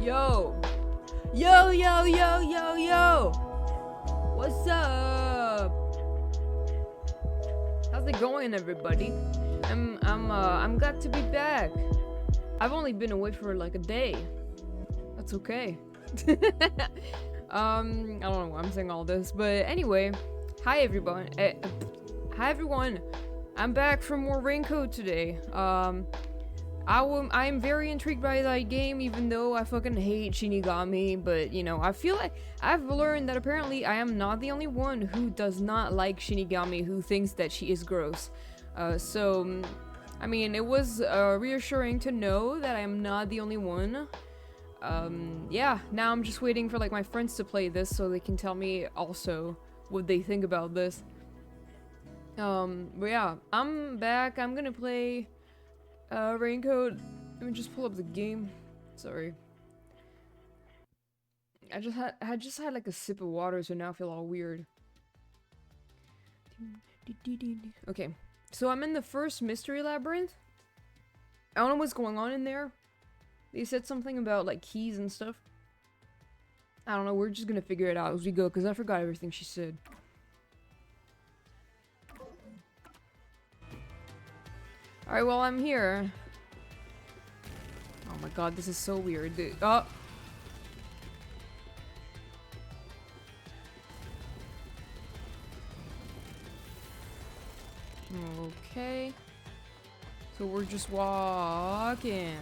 Yo! Yo, yo, yo, yo, yo! What's up? How's it going, everybody? I'm glad to be back. I've only been away for like a day. That's okay. I don't know why I'm saying all this, but anyway, hi everyone. Hi everyone. I'm back for more Raincoat today. I'm very intrigued by that game, even though I fucking hate Shinigami, but, you know, I feel like I've learned that apparently I am not the only one who does not like Shinigami, who thinks that she is gross. I mean, it was reassuring to know that I am not the only one. Yeah, now I'm just waiting for, like, my friends to play this so they can tell me also what they think about this. But yeah, I'm back. I'm gonna play Raincoat. Let me just pull up the game. Sorry. I just had like a sip of water, so now I feel all weird. Okay, so I'm in the first mystery labyrinth. I don't know what's going on in there. They said something about like keys and stuff. I don't know, we're just gonna figure it out as we go, because I forgot everything she said. Alright, well, I'm here. Oh my god, this is so weird. Oh! Okay. So we're just walking.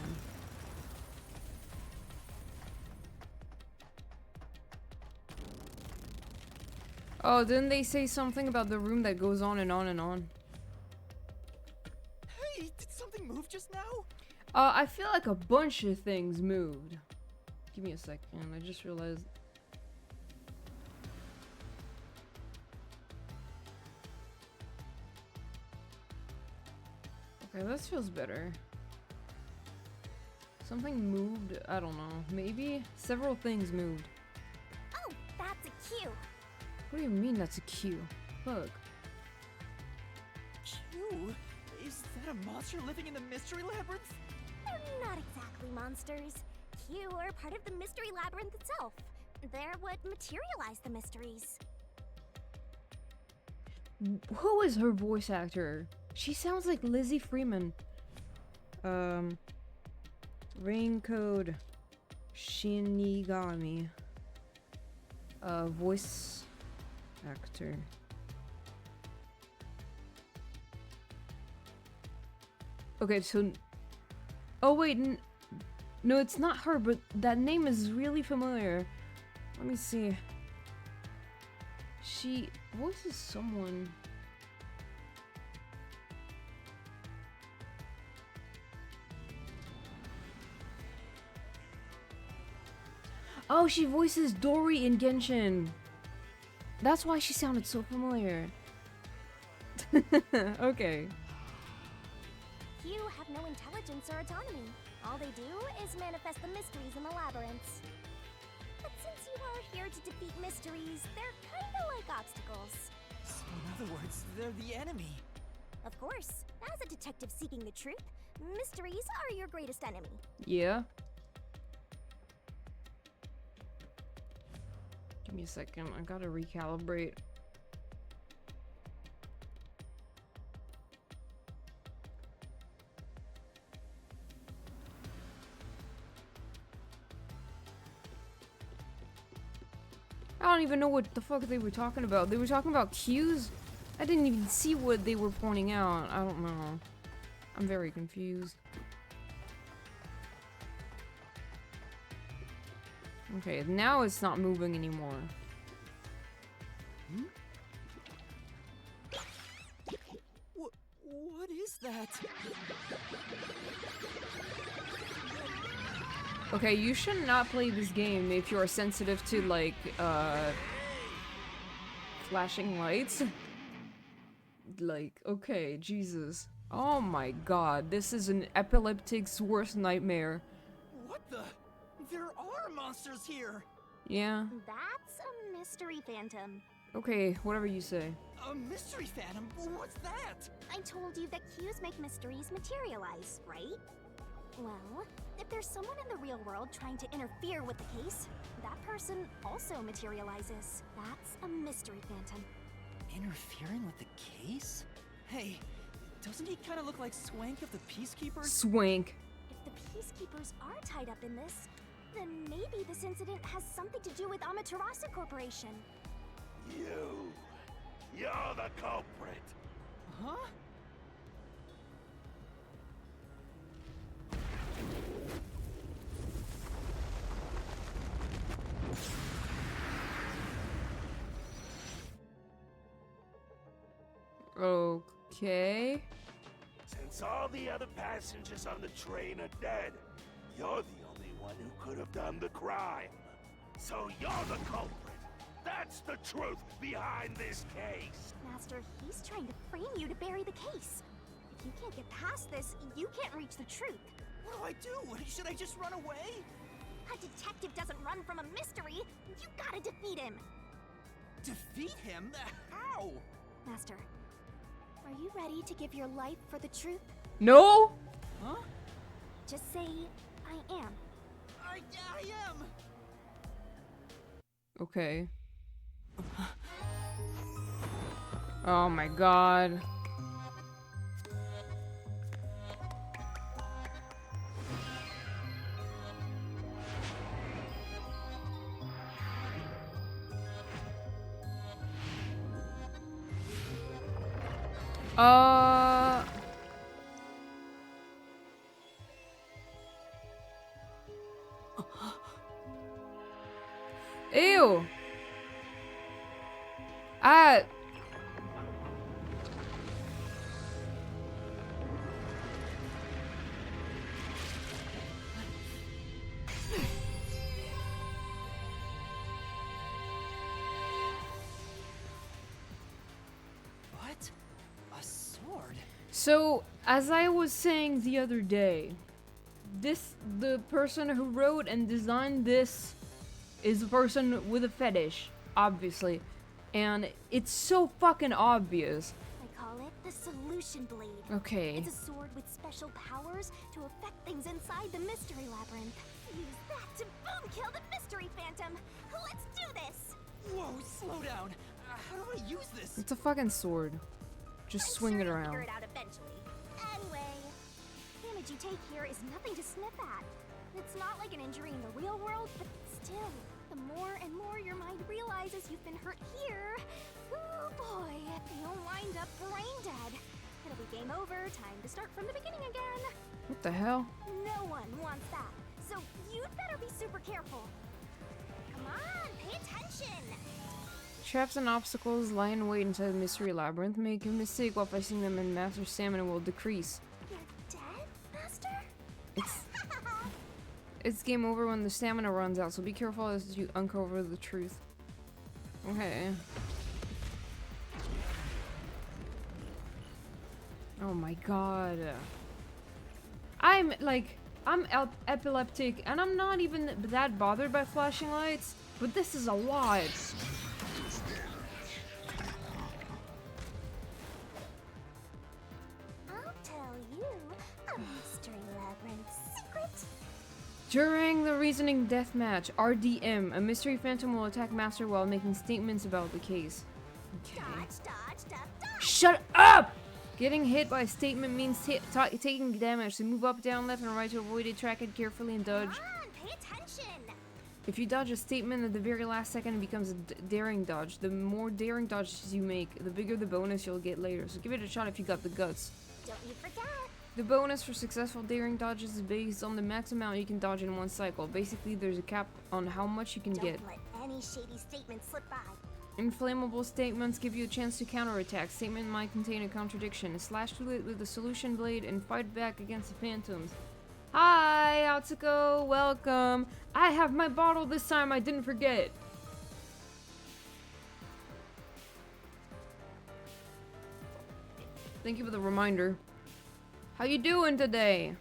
Oh, didn't they say something about the room that goes on and on and on? Hey, did something move just now? I feel like a bunch of things moved. Give me a second, I just realized. Okay, this feels better. Something moved, I don't know, maybe? Several things moved. Oh, that's a cue. What do you mean that's a cue? Look. Q? Is that a monster living in the mystery labyrinth? They're not exactly monsters. Q are part of the mystery labyrinth itself. They're what materialize the mysteries. Who is her voice actor? She sounds like Lizzie Freeman. Rain-code Shinigami. Voice actor. Okay, so... Oh wait, no, it's not her, but that name is really familiar. Let me see. She voices someone. Oh, she voices Dory in Genshin. That's why she sounded so familiar. Okay. Q have no intelligence or autonomy. All they do is manifest the mysteries in the labyrinths. But since you are here to defeat mysteries, they're kinda like obstacles. So in other words, they're the enemy. Of course, as a detective seeking the truth, mysteries are your greatest enemy. Yeah. Give me a second, I gotta recalibrate. I don't even know what the fuck they were talking about. They were talking about cues? I didn't even see what they were pointing out. I don't know. I'm very confused. Okay, now it's not moving anymore. Hmm? What is that? Okay, you should not play this game if you're sensitive to, like, flashing lights. Like, okay, Jesus. Oh my god, this is an epileptic's worst nightmare. What the? There are monsters here! Yeah. That's a mystery phantom. Okay, whatever you say. A mystery phantom? What's that? I told you that cues make mysteries materialize, right? Well, if there's someone in the real world trying to interfere with the case, that person also materializes. That's a mystery phantom. Interfering with the case? Hey, doesn't he kind of look like Swank of the Peacekeepers? Swank. If the Peacekeepers are tied up in this, then maybe this incident has something to do with Amaterasu Corporation. You're the culprit. Huh? Okay. Since all the other passengers on the train are dead, you're the only one who could have done the crime. So you're the culprit. That's the truth behind this case. Master, he's trying to frame you to bury the case. If you can't get past this, you can't reach the truth. What do I do? Should I just run away? A detective doesn't run from a mystery. You gotta defeat him. Defeat him? How? Master, are you ready to give your life for the truth? No? Huh? Just say, I am. I am! Okay. Oh my god. Ew. Ah. What? A sword? So, as I was saying the other day, the person who wrote and designed this is a person with a fetish, obviously. And it's so fucking obvious. I call it the Solution Blade. Okay. It's a sword with special powers to affect things inside the Mystery Labyrinth. Use that to boom kill the Mystery Phantom. Let's do this. Whoa, slow down. How do I use this? It's a fucking sword. Just I'm swing sure it you'll around. Figure it out eventually. Anyway, damage you take here is nothing to sniff at. It's not like an injury in the real world, but still, the more and more your mind realizes you've been hurt here, oh boy, you'll wind up brain dead. It'll be game over, time to start from the beginning again. What the hell? No one wants that, so you'd better be super careful. Come on, pay attention. Traps and obstacles lie in wait inside the mystery labyrinth. Make a mistake while facing them and master stamina will decrease. You're dead, Master? It's game over when the stamina runs out, so be careful as you uncover the truth. Okay. Oh my god. I'm epileptic, and I'm not even that bothered by flashing lights, but this is a lot. I'll tell you a Mystery Labyrinth secret. During the reasoning deathmatch, RDM, a mystery phantom will attack Master while making statements about the case. Okay. Dodge. Shut up! Getting hit by a statement means taking damage, so move up, down, left, and right to avoid it. Track it carefully and dodge. Come on, pay attention. If you dodge a statement at the very last second, it becomes a daring dodge. The more daring dodges you make, the bigger the bonus you'll get later. So give it a shot if you got the guts. Don't you forget. The bonus for successful daring dodges is based on the max amount you can dodge in one cycle. Basically, there's a cap on how much you can get. Don't let any shady statement slip by. Inflammable statements give you a chance to counterattack. Statement might contain a contradiction. Slash through it with the solution blade and fight back against the phantoms. Hi, Atsuko, welcome. I have my bottle this time, I didn't forget. Thank you for the reminder. How you doing today?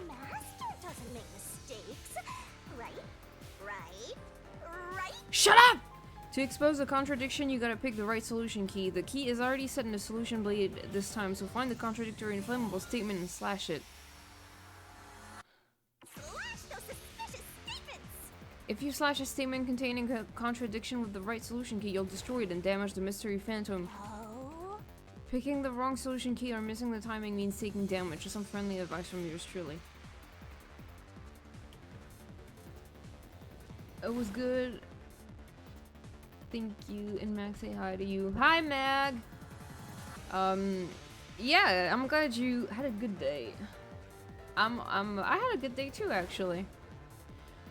Master doesn't make mistakes. Right? Shut up! To expose the contradiction, you gotta pick the right solution key. The key is already set in the solution blade this time, so find the contradictory inflammable statement and slash it. Slash those suspicious statements. If you slash a statement containing a contradiction with the right solution key, you'll destroy it and damage the mystery phantom. Oh. Picking the wrong solution key or missing the timing means taking damage. Just some friendly advice from yours truly. It was good. Thank you, and Mag say hi to you. Hi, Mag! Yeah, I'm glad you had a good day. I had a good day too, actually.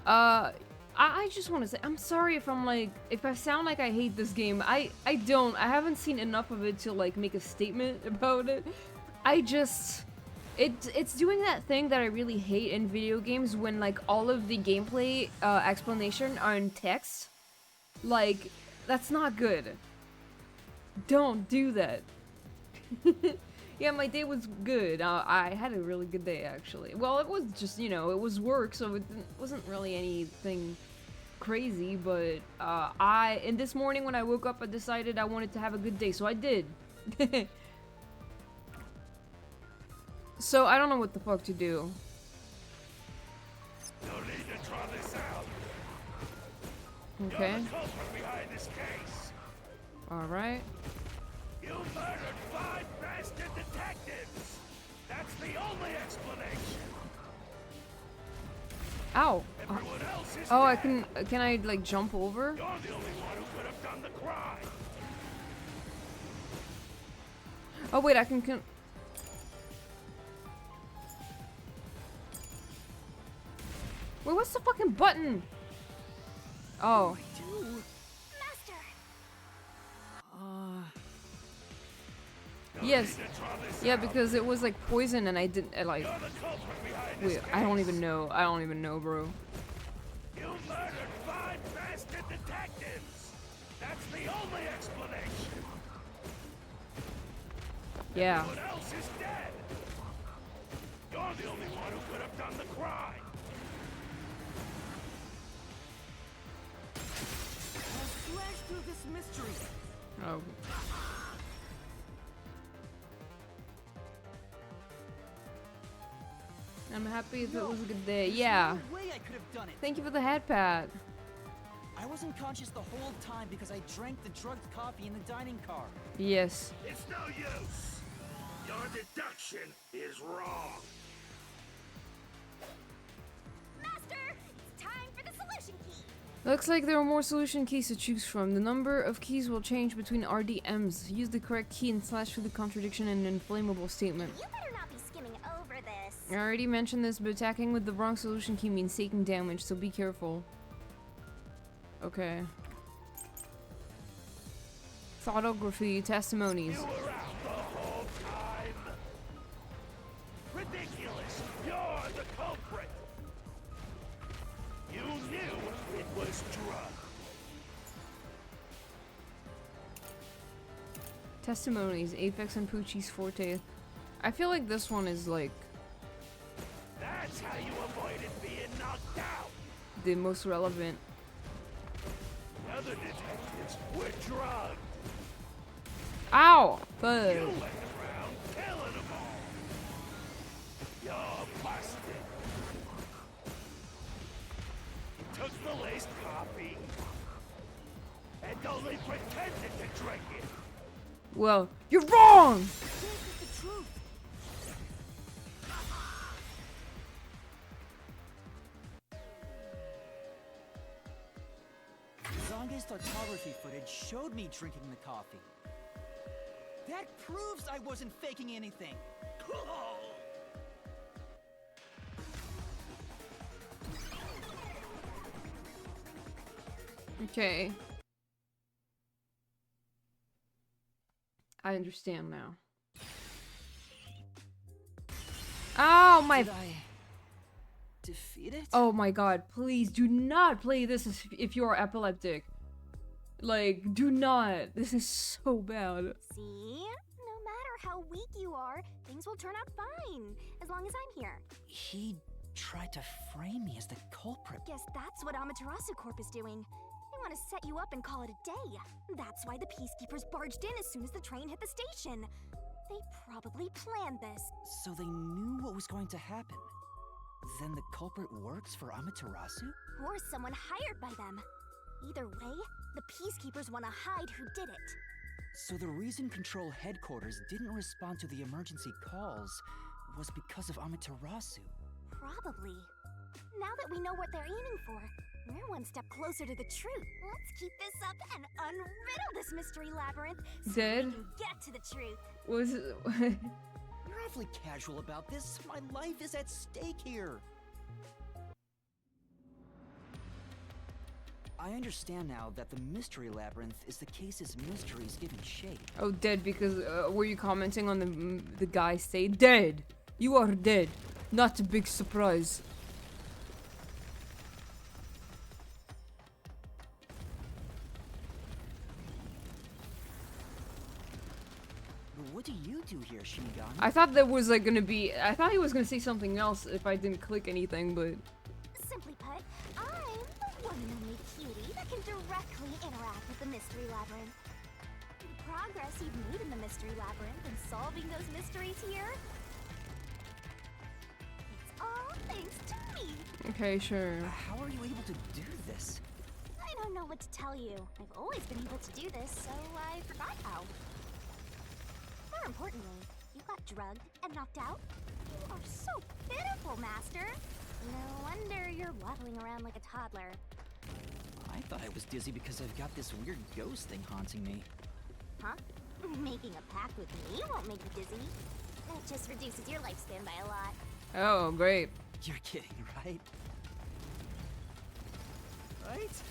I just want to say, I'm sorry if I'm like, if I sound like I hate this game. I don't. I haven't seen enough of it to like make a statement about it. It's doing that thing that I really hate in video games when like all of the gameplay explanation are in text. Like, that's not good. Don't do that. Yeah, my day was good. I had a really good day, actually. Well, it was just, you know, it was work, so it wasn't really anything crazy, but and this morning when I woke up, I decided I wanted to have a good day, so I did. So, I don't know what the fuck to do. No need to try this out. Okay. You're the culprit behind this case. Alright. You murdered 5 bastard detectives. That's the only explanation. Ow. Everyone else is Oh, dead. can I like jump over? You're the only one who could have done the crime. Oh wait, I can Wait, what's the fucking button? Oh. Master! Yes. Yeah, because it was like poison and I didn't like You're the culprit behind this wait, case. I don't even know, bro. You murdered 5 bastard detectives. That's the only explanation. Yeah. Everyone else is dead. You're the only one who could have done the crime. Slash through this mystery. Oh. I'm happy if it was a good day. There's Yeah. no way I could have done it. Thank you for the head pat. I wasn't conscious the whole time because I drank the drugged coffee in the dining car. Yes. It's no use. Your deduction is wrong. Master! It's time for the solution key! Looks like there are more solution keys to choose from. The number of keys will change between RDMs. Use the correct key and slash through the contradiction in an inflammable statement. You better not be skimming over this. I already mentioned this, but attacking with the wrong solution key means taking damage, so be careful. Okay. Photography, testimonies. You were out the whole time. Ridiculous. You're the culprit. You knew it was drugged. Testimonies, Apex and Poochie's forte. I feel like this one is like That's how you avoided being knocked out. the most relevant. The other detectives were drugged. Ow! You Fuck. went around killing them all. You're busted. You took the laced coffee and only pretended to drink it. Well, you're wrong! This is the truth. Zange's photography footage showed me drinking the coffee. That proves I wasn't faking anything. Okay. I understand now. Ow, my. Did I defeat it? Oh my god, please do not play this if you're epileptic. Like, do not. This is so bad. See? No matter how weak you are, things will turn out fine. As long as I'm here. He tried to frame me as the culprit. Guess that's what Amaterasu Corp is doing. They want to set you up and call it a day. That's why the Peacekeepers barged in as soon as the train hit the station. They probably planned this. So they knew what was going to happen. Then the culprit works for Amaterasu? Or someone hired by them. Either way, the Peacekeepers want to hide who did it. So the reason Control Headquarters didn't respond to the emergency calls was because of Amaterasu. Probably. Now that we know what they're aiming for, we're one step closer to the truth. Let's keep this up and unriddle this mystery labyrinth so Dead? we can get to the truth. Was You're awfully casual about this. My life is at stake here. I understand now that the mystery labyrinth is the case's mysteries given shape. Oh, dead because were you commenting on the guy say dead? You are dead. Not a big surprise. But what do you do here, Shinigami? I thought that was like gonna be. I thought he was gonna say something else if I didn't click anything, but Simply put, I'm the one and only cutie that can directly interact with the mystery labyrinth. The progress you've made in the mystery labyrinth and solving those mysteries here, it's all thanks to me. okay, sure. How are you able to do this? I I don't know what to tell you. I've always been able to do this, so I forgot how. More importantly, you got drugged and knocked out? You are so pitiful, Master. No wonder you're waddling around like a toddler. I thought I was dizzy because I've got this weird ghost thing haunting me. Huh? Making a pact with me won't make you dizzy. It just reduces your lifespan by a lot. Oh, great. You're kidding, right? Right?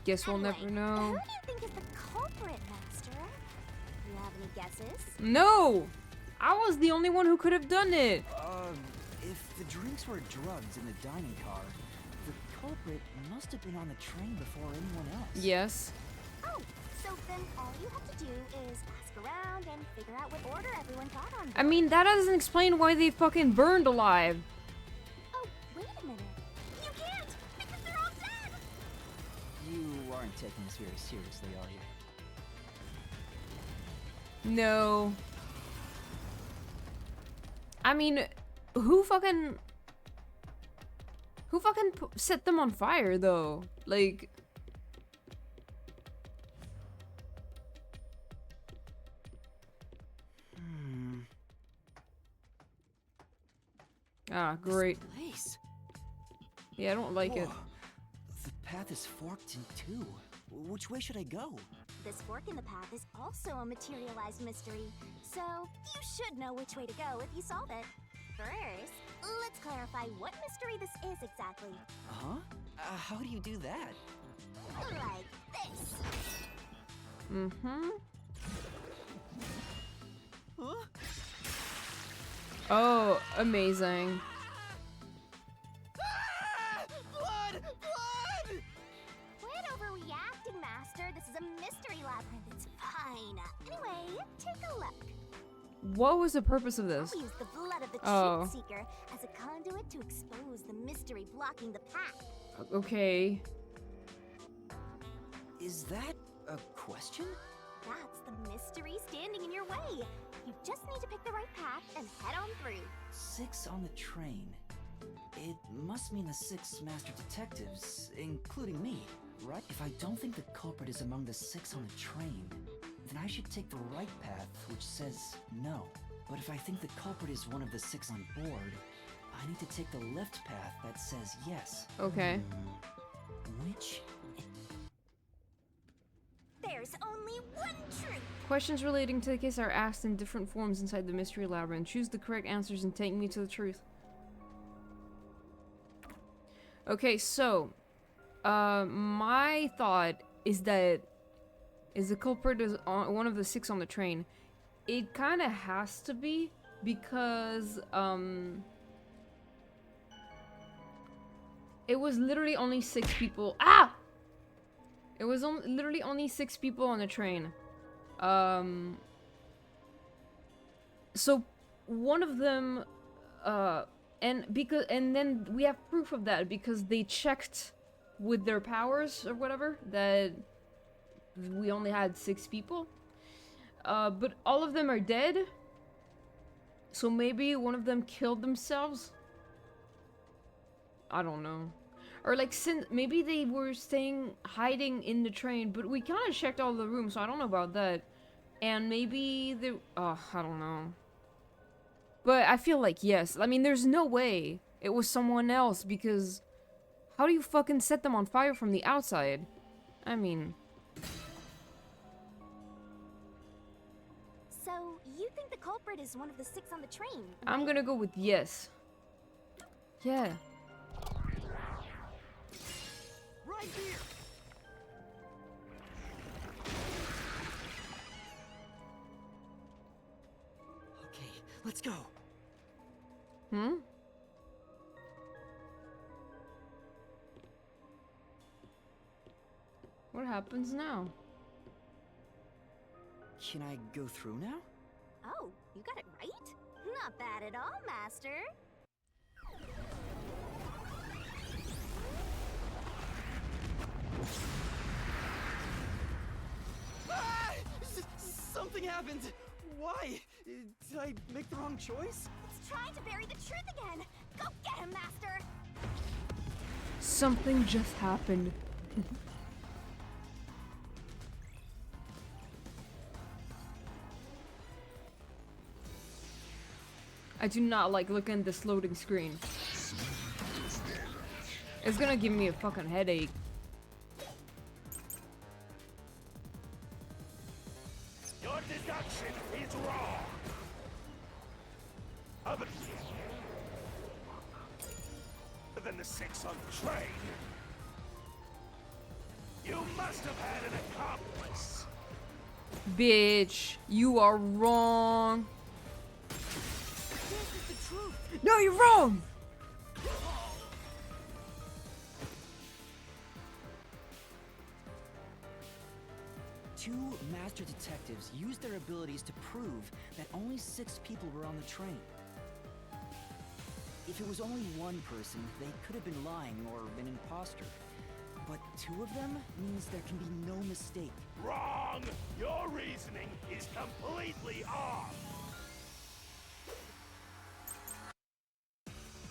Guess we'll Anyway, never know. Who do you think is the culprit, Master? You have any guesses? No! I was the only one who could have done it. If the drinks were drugs in the dining car, the culprit must have been on the train before anyone else. Yes. Oh, so then all you have to do is ask around and figure out what order everyone got on. I mean, that doesn't explain why they fucking burned alive. Oh, wait a minute. You can't, because they're all dead! You aren't taking this very seriously, are you? No. I mean, who fucking set them on fire, though? Like... Ah, great. This place. Yeah, I don't like it. Whoa. The path is forked in two. Which way should I go? This fork in the path is also a materialized mystery, so you should know which way to go if you solve it. First, let's clarify what mystery this is exactly. Uh-huh? How do you do that? Like this. Mm-hmm. Huh? Oh, amazing. Ah! Blood! Blood! Quit overreacting, Master. This is a mystery labyrinth. It's fine. Anyway, take a look. What was the purpose of this? I'll use the blood of the Oh. Truth Seeker as a conduit to expose the mystery blocking the path. Okay. Is that a question? That's the mystery standing in your way. You just need to pick the right path and head on through. 6 on the train. It must mean the 6 master detectives, including me, right? If I don't think the culprit is among the 6 on the train, then I should take the right path, which says no. But if I think the culprit is one of the 6 on board, I need to take the left path that says yes. Okay. Which? There's only one truth. Questions relating to the case are asked in different forms inside the mystery labyrinth. Choose the correct answers and take me to the truth. Okay, so my thought is that the culprit is one of the 6 on the train. It kind of has to be because it was literally only 6 people. Ah! It was literally only 6 people on the train. So one of them, and then we have proof of that because they checked with their powers or whatever that we only had 6 people. But all of them are dead. So maybe one of them killed themselves. I don't know. Or like, maybe they were hiding in the train, but we kind of checked all the rooms, so I don't know about that. And maybe they, I don't know. But I feel like yes. I mean, there's no way it was someone else because how do you fucking set them on fire from the outside? I mean. So, you think the culprit is one of the 6 on the train? I'm right? gonna go with yes. Yeah. Right here! Okay, let's go. Hmm? What happens now? Can I go through now? Oh, you got it right? Not bad at all, Master. Ah! Something happened! Why? Did I make the wrong choice? It's trying to bury the truth again. Go get him, Master. Something just happened. I do not like looking at this loading screen. It's gonna give me a fucking headache. Your deduction is wrong. Other than the 6 on the train, you must have had an accomplice. Bitch, you are wrong. This is the truth. No, you're wrong! Two master detectives used their abilities to prove that only 6 people were on the train. If it was only one person, they could have been lying or an imposter. But 2 of them means there can be no mistake. Wrong! Your reasoning is completely off.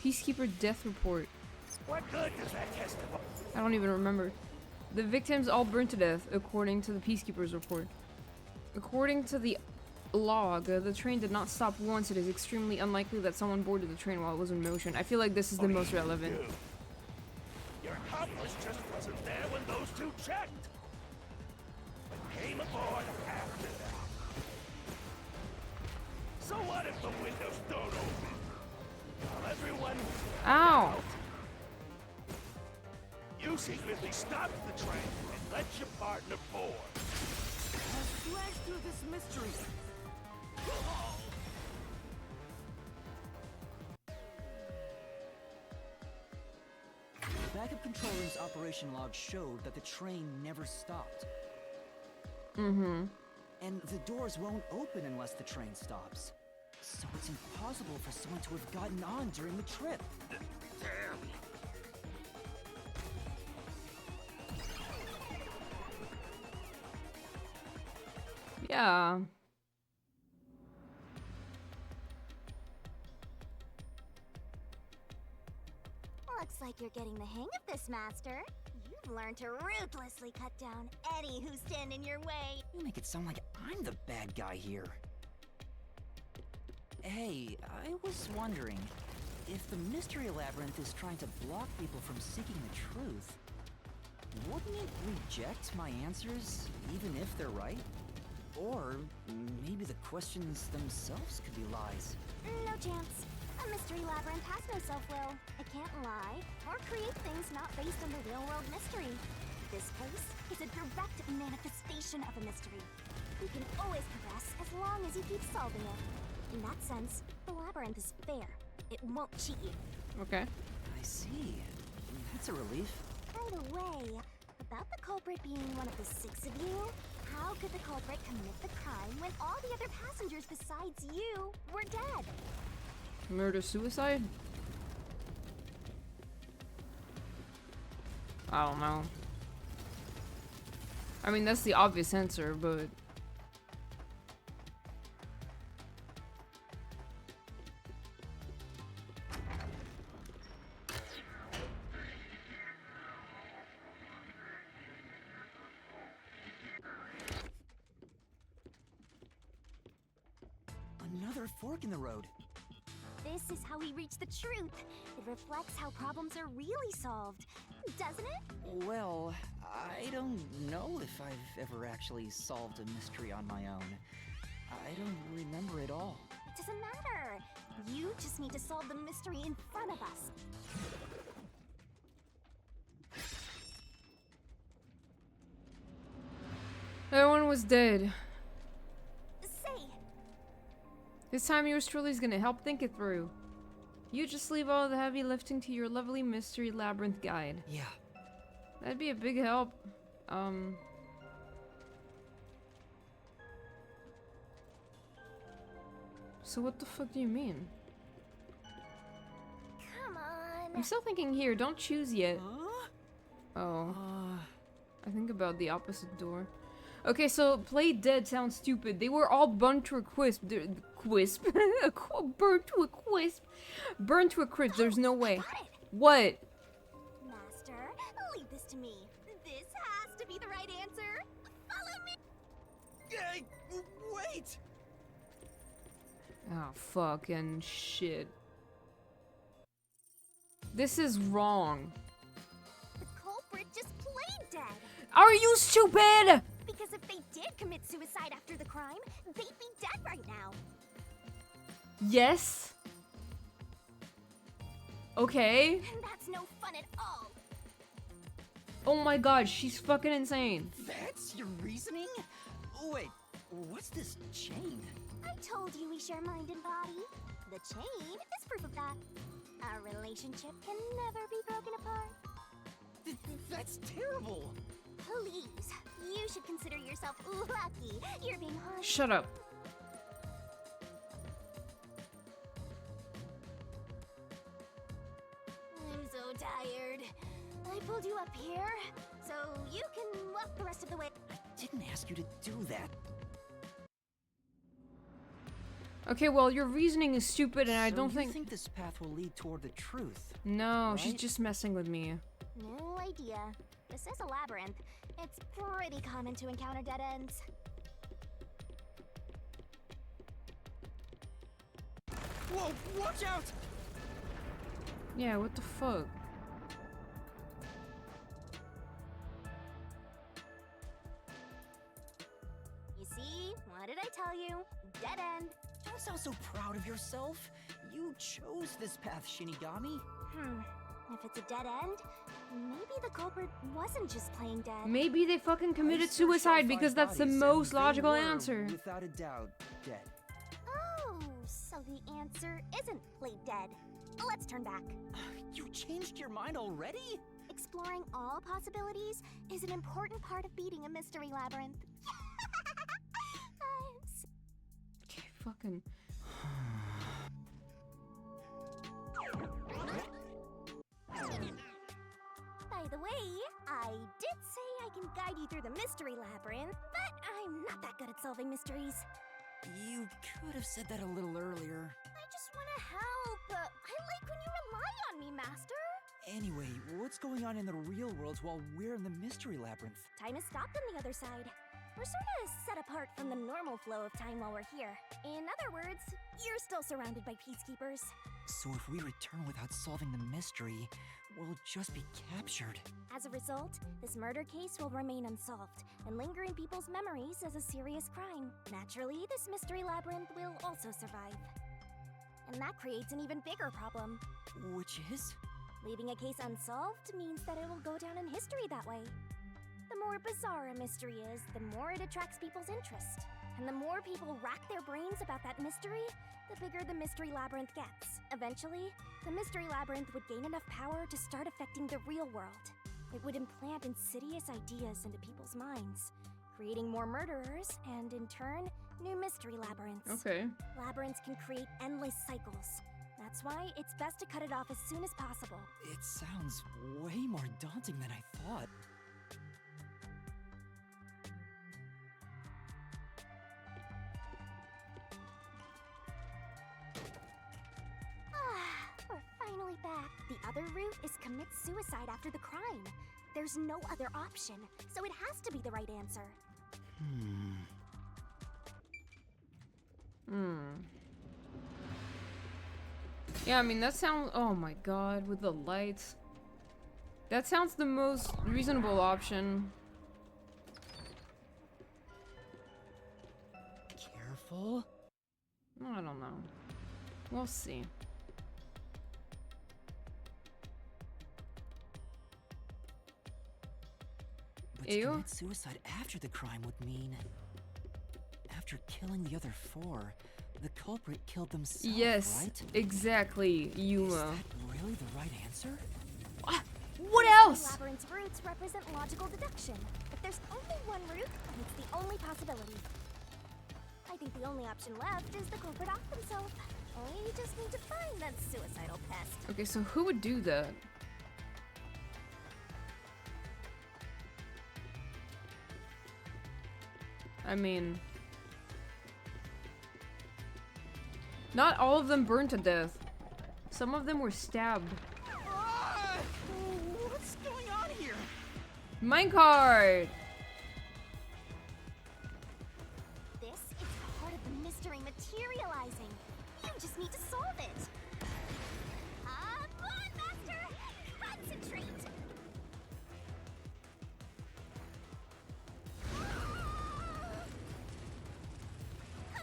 Peacekeeper death report. What good does that testify? I don't even remember. The victims all burned to death, according to the Peacekeeper's report. According to the log, the train did not stop once. It is extremely unlikely that someone boarded the train while it was in motion. I feel like this is the most relevant. Your accomplice just wasn't there when those 2 checked. But came aboard after that. So what if the windows don't open? While everyone... Ow! You secretly stopped the train and let your partner board. I'll slash through this mystery. The backup control room's operation log showed that the train never stopped. Mm-hmm. And the doors won't open unless the train stops. So it's impossible for someone to have gotten on during the trip. Damn. Yeah. Looks like you're getting the hang of this, Master. You've learned to ruthlessly cut down any who stand in your way. You make it sound like I'm the bad guy here. Hey, I was wondering, if the Mystery Labyrinth is trying to block people from seeking the truth, wouldn't it reject my answers, even if they're right? Or maybe the questions themselves could be lies. No chance. A mystery labyrinth has no self-will. It can't lie or create things not based on the real-world mystery. This place is a direct manifestation of a mystery. You can always progress as long as you keep solving it. In that sense, the labyrinth is fair. It won't cheat you. Okay. I see. That's a relief. By the way, about the culprit being one of the 6 of you, how could the culprit commit the crime when all the other passengers besides you were dead? Murder-suicide? I don't know. I mean, that's the obvious answer, but... Another fork in the road. This is how we reach the truth. It reflects how problems are really solved, doesn't it? Well, I don't know if I've ever actually solved a mystery on my own. I don't remember it all. It doesn't matter. You just need to solve the mystery in front of us. Everyone was dead. Say, This time yours truly is gonna help think it through. You just leave all the heavy lifting to your lovely mystery labyrinth guide. Yeah. That'd be a big help. So what the fuck do you mean? come on. I'm still thinking here, don't choose yet. Huh? Oh, I think about the opposite door. Okay, so play dead sounds stupid. They were all burnt to a crisp. Quisp? Burnt to a crisp? Burnt to a crisp, there's no way. Got it. What? Master, leave this to me. This has to be the right answer. Follow me! Hey, wait! Oh, fucking shit. This is wrong. The culprit just played dead. Are you stupid? Because if they did commit suicide after the crime, they'd be dead right now. Yes. Okay. And that's no fun at all. Oh my god, she's fucking insane. That's your reasoning? Wait, what's this chain? I told you we share mind and body. The chain is proof of that. Our relationship can never be broken apart. That's terrible! Please, you should consider yourself lucky you're being haunted. Shut up. I'm so tired. I pulled you up here, so you can walk the rest of the way. I didn't ask you to do that. Okay, well, your reasoning is stupid and I So don't you think... this path will lead toward the truth? No, she's right? just messing with me. No idea. This is a labyrinth. It's pretty common to encounter dead ends. Whoa, watch out! Yeah, what the fuck? You see? What did I tell you? Dead end. Don't sound so proud of yourself. You chose this path, Shinigami. If it's a dead end, maybe the culprit wasn't just playing dead. Maybe they fucking I committed searched all suicide 5 because that's the bodies, most and they logical were, answer. Without a doubt, dead. Oh, so the answer isn't played dead. Let's turn back. You changed your mind already? Exploring all possibilities is an important part of beating a mystery labyrinth. Okay, fucking... By the way, I did say I can guide you through the mystery labyrinth, but I'm not that good at solving mysteries. You could have said that a little earlier. I just want to help. I like when you rely on me, Master. Anyway, what's going on in the real world while we're in the mystery labyrinth? Time has stopped on the other side. We're sort of set apart from the normal flow of time while we're here. In other words, you're still surrounded by peacekeepers. So if we return without solving the mystery, we'll just be captured. As a result, this murder case will remain unsolved and linger in people's memories as a serious crime. Naturally, this mystery labyrinth will also survive. And that creates an even bigger problem. Which is? Leaving a case unsolved means that it will go down in history that way. The more bizarre a mystery is, the more it attracts people's interest. And the more people rack their brains about that mystery, the bigger the mystery labyrinth gets. Eventually, the mystery labyrinth would gain enough power to start affecting the real world. It would implant insidious ideas into people's minds, creating more murderers and, in turn, new mystery labyrinths. Okay. Labyrinths can create endless cycles. That's why it's best to cut it off as soon as possible. It sounds way more daunting than I thought. We're finally back. The other route is commit suicide after the crime. There's no other option, so it has to be the right answer. Yeah, I mean, that sounds... Oh my god, with the lights. That sounds the most reasonable option. Careful. I don't know. We'll see. But to Ew. commit suicide after the crime would mean... After killing the other 4, the culprit killed themselves, Yes, right? exactly, Is Yuma. that really the right answer? What The else? labyrinth's roots represent logical deduction. If there's only one route, then it's the only possibility. I think the only option left is the culprit off themselves. We just need to find that suicidal pest. Okay, so who would do that? I mean... Not all of them burned to death. Some of them were stabbed. What's going on here? Minecart! This is part of the mystery materializing. You just need to solve it. Come on, Master! Concentrate!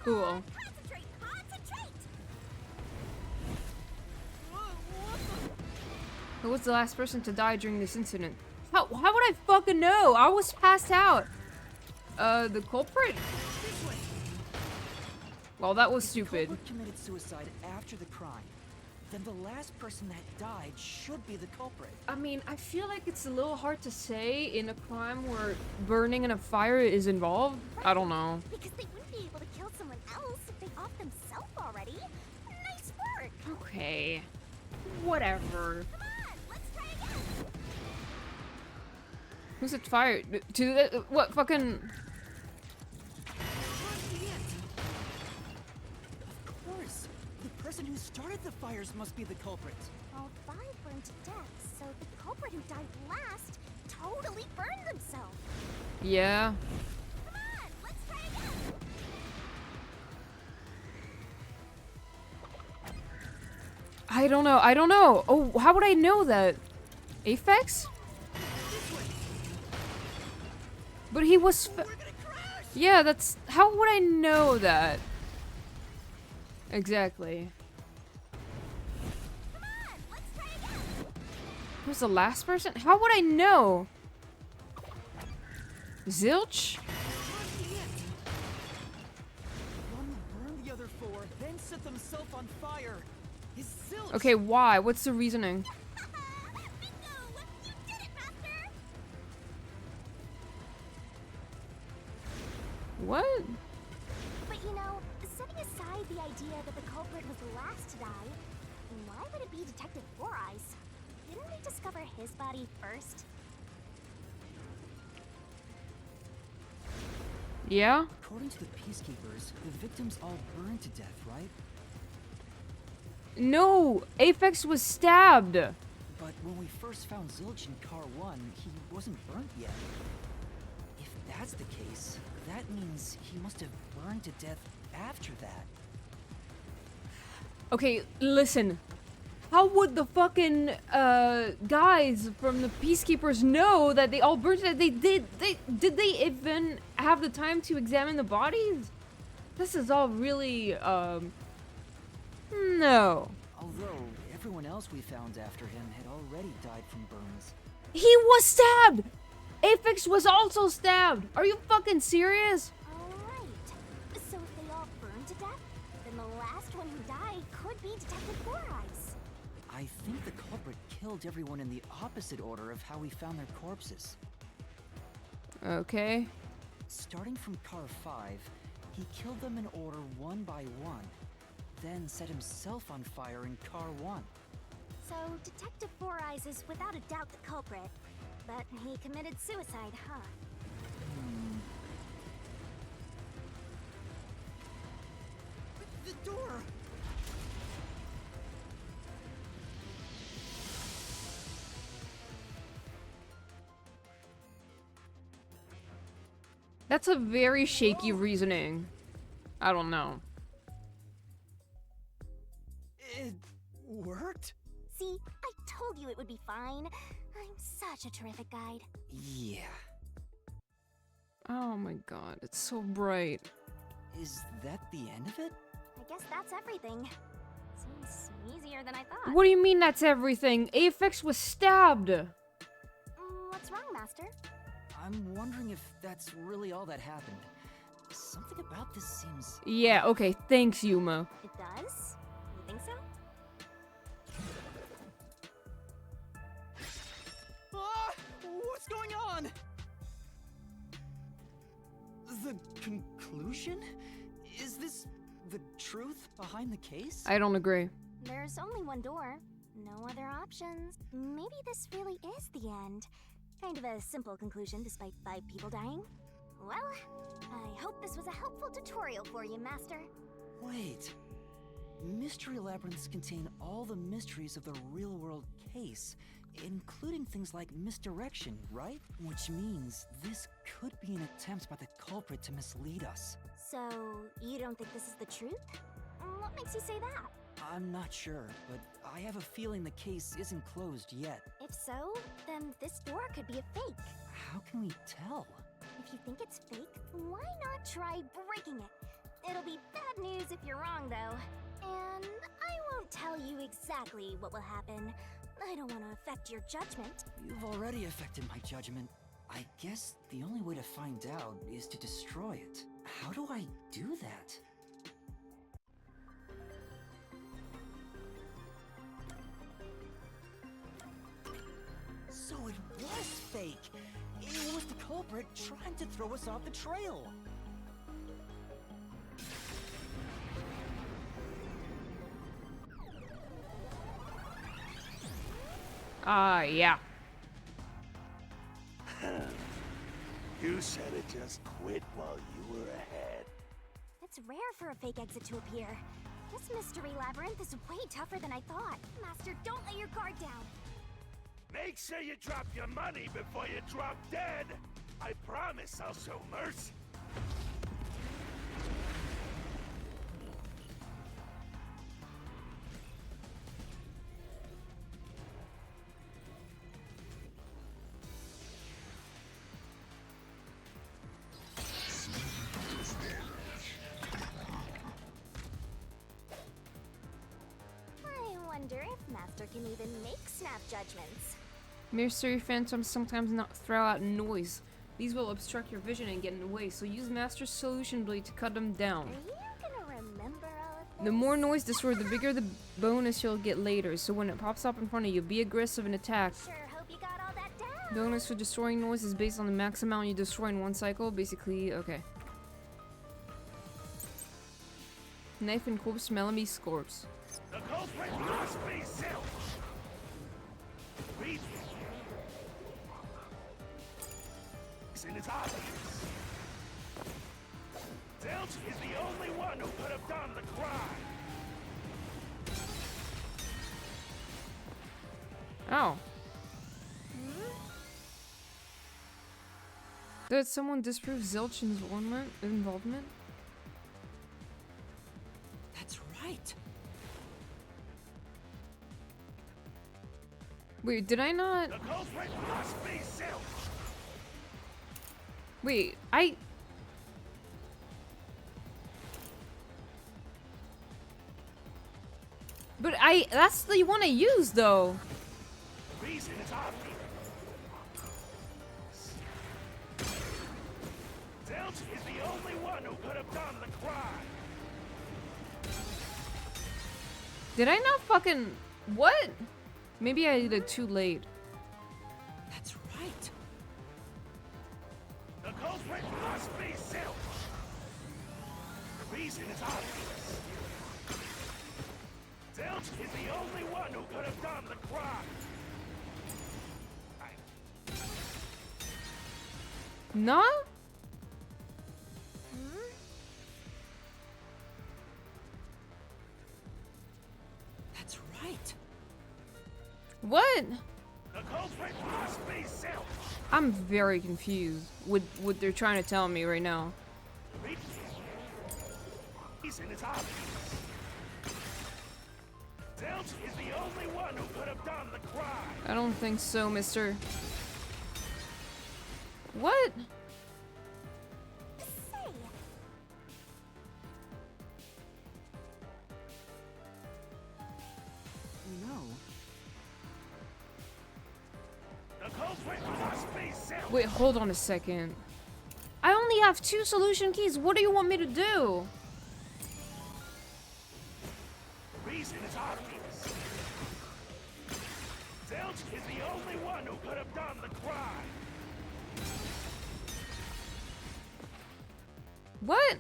Cool. Concentrate! Concentrate! Who was the last person to die during this incident? How would I fucking know? I was passed out. The culprit? Well, that was stupid. Culprit committed suicide after the crime. Then the last person that died should be the culprit. I mean, I feel like it's a little hard to say in a crime where burning in a fire is involved. I don't know. Because they wouldn't be able to kill someone else if they off themselves already. Nice work! Okay. Whatever. Come on, let's try again! Who's it fired? To the, what fucking... Of course. The person who started the fires must be the culprit. All 5 burned to death, so the culprit who died last totally burned themselves. Yeah. Come on, let's try again! I don't know. I don't know. Oh, how would I know that? Aphex? But he was... Yeah, that's... How would I know that? Exactly. Come on, let's try again! Who's the last person? How would I know? Zilch? One burned the other 4, then set themselves on fire. His zilch. Okay, why? What's the reasoning? Bingo! You did it, Master! What? But you know, setting aside the idea that the culprit was the last to die, why would it be Detective Four Eyes? Didn't they discover his body first? Yeah? According to the peacekeepers, the victims all burned to death, right? No! Aphex was stabbed! But when we first found Zilch in Car 1, he wasn't burnt yet. If that's the case, that means he must have burned to death after that. Okay, listen. How would the fucking guys from the peacekeepers know that they all burned to death? Did they even have the time to examine the bodies? This is all really no. Although everyone else we found after him had already died from burns. He was stabbed! Aphex was also stabbed! Are you fucking serious? Alright. So if they all burned to death, then the last one who died could be Detective Four Eyes. I think the culprit killed everyone in the opposite order of how we found their corpses. Okay. Starting from Car 5, he killed them in order one by one, then set himself on fire in Car 1. So Detective Four Eyes is without a doubt the culprit. But he committed suicide, huh? The door! That's a very shaky reasoning. I don't know. It worked? See, I told you it would be fine. I'm such a terrific guide. Yeah. Oh my god, it's so bright. Is that the end of it? I guess that's everything. Seems easier than I thought. What do you mean that's everything? Aphex was stabbed! What's wrong, Master? I'm wondering if that's really all that happened. Something about this seems... Yeah, okay, thanks, Yuma. It does? You think so? Ah! What's going on? The conclusion? Is this the truth behind the case? I don't agree. There's only one door. No other options. Maybe this really is the end. Kind of a simple conclusion despite 5 people dying. Well, I hope this was a helpful tutorial for you, Master. Wait. Mystery labyrinths contain all the mysteries of the real-world case, including things like misdirection, right? Which means this could be an attempt by the culprit to mislead us. So, you don't think this is the truth? What makes you say that? I'm not sure, but I have a feeling the case isn't closed yet. If so, then this door could be a fake. How can we tell? If you think it's fake, why not try breaking it? It'll be bad news if you're wrong, though. And I won't tell you exactly what will happen. I don't want to affect your judgment. You've already affected my judgment. I guess the only way to find out is to destroy it. How do I do that? So it was fake! It was the culprit trying to throw us off the trail! Yeah. You said it just quit while you were ahead. It's rare for a fake exit to appear. This mystery labyrinth is way tougher than I thought. Master, don't let your guard down. Make sure you drop your money before you drop dead. I promise I'll show mercy. I wonder if Master can even make snap judgments. Mystery phantoms sometimes not throw out noise. These will obstruct your vision and get in the way, so use Master's solution blade to cut them down. Are you gonna remember all of this? The more noise destroyed, the bigger the bonus you'll get later, so when it pops up in front of you, be aggressive and attack. Sure hope you got all that down. Bonus for destroying noise is based on the max amount you destroy in one cycle, basically, okay. Knife and corpse, Melamie's corpse. The culprit must be Zilch! Reason is obvious. Zilch is the only one who could have done the crime. Oh. Did someone disprove Zilch's involvement? That's right! Wait, did I not? The culprit must be Zilch! Wait, But that's the one I used, though. Reason is obvious. Zilch is the only one who could have done the crime. Did I not fucking... What? Maybe I did it too late. That's right! The culprit must be Zilch. Reason is obvious. Zilch is the only one who could have done the crime. No? That's right! What? The culprit must be Zilch. I'm very confused with what they're trying to tell me right now. Reason is obvious. Zilch is the only one who could have done the crime. I don't think so, mister. What? Say, No. The culprit must be Zilch. Wait, hold on a second. I only have 2 solution keys. What do you want me to do? Reason is obvious. Zilch is the only one who could have done the crime. What?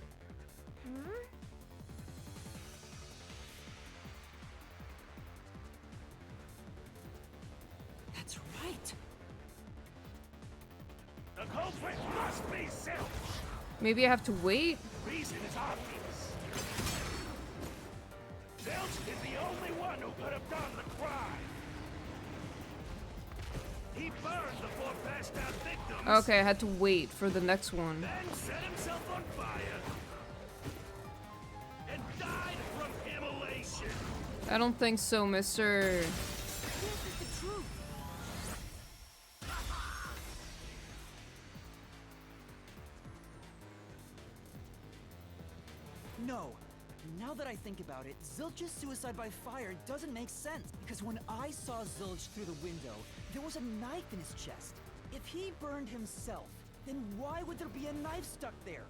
That's right! The culprit must be Zilch. Maybe I have to wait? Reason is obvious. Zilch is the only one who could have done the crime. He burned the 4 passed out victims. Okay, I had to wait for the next one. Then set himself on fire. And died from immolation. I don't think so, mister. This is the truth. No. Now that I think about it, Zilch's suicide by fire doesn't make sense. Because when I saw Zilch through the window, there was a knife in his chest. If he burned himself, then why would there be a knife stuck there?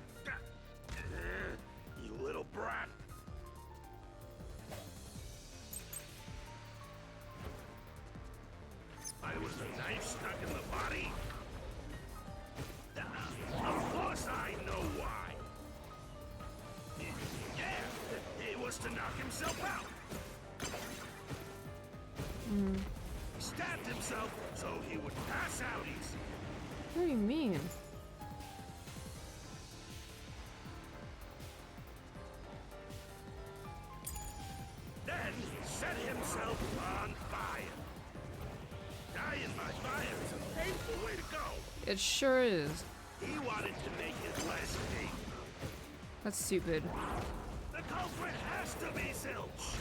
You little brat. I was a knife stuck in the body. Of course I know why. Yeah, it was to knock himself out. He stabbed himself so he would pass out easy. What do you mean? Then set himself on fire. Dying by fire is a painful way to go. It sure is. He wanted to make it less painful. That's stupid. The culprit has to be Zilch.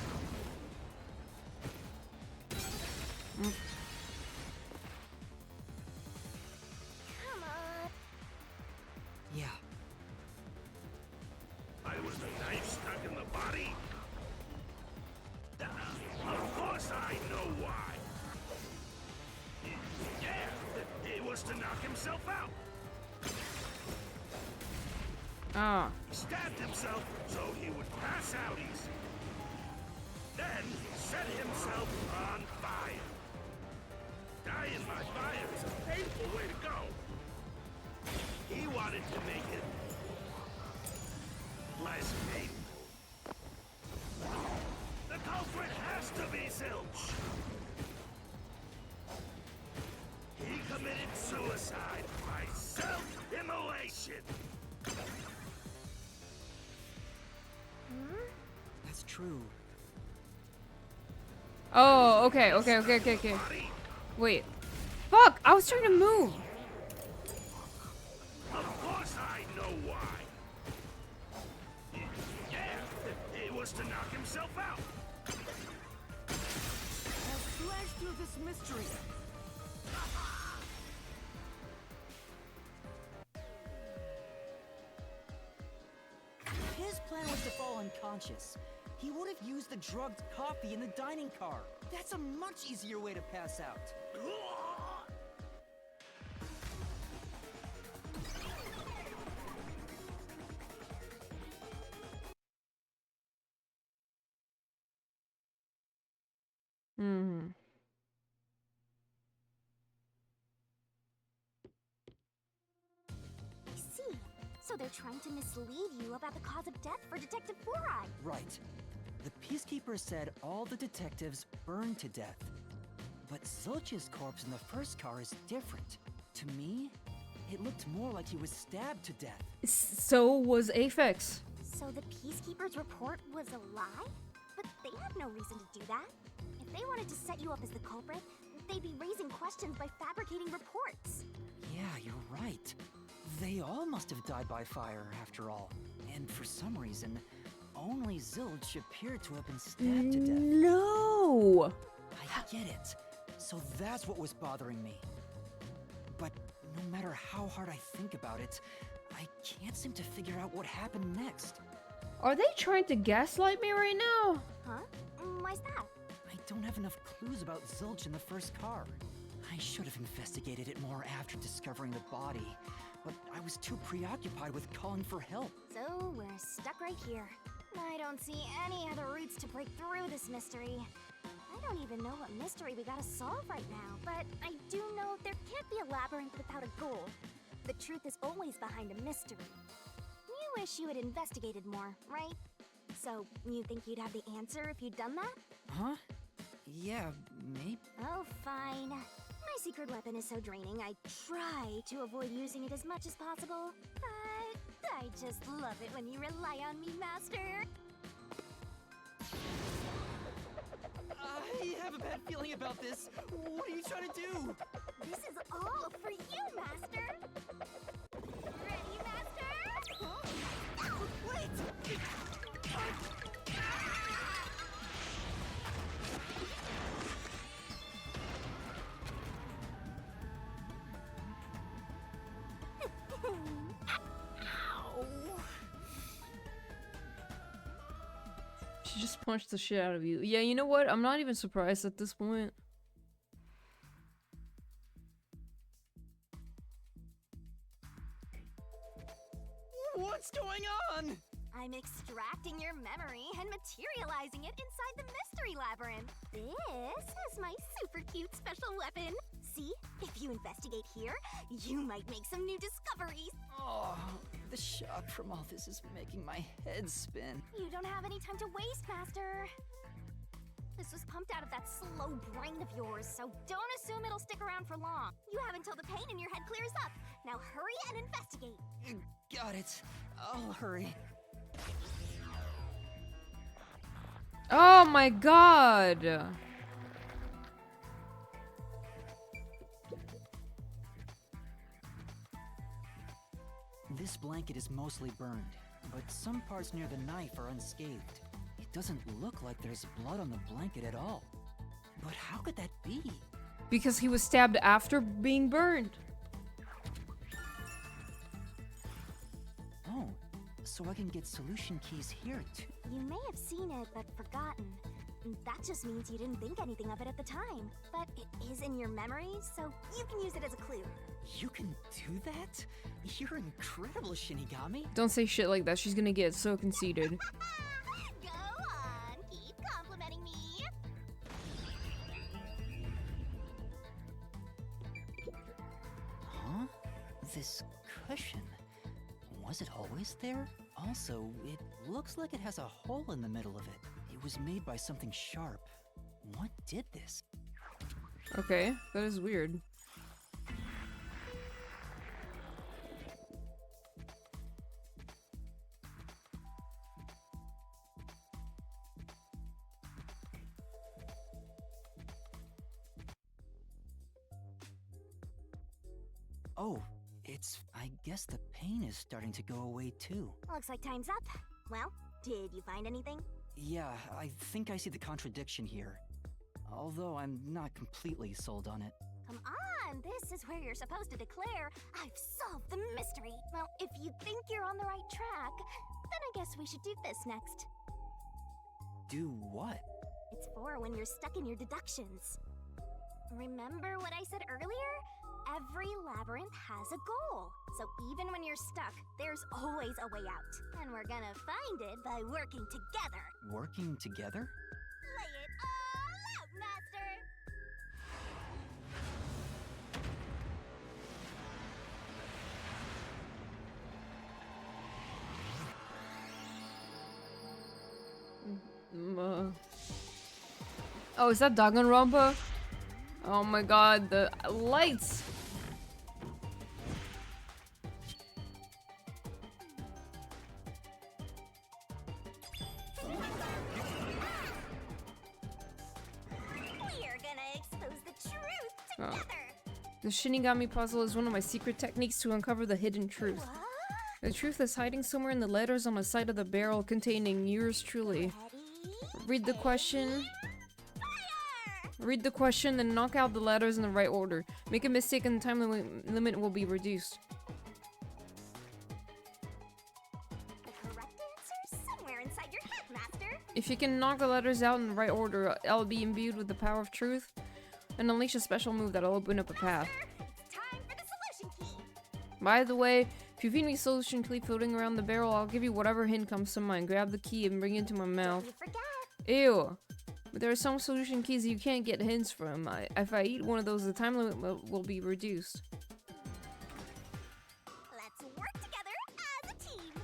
Come on. Yeah. I was the knife stuck in the body. Of course I know why. Yeah, it was to knock himself out. Ah. He stabbed himself so he would pass out easy. Then set himself on fire. Dying by fire is a painful way to go. He wanted to make it less painful. The culprit has to be Zilch. He committed suicide by self-immolation. That's true. Oh, okay. Wait. Fuck! I was trying to move! Of course I know why. Yeah, it was to knock himself out. Now slash through this mystery. His plan was to fall unconscious. He would have used the drugged coffee in the dining car. That's a much easier way to pass out. Hmm. I see. So they're trying to mislead you about the cause of death for Detective Four-Eye. Right. The Peacekeeper said all the detectives burned to death. But Zilch's corpse in the first car is different. To me, it looked more like he was stabbed to death. So was Aphex. So the Peacekeeper's report was a lie? But they had no reason to do that. If they wanted to set you up as the culprit, they'd be raising questions by fabricating reports. Yeah, you're right. They all must have died by fire, after all. And for some reason, only Zilch appeared to have been stabbed to death. No! I get it. So that's what was bothering me. But no matter how hard I think about it, I can't seem to figure out what happened next. Are they trying to gaslight me right now? Huh? Why's that? I don't have enough clues about Zilch in the first car. I should have investigated it more after discovering the body, but I was too preoccupied with calling for help. So we're stuck right here. I don't see any other routes to break through this mystery. I don't even know what mystery we gotta solve right now, but I do know there can't be a labyrinth without a goal. The truth is always behind a mystery. You wish you had investigated more, right? So, you think you'd have the answer if you'd done that? Huh? Yeah, maybe. Oh, fine. My secret weapon is so draining, I try to avoid using it as much as possible. But I just love it when you rely on me, Master. I have a bad feeling about this. What are you trying to do? This is all for you, Master! Ready, Master? Oh, wait! She just punched the shit out of you. Yeah, you know what? I'm not even surprised at this point. What's going on? I'm extracting your memory and materializing it inside the mystery labyrinth. This is my super cute special weapon. See, if you investigate here, you might make some new discoveries. Oh, the shock from all this is making my head spin. You don't have any time to waste, Master. This was pumped out of that slow brain of yours, so don't assume it'll stick around for long. You have until the pain in your head clears up. Now hurry and investigate. Got it. I'll hurry. Oh my god! This blanket is mostly burned, but some parts near the knife are unscathed. It doesn't look like there's blood on the blanket at all. But how could that be? Because he was stabbed after being burned. Oh, so I can get solution keys here too. You may have seen it, but forgotten. That just means you didn't think anything of it at the time. But it is in your memory, so you can use it as a clue. You can do that? You're incredible, Shinigami. Don't say shit like that, she's gonna get so conceited. Go on, keep complimenting me. Huh? This cushion. Was it always there? Also, it looks like it has a hole in the middle of it. It was made by something sharp. What did this? Okay, that is weird. Oh, I guess the pain is starting to go away too. Looks like time's up. Well, did you find anything? Yeah, I think I see the contradiction here. Although I'm not completely sold on it. Come on, this is where you're supposed to declare, I've solved the mystery. Well, if you think you're on the right track, then I guess we should do this next. Do what? It's for when you're stuck in your deductions. Remember what I said earlier? Every labyrinth has a goal. So even when you're stuck, there's always a way out. And we're gonna find it by working together. Working together? Lay it all out, Master! Oh, is that Danganronpa? Oh my god, the lights! We're gonna expose the truth together! The Shinigami puzzle is one of my secret techniques to uncover the hidden truth. What? The truth is hiding somewhere in the letters on the side of the barrel containing yours truly. Read the question. Read the question, then knock out the letters in the right order. Make a mistake and the time limit will be reduced. The correct answer's somewhere inside your head, Master! If you can knock the letters out in the right order, I'll be imbued with the power of truth and unleash a special move that'll open up a path. It's time for the solution key! By the way, if you feed me solution key floating around the barrel, I'll give you whatever hint comes to mind. Grab the key and bring it into my mouth. You forget! Ew. But there are some solution keys you can't get hints from. If I eat one of those, the time limit will be reduced. Let's work together as a team!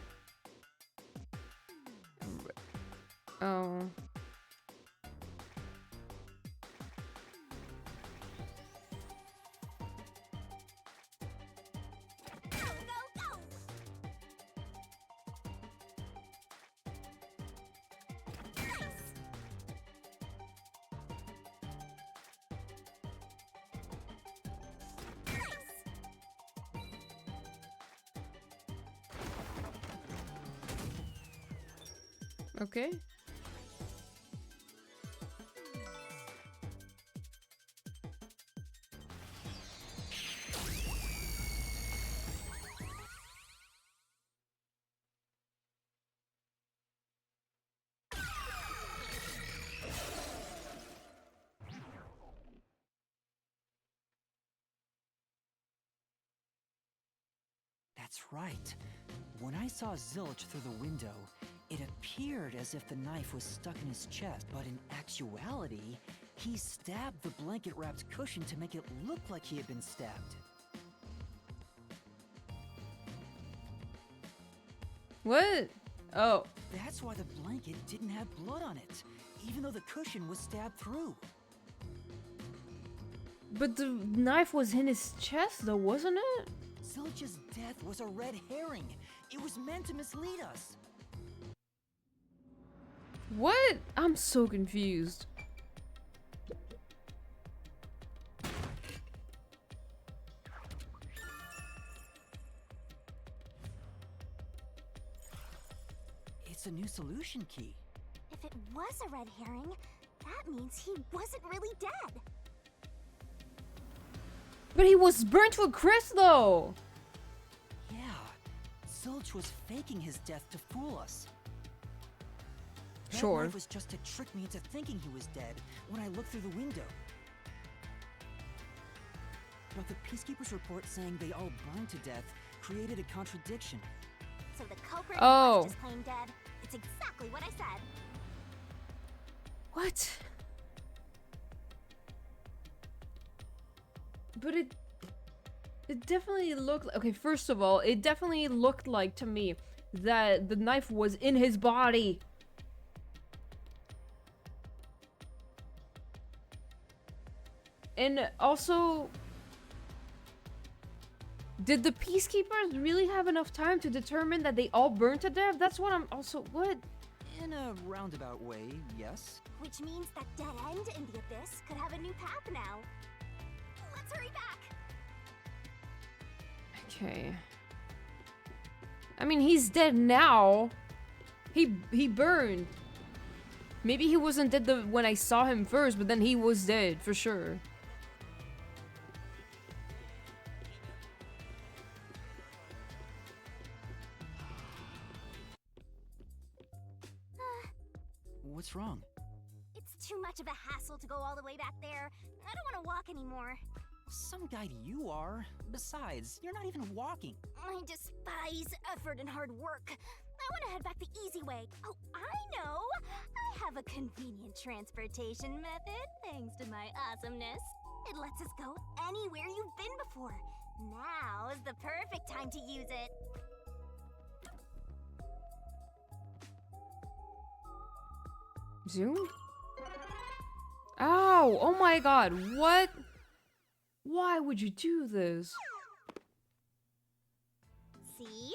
Oh. Go, go, go! Nice! Okay. That's right. When I saw Zilch through the window, it appeared as if the knife was stuck in his chest, but in actuality, he stabbed the blanket-wrapped cushion to make it look like he had been stabbed. What? Oh. That's why the blanket didn't have blood on it, even though the cushion was stabbed through. But the knife was in his chest though, wasn't it? Zilch's death was a red herring. It was meant to mislead us. What? I'm so confused. It's a new solution key. If it was a red herring, that means he wasn't really dead. But he was burnt to a crisp though! Yeah, Zilch was faking his death to fool us. That Sure. knife was just to trick me into thinking he was dead when I looked through the window. But the Peacekeeper's report saying they all burned to death created a contradiction. So the culprit Oh. was just plain dead. It's exactly what I said. What? But it definitely looked okay, first of all, it definitely looked like to me that the knife was in his body. And also, did the Peacekeepers really have enough time to determine that they all burned to death? That's what I'm also what? In a roundabout way, yes. Which means that dead end in the abyss could have a new path now. Let's hurry back. Okay. I mean, he's dead now. He burned. Maybe he wasn't dead when I saw him first, but then he was dead for sure. What's wrong? It's too much of a hassle to go all the way back there. I don't want to walk anymore. Some guide you are. Besides, you're not even walking. I despise effort and hard work. I want to head back the easy way. Oh, I know! I have a convenient transportation method, thanks to my awesomeness. It lets us go anywhere you've been before. Now is the perfect time to use it. Zoom? Ow! Oh my god, what? Why would you do this? See?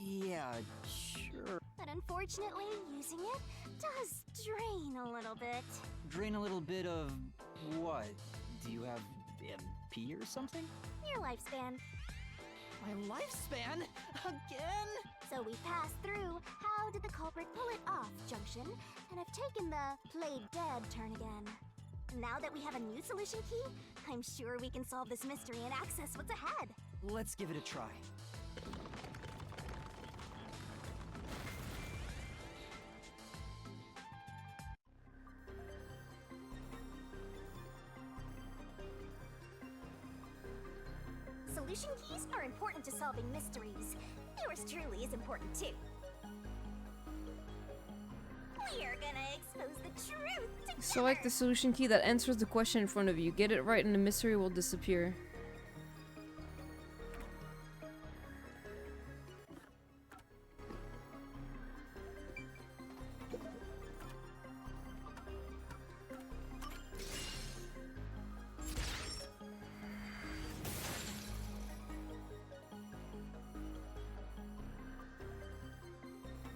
Yeah, sure. But unfortunately, using it does drain a little bit. Drain a little bit of what? Do you have MP or something? Your lifespan. My lifespan? Again? So we passed through how did the culprit pull it off junction, and have taken the played dead turn again. Now that we have a new solution key, I'm sure we can solve this mystery and access what's ahead. Let's give it a try. Solution keys are important to solving mysteries. Yours truly is important too. We are gonna expose the truth together. Select the solution key that answers the question in front of you. Get it right and the mystery will disappear.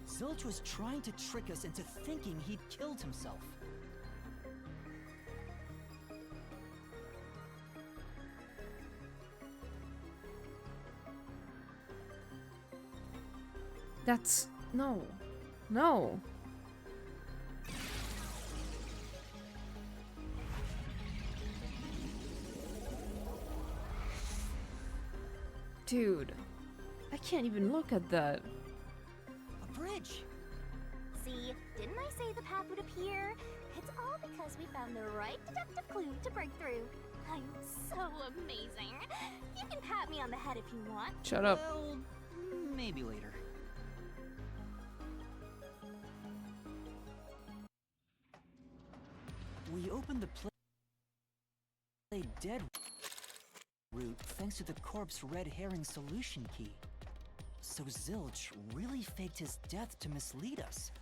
Zilch was trying to trick us into thinking he'd killed himself. That's... no. No. Dude, I can't even look at that. A bridge! See, didn't I say the path would appear? It's all because we found the right deductive clue to break through. I'm so amazing. You can pat me on the head if you want. Shut up. Well, maybe later. We opened the play dead route thanks to the corpse red herring solution key. So Zilch really faked his death to mislead us.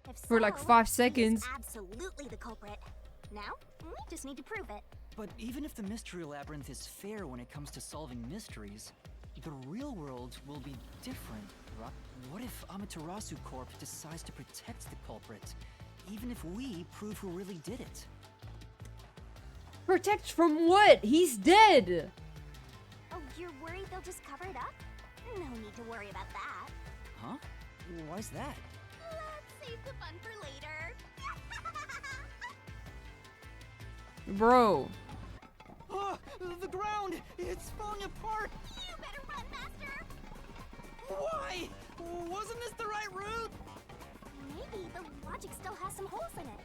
If For like so, 5 he is seconds. absolutely the culprit. Now, we just need to prove it. But even if the mystery labyrinth is fair when it comes to solving mysteries, the real world will be different, right? What if Amaterasu Corp decides to protect the culprit, even if we prove who really did it? Protect from what? He's dead! Oh, you're worried they'll just cover it up? No need to worry about that. Huh? Why's that? Let's save the fun for later. Bro. Oh, the ground! It's falling apart! You better run, Master! Why? Wasn't this the right route? Maybe the logic still has some holes in it.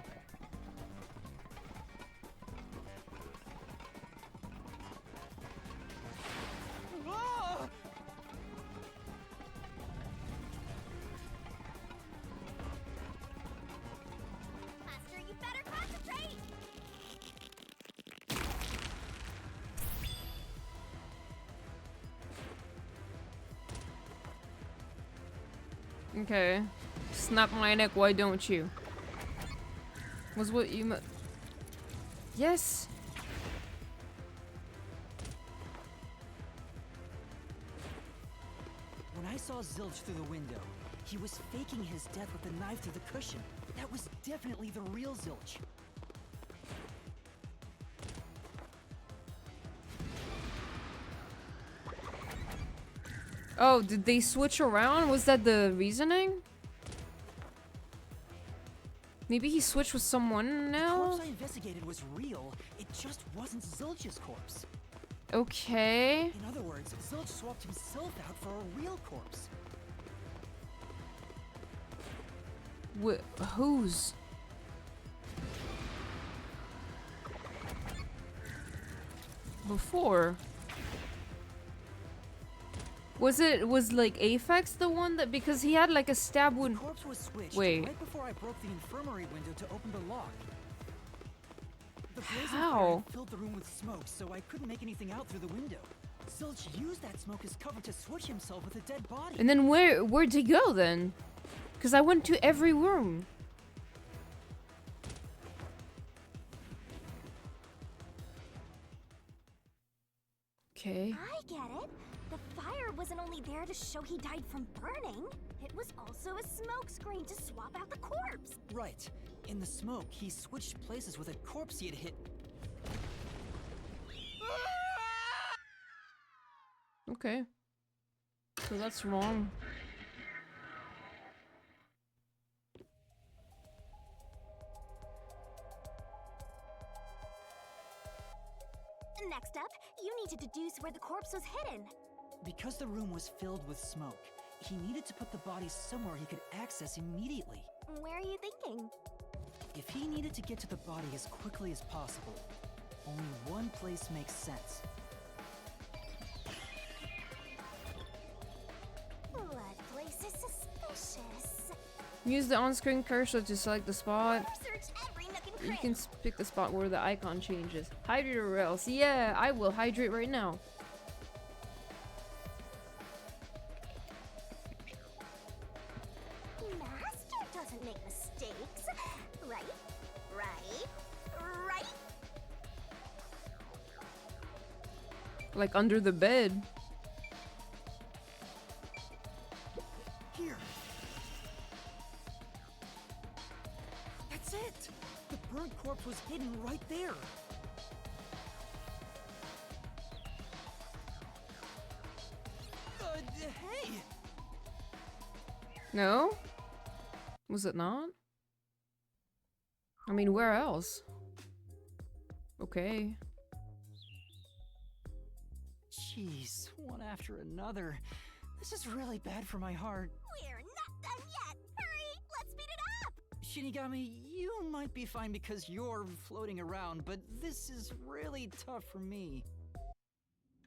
Ah! Master, you better concentrate! Okay. Snap my neck, why don't you? Was what you Yes! When I saw Zilch through the window, he was faking his death with a knife through the cushion. That was definitely the real Zilch. Oh, did they switch around? Was that the reasoning? Maybe he switched with someone The now? corpse I investigated was real. It just wasn't Zilch's corpse. Okay. In other words, Zilch swapped himself out for a real corpse. Whose? Before? Was like Aphex the one that, because he had like a stab wound. The corpse was switched Wait. right before I broke the infirmary window to open the lock. The blazing How? fire filled the room with smoke, so I couldn't make anything out through the window. Zilch used that smoke as cover to switch himself with a dead body. And then where'd he go then? Because I went to every room. Okay. I get it. The fire wasn't only there to show he died from burning. It was also a smoke screen to swap out the corpse. Right. In the smoke, he switched places with a corpse he had hit. Okay. So that's wrong. Next up, you need to deduce where the corpse was hidden. Because the room was filled with smoke, he needed to put the body somewhere he could access immediately. Where are you thinking? If he needed to get to the body as quickly as possible, only one place makes sense. That place is suspicious. Use the on-screen cursor to select the spot. Search every nook and You cranny. can pick the spot where the icon changes. Hydrate or else. Yeah, I will hydrate right now. Master doesn't make mistakes. Right? Right? Right? Like under the bed. Here! That's it! The burnt corpse was hidden right there! Hey! No? Was it not? I mean, where else? Okay. Jeez, one after another. This is really bad for my heart. We're not done yet! Hurry! Let's speed it up! Shinigami, you might be fine because you're floating around, but this is really tough for me.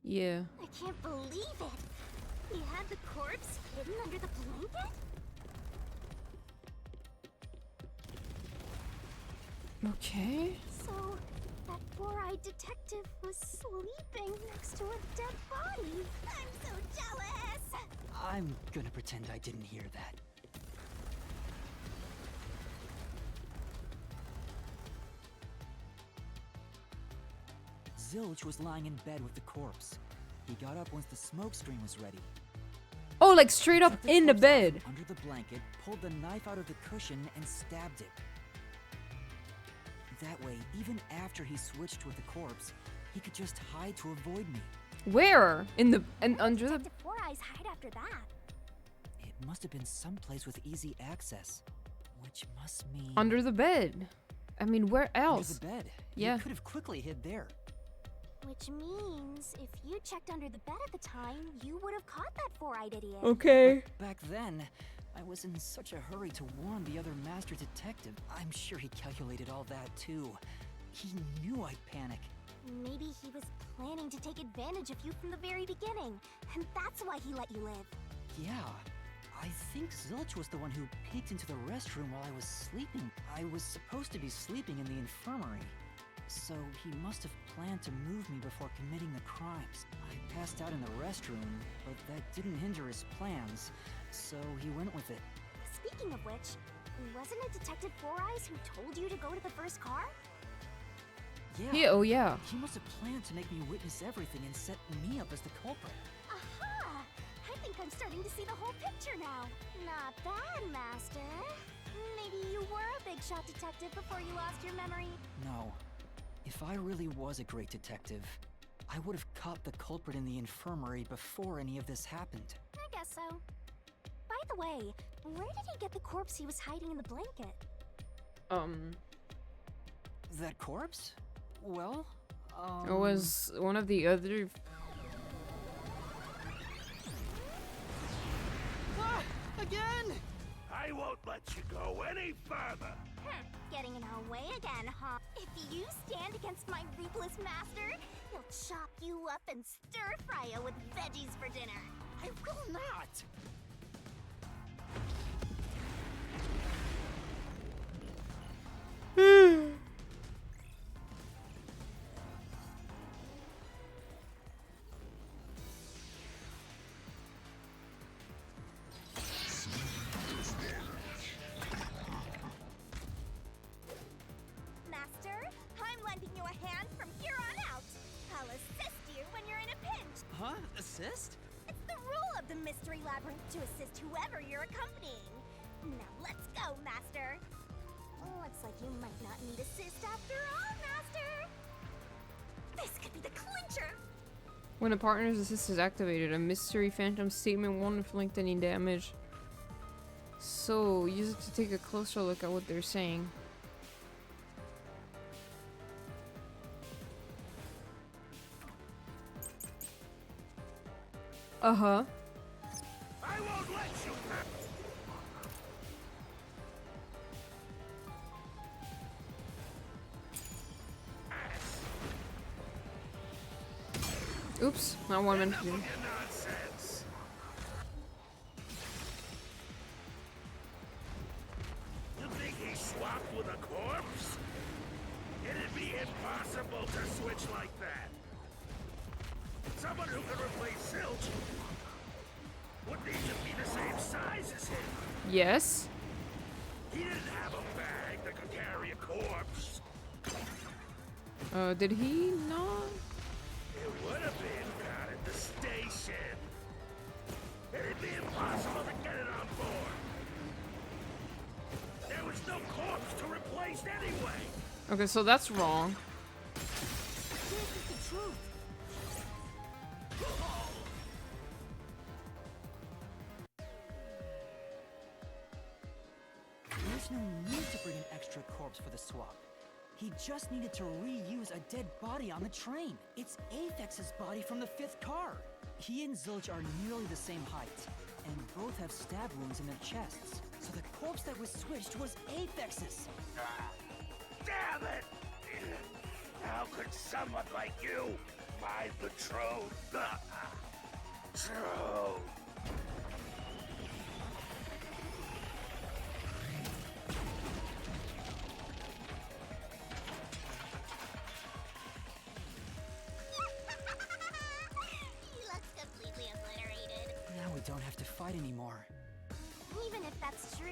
Yeah. I can't believe it! We had the corpse hidden under the blanket? Okay. So, that four-eyed detective was sleeping next to a dead body. I'm so jealous! I'm gonna pretend I didn't hear that. Zilch was lying in bed with the corpse. He got up once the smoke screen was ready. Oh, like straight up Took in the corpse bed. off Under the blanket, pulled the knife out of the cushion, and stabbed it. That way, even after he switched with the corpse, he could just hide to avoid me. Where? In the and Where did under the Detective Four Eyes hide after that? It must have been someplace with easy access, which must mean under the bed. I mean, where else? Under the bed. Yeah. He could have quickly hid there. Which means, if you checked under the bed at the time, you would have caught that four-eyed idiot. Okay. Back then, I was in such a hurry to warn the other master detective. I'm sure he calculated all that too. He knew I'd panic. Maybe he was planning to take advantage of you from the very beginning, and that's why he let you live. Yeah, I think Zilch was the one who peeked into the restroom while I was sleeping. I was supposed to be sleeping in the infirmary. So he must have planned to move me before committing the crimes. I passed out in the restroom, but that didn't hinder his plans, so he went with it. Speaking of which, wasn't it Detective Four Eyes who told you to go to the first car? Yeah. Oh yeah. He must have planned to make me witness everything and set me up as the culprit. Aha! I think I'm starting to see the whole picture now. Not bad, Master. Maybe you were a big shot detective before you lost your memory. No. If I really was a great detective, I would have caught the culprit in the infirmary before any of this happened. I guess so. By the way, where did he get the corpse he was hiding in the blanket? That corpse? Well, It was one of the other. Ah! Again! I won't let you go any further. Getting in our way again, huh? If you stand against my ruthless master, he'll chop you up and stir-fry you with veggies for dinner. I will not! Master, I'm lending you a hand from here on out. I'll assist you when you're in a pinch. Huh? Assist? It's the rule of the Mystery Labyrinth to assist whoever you're accompanying. Now let's go, Master. Looks like you might not need assist after all, Master. This could be the clincher. When a partner's assist is activated, a mystery phantom statement won't inflict any damage. So, use it to take a closer look at what they're saying. Uh-huh. I won't let you. Oops, not what I meant to do. Nonsense. You think he swapped with a corpse? It'd be impossible to switch like that. Someone who could replace Zilch would need to be the same size as him. Yes. He didn't have a bag that could carry a corpse. Did he not? It would have been down at the station. It'd be impossible to get it on board. There was no corpse to replace anyway. Okay, so that's wrong. This is the truth. There's no need to bring an extra corpse for the swap. He just needed to reuse a dead body on the train. It's Aphex's body from the 5th car. He and Zilch are nearly the same height, and both have stab wounds in their chests. So the corpse that was switched was Aphex's. Damn it! How could someone like you find the truth? Truth! He looks completely obliterated. Now we don't have to fight anymore. Even if that's true,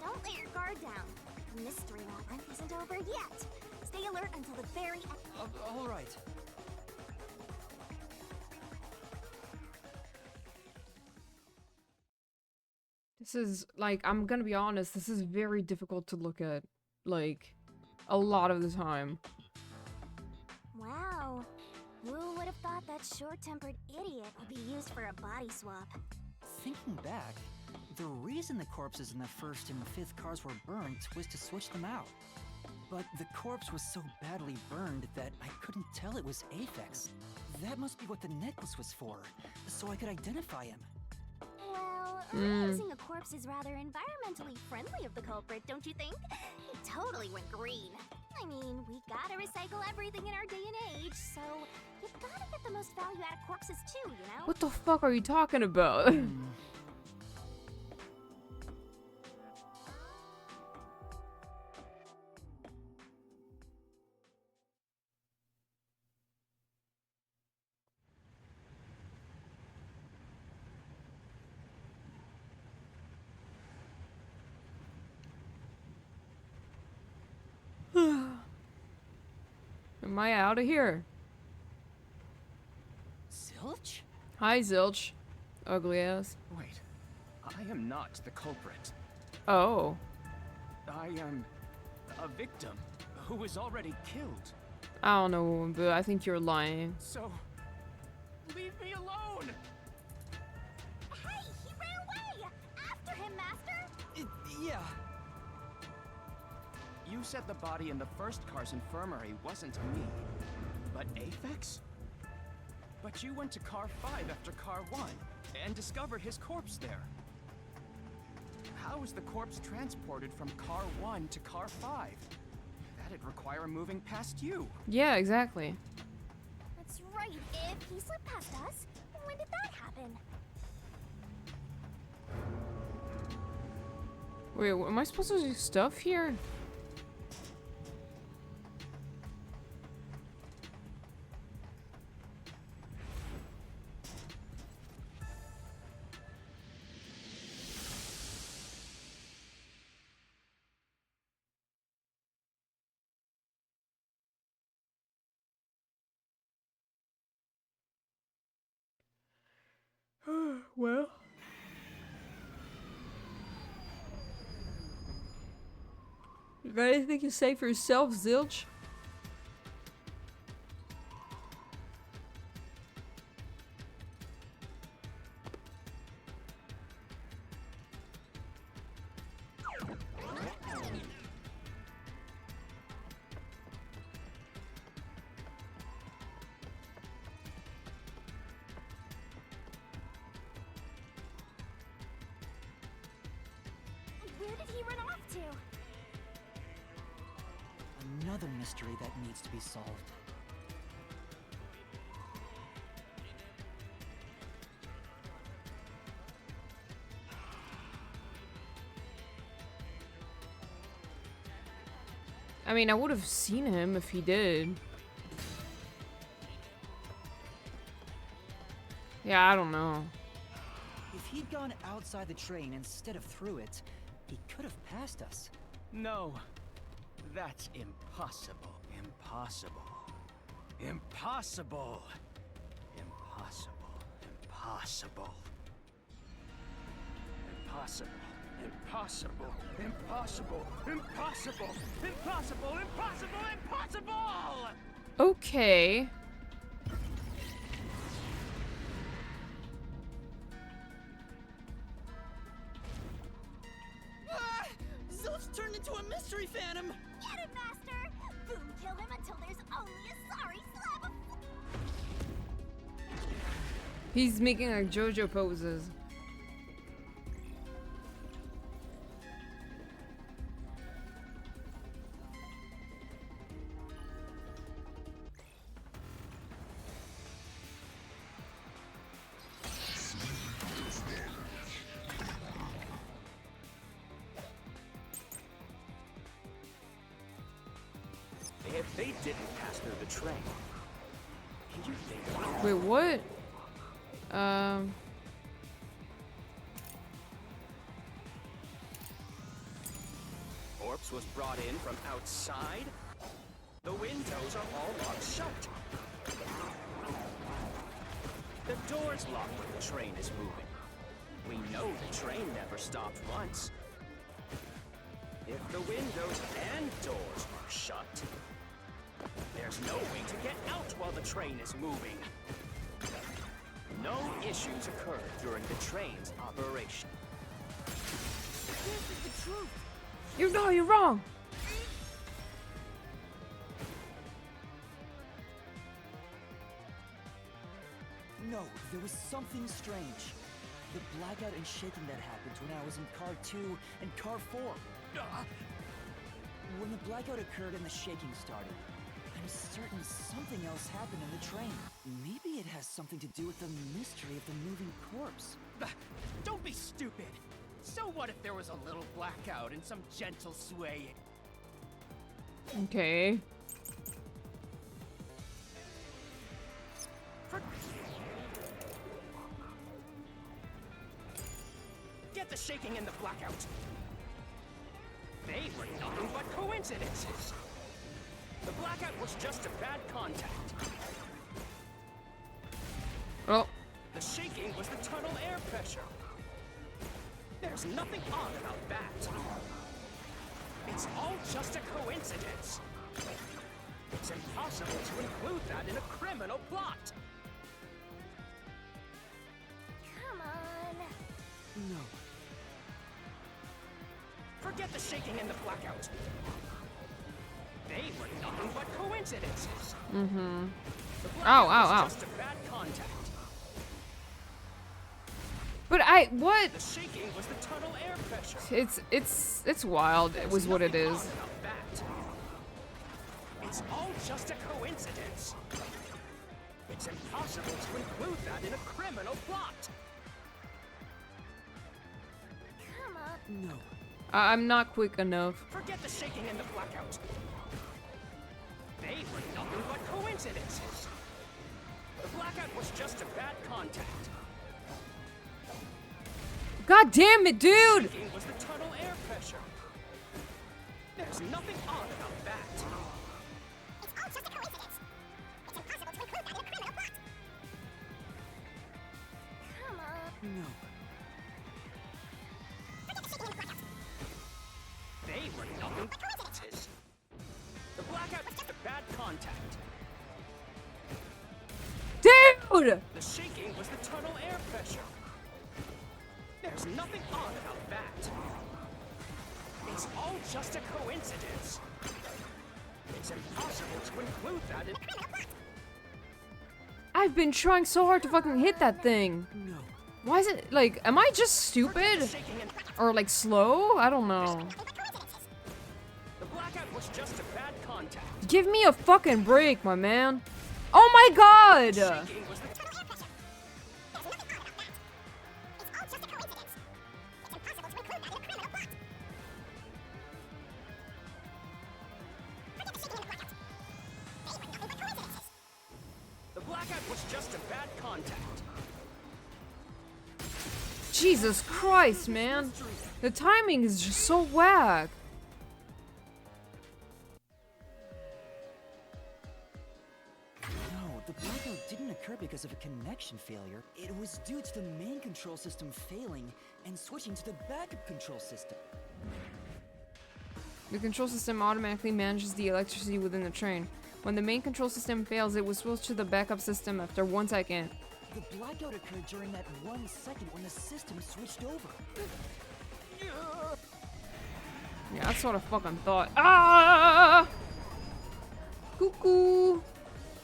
don't let your guard down. The mystery labyrinth isn't over yet. Stay alert until the very end. All right. This is, like, I'm gonna be honest, this is very difficult to look at, like, a lot of the time. Wow. Who would have thought that short-tempered idiot would be used for a body swap? Thinking back, the reason the corpses in the 1st and 5th cars were burned was to switch them out. But the corpse was so badly burned that I couldn't tell it was Aphex. That must be what the necklace was for, so I could identify him. Well, reusing a corpse is rather environmentally friendly of the culprit, don't you think? It totally went green. I mean, we gotta recycle everything in our day and age, so you gotta get the most value out of corpses too, you know? What the fuck are you talking about? Am I out of here? Zilch? Hi, Zilch. Ugly ass. Wait, I am not the culprit. Oh. I am a victim who was already killed. I don't know, but I think you're lying. So, leave me alone! Hey, he ran away! After him, Master! Yeah. You said the body in the 1st car's infirmary wasn't me, but Aphex? But you went to car 5 after car 1 and discovered his corpse there. How was the corpse transported from car 1 to car 5? That'd require moving past you. Yeah, exactly. That's right, if he slipped past us, when did that happen? Wait, am I supposed to do stuff here? Well. You got anything to say for yourself, Zilch? Where did he run off to? Another mystery that needs to be solved. I mean, I would have seen him if he did. Yeah, I don't know. If he'd gone outside the train instead of through it, he could have passed us. No, that's impossible. Impossible. Impossible. Impossible. Impossible. Impossible. Impossible. Impossible. Impossible. Impossible. Impossible. Impossible. Okay. Ah! Zilch turned into a mystery phantom! Get him, Master! Boom, him until there's only a sorry slab of... He's making like JoJo poses. If they didn't pass through the train, can you think? Wait, what? Corpse was brought in from outside. The windows are all locked shut. The door's locked when the train is moving. We know the train never stopped once. If the windows and doors are shut, there's no way to get out while the train is moving. No issues occurred during the train's operation. This is the truth. You know you're wrong. No, there was something strange. The blackout and shaking that happened when I was in Car 2 and Car 4. When the blackout occurred and the shaking started, I'm certain something else happened in the train. Maybe it has something to do with the mystery of the moving corpse. Don't be stupid. So what if there was a little blackout and some gentle swaying? Okay. Get the shaking and the blackout. They were nothing but coincidences. The blackout was just a bad contact. Oh. The shaking was the tunnel air pressure. There's nothing odd about that. It's all just a coincidence. It's impossible to include that in a criminal plot. Come on. No. Forget the shaking and the blackout. They were nothing but coincidences. Mm-hmm. The Ow, blackout ow, was ow. just a bad contact. But what? The shaking was the tunnel air pressure. It's wild. It was what it Nothing is. odd about that. It's all just a coincidence. It's impossible to include that in a criminal plot. Come on. No. I'm not quick enough. Forget the shaking and the blackout. They were nothing but coincidences. The blackout was just a bad contact. God damn it, dude! Shaking was the tunnel air pressure. There's nothing odd about that. It's all just a coincidence. It's impossible to include that in a criminal plot. Come on. No. Forget the shaking and blackout. They were nothing but coincidences. The blackout was just a bad contact. Dude! The shaking was the tunnel air pressure. There's nothing odd about that. It's all just a coincidence. It's impossible to include that in a criminal plot. I've been trying so hard to fucking hit that thing. No. Why is it like? Am I just Forget the stupid shaking and or like slow? I don't know. the blackout was just a bad contact. Give me a fucking break, my man. Oh my god! Shaking was the Tunnel air pressure. There's nothing odd about that. It's all just a coincidence. It's impossible to include that in a criminal plot. Forget the shaking and blackout. They were nothing but coincidences. The blackout was just a bad contact. Jesus Christ, man. The timing is just so whack. No, the blackout didn't occur because of a connection failure. It was due to the main control system failing and switching to the backup control system. The control system automatically manages the electricity within the train. When the main control system fails, it will switch to the backup system after 1 second. The blackout occurred during that 1 second when the system switched over. Yeah, that's what I fucking thought. Ah! Coucou.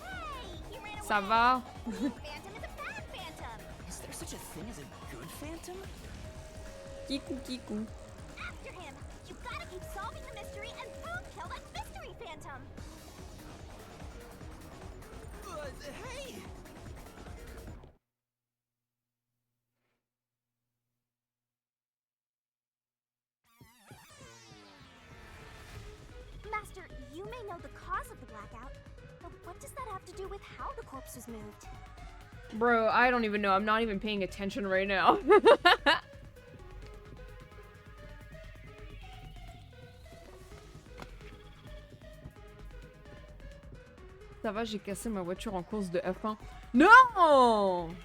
Hey, you ran away. Ça va? Phantom is a bad phantom. Is there such a thing as a good phantom? Kikou kikou. After him. You gotta keep solving the mystery and boom, kill that mystery phantom. Hey! Master, you may know the cause of the blackout, but what does that have to do with how the corpse was moved? Bro, I don't even know. I'm not even paying attention right now. Ça va, j'ai cassé ma voiture en course de F1. Non!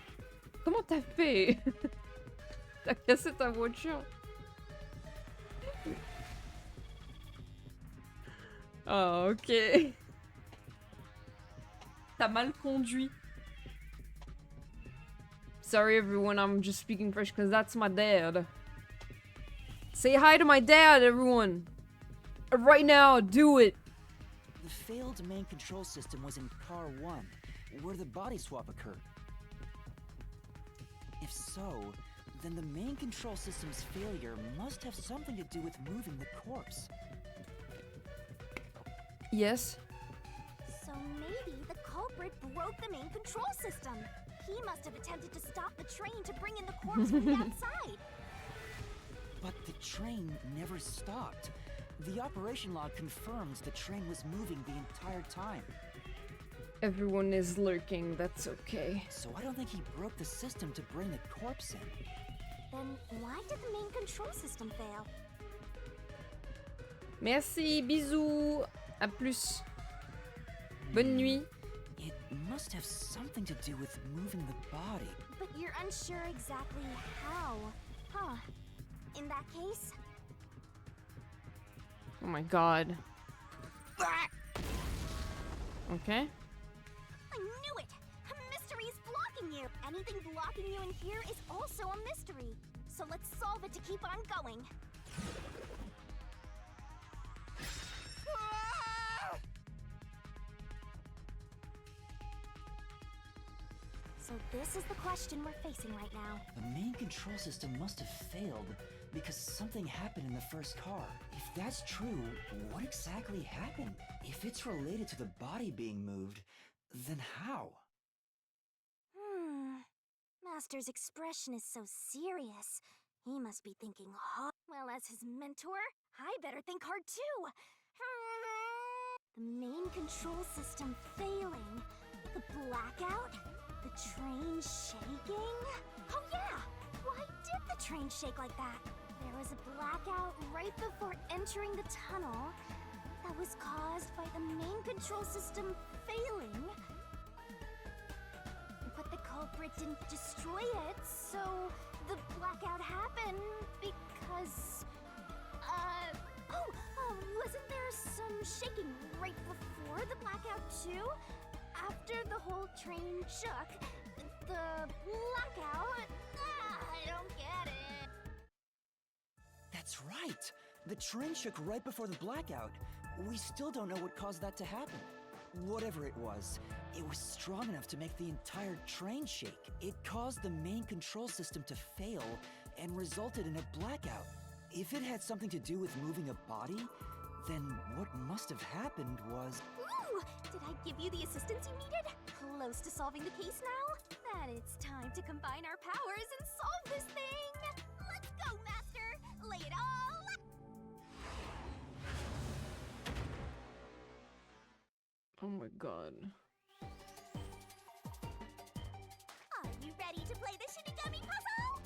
Comment t'as fait? T'as cassé ta voiture? Oh, ok. T'as mal conduit. Sorry everyone, I'm just speaking French because that's my dad. Say hi to my dad, everyone. Right now, do it. The failed main control system was in Car 1, where the body swap occurred. If so, then the main control system's failure must have something to do with moving the corpse. Yes. So maybe the culprit broke the main control system. He must have attempted to stop the train to bring in the corpse from the outside. But the train never stopped. The operation log confirms the train was moving the entire time. Everyone is lurking, that's okay. So I don't think he broke the system to bring the corpse in. Then why did the main control system fail? Merci, bisous. À plus. Bonne nuit. It must have something to do with moving the body. But you're unsure exactly how, huh? In that case, Oh my god. Okay. I knew it! A mystery is blocking you! Anything blocking you in here is also a mystery. So let's solve it to keep on going. So this is the question we're facing right now. The main control system must have failed because something happened in the first car. If that's true, what exactly happened? If it's related to the body being moved, then how? Master's expression is so serious. He must be thinking hard. Well, as his mentor, I better think hard too. The main control system failing. The blackout? The train shaking? Oh yeah! Why did the train shake like that? There was a blackout right before entering the tunnel that was caused by the main control system failing. But the culprit didn't destroy it, so the blackout happened because... wasn't there some shaking right before the blackout too? After the whole train shook, the blackout... I don't get it. That's right! The train shook right before the blackout. We still don't know what caused that to happen. Whatever it was strong enough to make the entire train shake. It caused the main control system to fail and resulted in a blackout. If it had something to do with moving a body, then what must have happened was... Ooh! Did I give you the assistance you needed? Close to solving the case now? Then it's time to combine our powers and solve this thing! Let's go, Master! Lay it all out! Oh my god. Are you ready to play the Shinigami puzzle?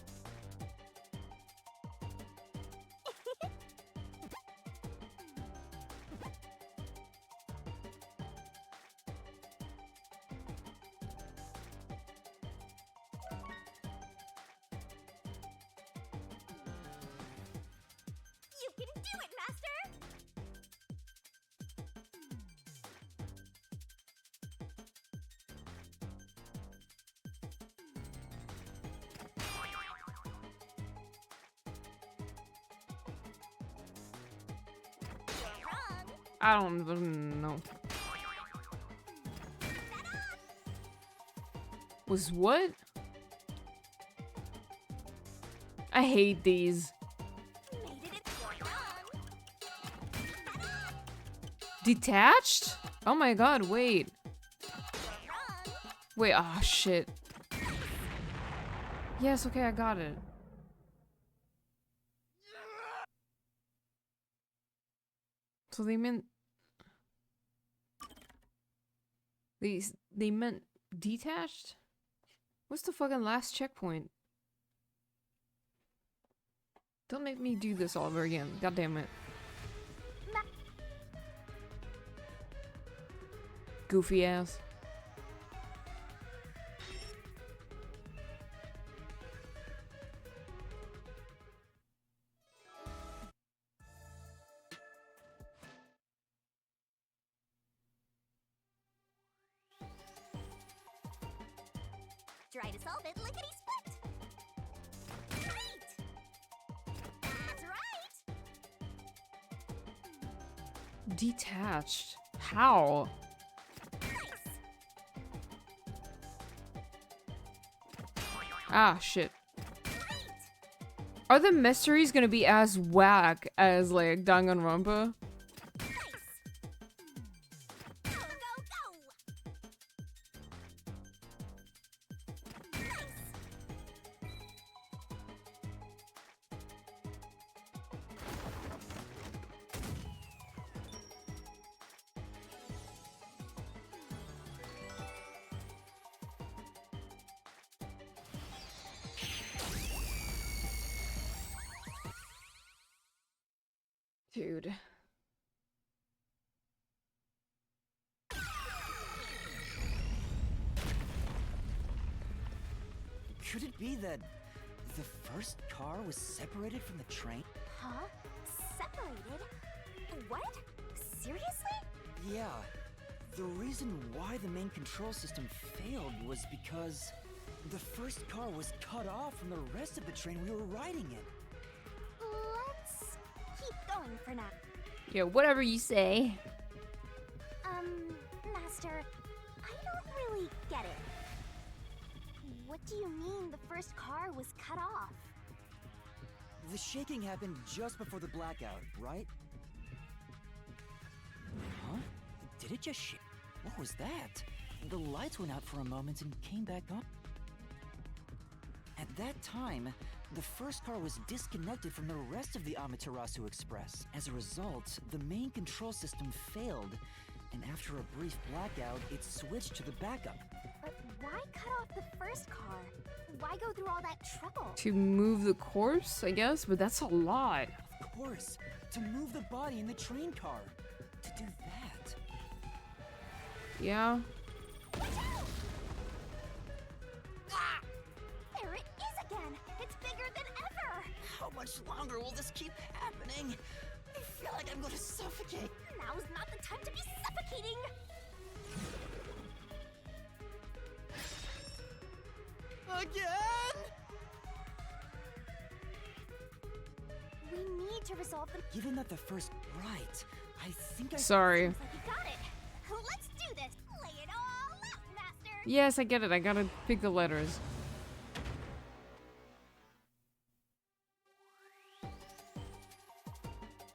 You can do it, Master! You're wrong. I don't even know. Was what? I hate these. Detached? Oh my god, wait. Wait, oh shit. Yes, okay, I got it. So they meant... They meant detached? What's the fucking last checkpoint? Don't make me do this all over again. God damn it. Goofy ass. Try to solve it lickety split. Right. That's right. Detached? How? Nice. Ah, shit. Right. Are the mysteries gonna be as whack as, like, Danganronpa? Nice. Go, go, go. Nice. Dude. Could it be that the first car was separated from the train? Huh? Separated? What? Seriously? Yeah. The reason why the main control system failed was because the first car was cut off from the rest of the train we were riding in. Let's keep going for now. Yeah, whatever you say. Master, I don't really get it. What do you mean the first car was cut off? The shaking happened just before the blackout, right? Huh? Did it just shake? What was that? The lights went out for a moment and came back on. At that time, the first car was disconnected from the rest of the Amaterasu Express. As a result, the main control system failed, and after a brief blackout, it switched to the backup. But why cut off the first car? Why go through all that trouble? To move the corpse, I guess, but that's a lot. Of course, to move the body in the train car. To do that. Yeah. Ah! There it is again! It's bigger than ever! How much longer will this keep happening? I feel like I'm going to suffocate. Now's not the time to be suffocating! Again? We need to resolve the... Given that the first... Right. I think I... Sorry. Seems like you got it! Let's do this! Lay it all out, Master! Yes, I get it. I gotta pick the letters.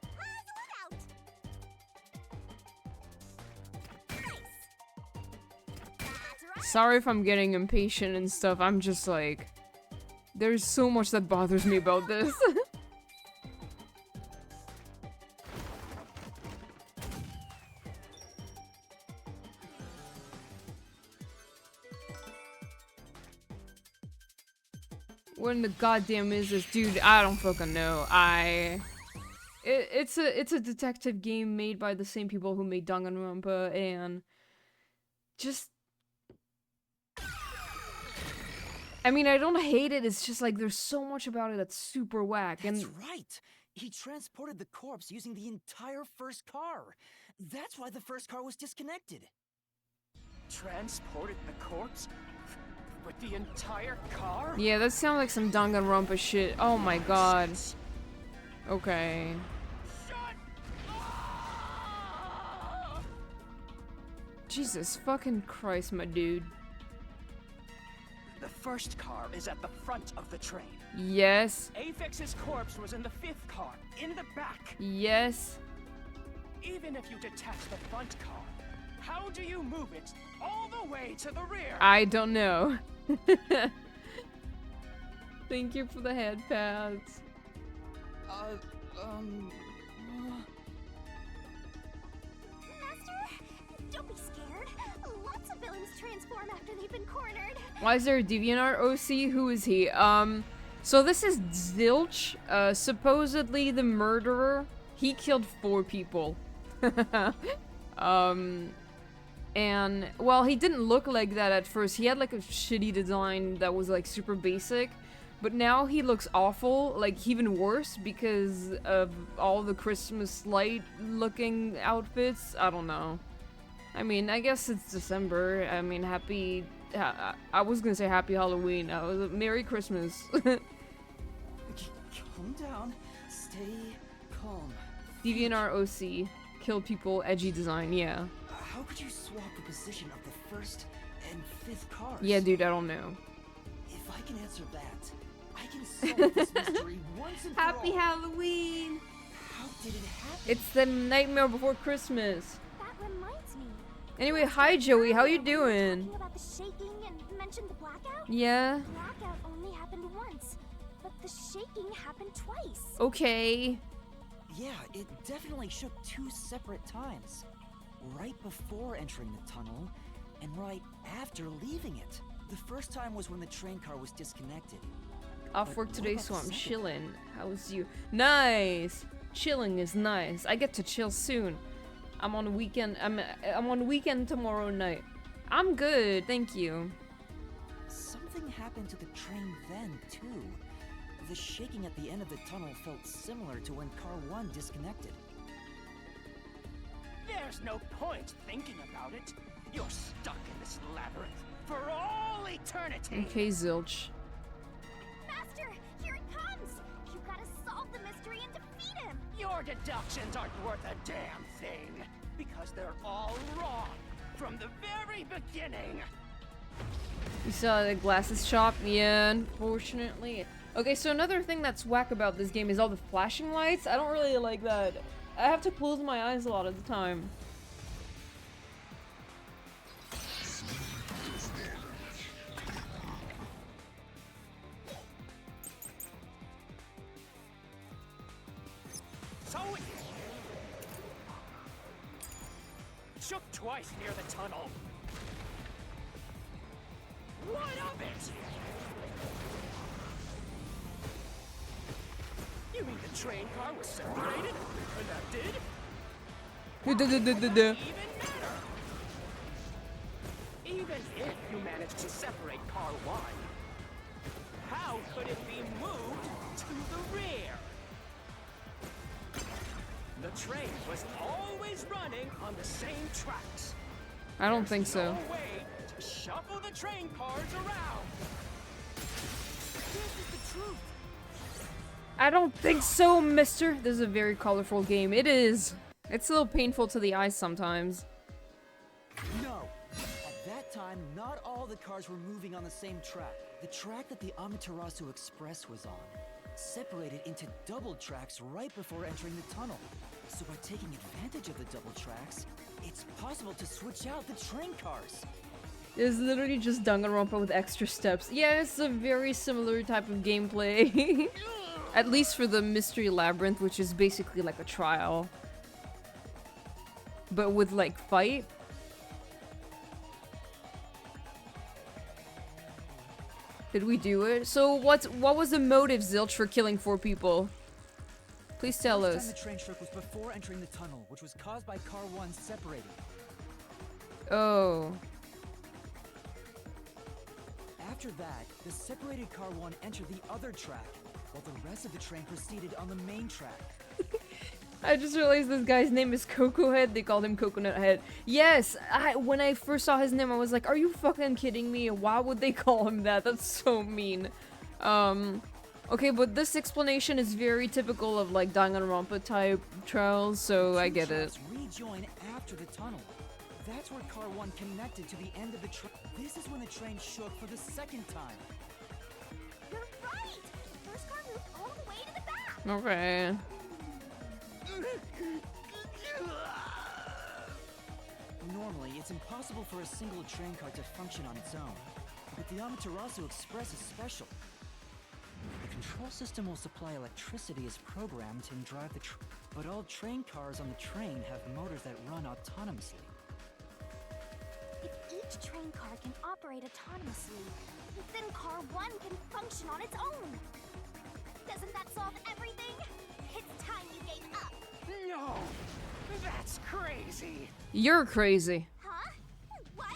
Puzzle it out! Nice! That's right! Sorry if I'm getting impatient and stuff. I'm just like... There's so much that bothers me about this. When the goddamn is this, dude? I don't fucking know. It's a detective game made by the same people who made Danganronpa, and just... I mean, I don't hate it, it's just like there's so much about it that's super whack. That's And right. He transported the corpse using the entire first car. That's why the first car was disconnected. Transported the corpse? With the entire car? yeah, that sounds like some Danganronpa shit. Oh my god. Okay. Jesus fucking Christ, my dude. first car is at the front of the train. Yes. Apex's corpse was in the 5th car, in the back. Yes. Even if you detach the front car, how do you move it all the way to the rear? I don't know. Thank you for the head pads. Master, don't be scared. Lots of villains transform after they've been cornered. Why is there a DeviantArt OC? Who is he? So this is Zilch, supposedly the murderer. He killed 4 people. And, well, he didn't look like that at first. He had, like, a shitty design that was, like, super basic. But now he looks awful, like, even worse because of all the Christmas light-looking outfits. I don't know. I mean, I guess it's December. I mean, I was gonna say Happy Halloween. Merry Christmas. Calm down. Stay calm. DeviantArt OC. Kill people, edgy design, yeah. How could you swap the position of the 1st and 5th cars? Yeah, dude, I don't know. If I can answer that, I can solve this mystery once and for all. Happy Halloween! How did it happen? It's the Nightmare Before Christmas. That reminds me. Anyway, hi Joey, how you We were doing? talking about the shaking and mentioned the blackout? Yeah? Blackout only happened once, but the shaking happened twice. Okay. Yeah, it definitely shook 2 separate times. Right before entering the tunnel, and right after leaving it. The first time was when the train car was disconnected. Off But work what today, about so the I'm second? chilling. How's you? Nice! Chilling is nice. I get to chill soon. I'm on weekend. I'm on weekend tomorrow night. I'm good, thank you. Something happened to the train then, too. The shaking at the end of the tunnel felt similar to when Car 1 disconnected. There's no point thinking about it. You're stuck in this labyrinth for all eternity. Okay, Zilch. Master, here it comes! You gotta solve the mystery and defeat him! Your deductions aren't worth a damn thing, because they're all wrong from the very beginning. You saw the glasses shop? Yeah, unfortunately. Okay, so another thing that's whack about this game is all the flashing lights. I don't really like that. I have to close my eyes a lot of the time. So it shook twice near the tunnel. What of it? You mean the train car was separated? And that did? Even matter. Even if you managed to separate car 1, how could it be moved to the rear? The train was always running on the same tracks. I don't think There's so. no way to shuffle the train cars around. This is the truth. I don't think so, mister. This is a very colorful game. It is. It's a little painful to the eyes sometimes. No! At that time, not all the cars were moving on the same track. The track that the Amaterasu Express was on separated into double tracks right before entering the tunnel. So by taking advantage of the double tracks, it's possible to switch out the train cars. It's literally just Danganronpa with extra steps. Yeah, it's a very similar type of gameplay. At least for the Mystery Labyrinth, which is basically like a trial. But with, like, fight. Did we do it? So what was the motive, Zilch, for killing 4 people? Please tell The first us. time the train shook was before entering the tunnel, which was caused by car 1 separating. Oh. After that, the separated car 1 entered the other track, while the rest of the train proceeded on the main track. I just realized this guy's name is Cocoa Head. They called him Coconut Head. Yes, when I first saw his name, I was like, are you fucking kidding me? Why would they call him that? That's so mean. Okay, but this explanation is very typical of, like, Danganronpa type trials, so I get it. Tracks rejoin after the tunnel. That's where car 1 connected to the end of the train. This is when the train shook for the second time. You're right! The first car moved all the way to the back! Okay. Normally, it's impossible for a single train car to function on its own. But the Amaterasu Express is special. The control system will supply electricity as programmed and drive the but all train cars on the train have motors that run autonomously. If each train car can operate autonomously, then car 1 can function on its own! Doesn't that solve everything? It's time you gave up! No! That's crazy! You're crazy. Huh? What?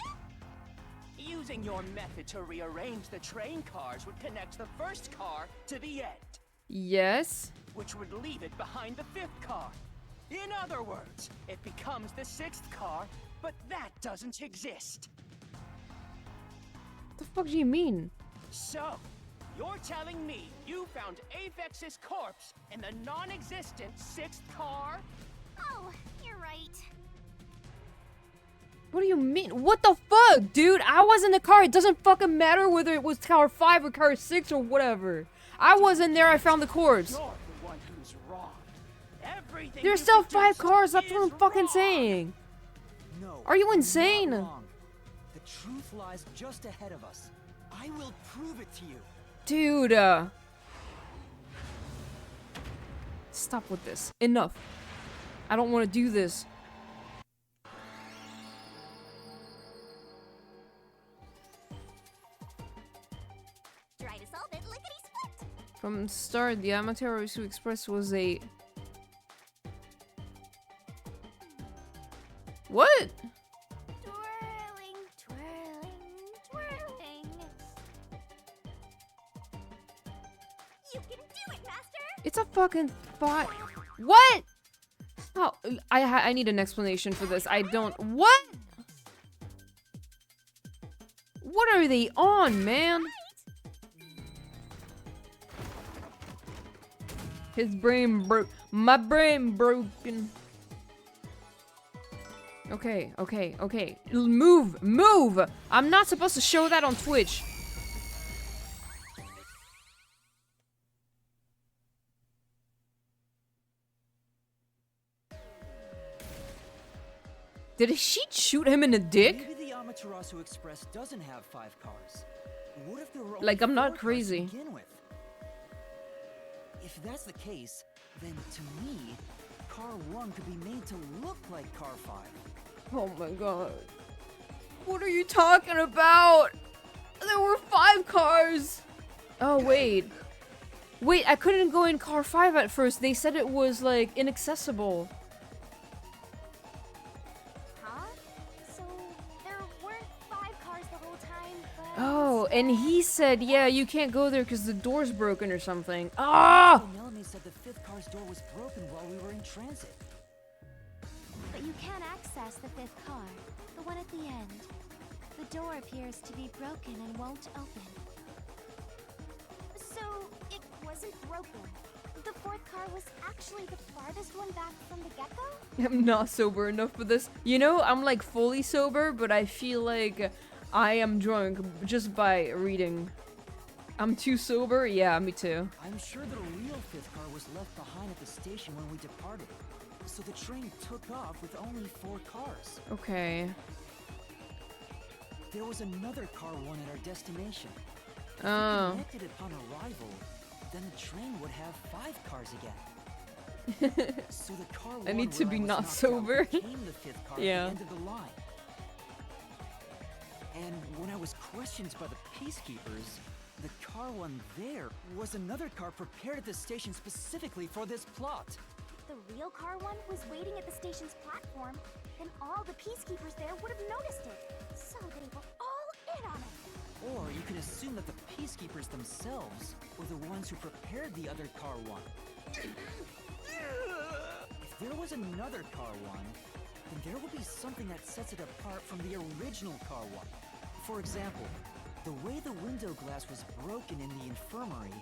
Using your method to rearrange the train cars would connect the first car to the end, Yes. which would leave it behind the 5th car. In other words, it becomes the 6th car, but that doesn't exist. What the fuck do you mean? So, you're telling me you found Avex's corpse in the non-existent 6th car? Oh, you're right. What do you mean? What the fuck, dude? I was in the car. It doesn't fucking matter whether it was car 5 or car 6 or whatever. I wasn't there. I found the corpse. You're the one who's wrong. Everything There's you still produce 5 cars. That's what I'm is fucking wrong. saying. No. Are you you're not insane? wrong. The truth lies just ahead of us. I will prove it to you. Dude, stop with this. Enough. I don't want to do this. Try to solve it lickety-split! From the start, the Amaterasu Express was a... What? Twirling, twirling, twirling. You can do it, Master! It's a fucking bot. What? Oh, I need an explanation for this. I don't. What? What are they on, man? His brain broke. My brain broken. Okay, okay, okay. Move, move! I'm not supposed to show that on Twitch. Did she shoot him in the dick? Maybe the Amaterasu Express doesn't have 5 cars. What if there were only Like, I'm 4 not cars crazy. To begin with? If that's the case, then to me, car 1 could be made to look like car 5. Oh my god. What are you talking about? There were 5 cars! Oh, wait. Wait, I couldn't go in car 5 at first. They said it was, like, inaccessible. Huh? So, there weren't 5 cars the whole time, but... Oh, and he said, yeah, you can't go there because the door's broken or something. Ah! Melanie said the 5th car's door was broken while we were in transit. But you can access the 5th car, the one at the end. The door appears to be broken and won't open. So, it wasn't broken. The 4th car was actually the farthest one back from the get-go? I'm not sober enough for this. You know, I'm like fully sober, but I feel like I am drunk just by reading. I'm too sober? Yeah, me too. I'm sure the real 5th car was left behind at the station when we departed. So the train took off with only 4 cars. Okay. There was another car 1 at our destination. If we Oh. connected upon arrival, then the train would have 5 cars again. So the car I need 1 to where be was not knocked out sober. became the 5th car Yeah. at the end of the line. And when I was questioned by the peacekeepers, the car 1 there was another car prepared at the station specifically for this plot. The real car 1 was waiting at the station's platform, then all the peacekeepers there would have noticed it. So they were all in on it. Or you could assume that the peacekeepers themselves were the ones who prepared the other car 1. If there was another car 1, then there will be something that sets it apart from the original car 1. For example, the way the window glass was broken in the infirmary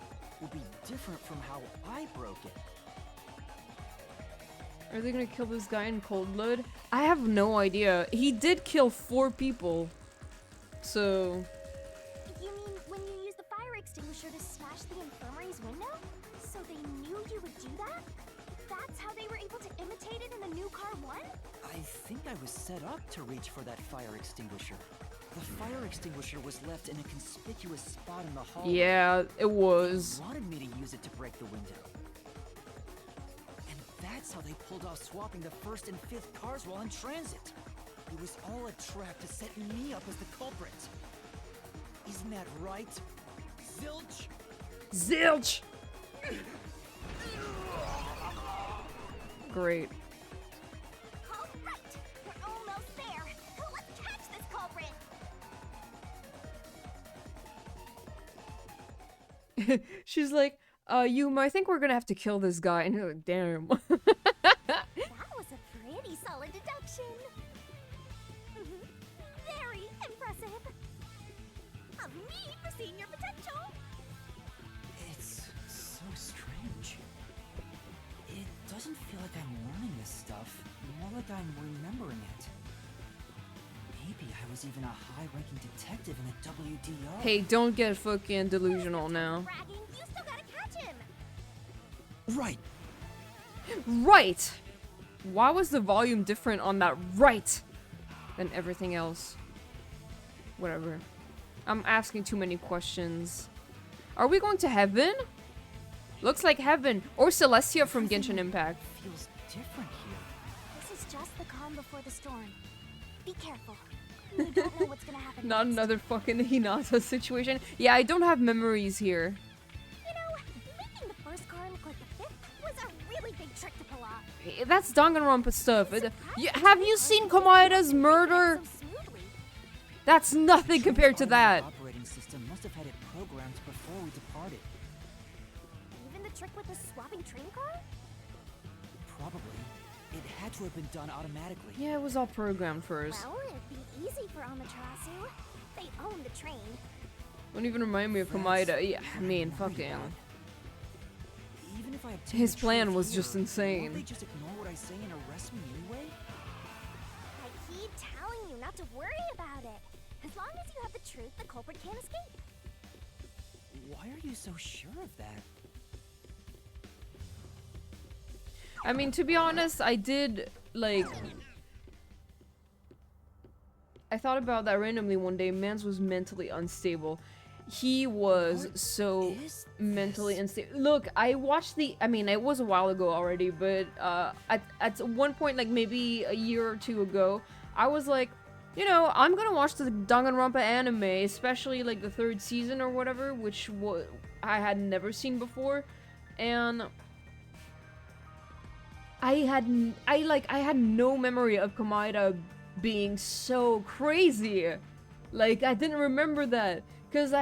will be different from how I broke it. Are they gonna kill this guy in cold blood? I have no idea. He did kill 4 people. So... You mean when you use the fire extinguisher to smash the infirmary's window? So they knew you would do that? That's how they were able to imitate it in the new car 1? I think I was set up to reach for that fire extinguisher. The fire extinguisher was left in a conspicuous spot in the hallway. yeah, it was. They wanted me to use it to break the window. And that's how they pulled off swapping the 1st and 5th cars while in transit. It was all a trap to set me up as the culprit. Isn't that right? Zilch? Zilch! Great. All right, we're almost there. Let's catch this culprit. She's like, Yuma, I think we're gonna have to kill this guy. And you're like, damn. That was a pretty solid deduction. Very impressive. Of me foreseeing your potential. It's so strange. It doesn't feel like I'm learning this stuff, more like I'm remembering it. Maybe I was even a high-ranking detective in a WDO. Hey, don't get fucking delusional now. Bragging, you still gotta catch him. Right. Right! Why was the volume different on that right than everything else? Whatever. I'm asking too many questions. Are we going to heaven? Looks like heaven. Or Celestia from Genshin Impact. Feels different here. This is just the calm before the storm. Be careful. You don't know what's gonna happen Not next. another fucking Hinata situation. Yeah, I don't have memories here. You know, making the first car look like the 5th was a really big trick to pull off. That's Danganronpa stuff. Have you seen Komaida's murder? So smoothly. That's nothing compared to that. The operating system must have had it programmed before we departed. Even the trick with the swapping train car? Probably. It had to have been done automatically. Yeah, it was all programmed first. Well, it'd be easy for Amaterasu. They own the train. Don't even remind me of Komaida. Yeah, I mean, fucking. Even if I obtain His the plan truth was here, just insane. Won't they just ignore what I say and arrest me anyway? I keep telling you not to worry about it. As long as you have the truth, the culprit can't escape. Why are you so sure of that? I mean, to be honest, I did, like... I thought about that randomly one day. Mans was mentally unstable. He was so mentally unstable. Look, I watched the... I mean, it was a while ago already, but at one point, like maybe a year or 2 ago, I was like, you know, I'm gonna watch the Danganronpa anime, especially like the 3rd season or whatever, which I had never seen before, and I had no memory of Komaida being so crazy. Like, I didn't remember that, because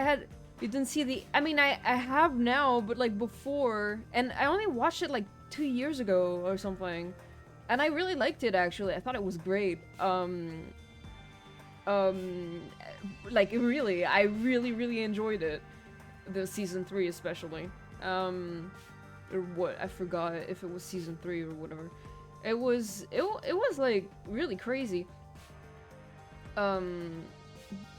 you didn't see the, I mean, I have now, but like before, and I only watched it like 2 years ago or something, and I really liked it actually. I thought it was great. Like, really, I really enjoyed it. The season 3 especially. Or what, I forgot if it was season 3 or whatever. It was like really crazy. And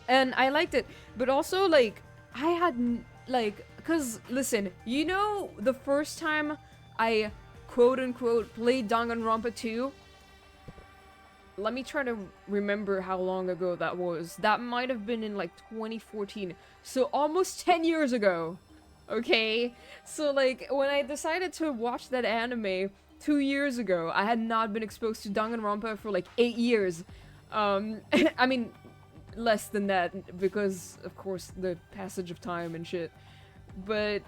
I liked it, but also like I had like, cause listen, you know, the first time I quote unquote played Danganronpa 2, let me try to remember how long ago that was. That might have been in like 2014, so almost 10 years ago. Okay, so like when I decided to watch that anime 2 years ago, I had not been exposed to Danganronpa for like 8 years. I mean, less than that, because of course the passage of time and shit. But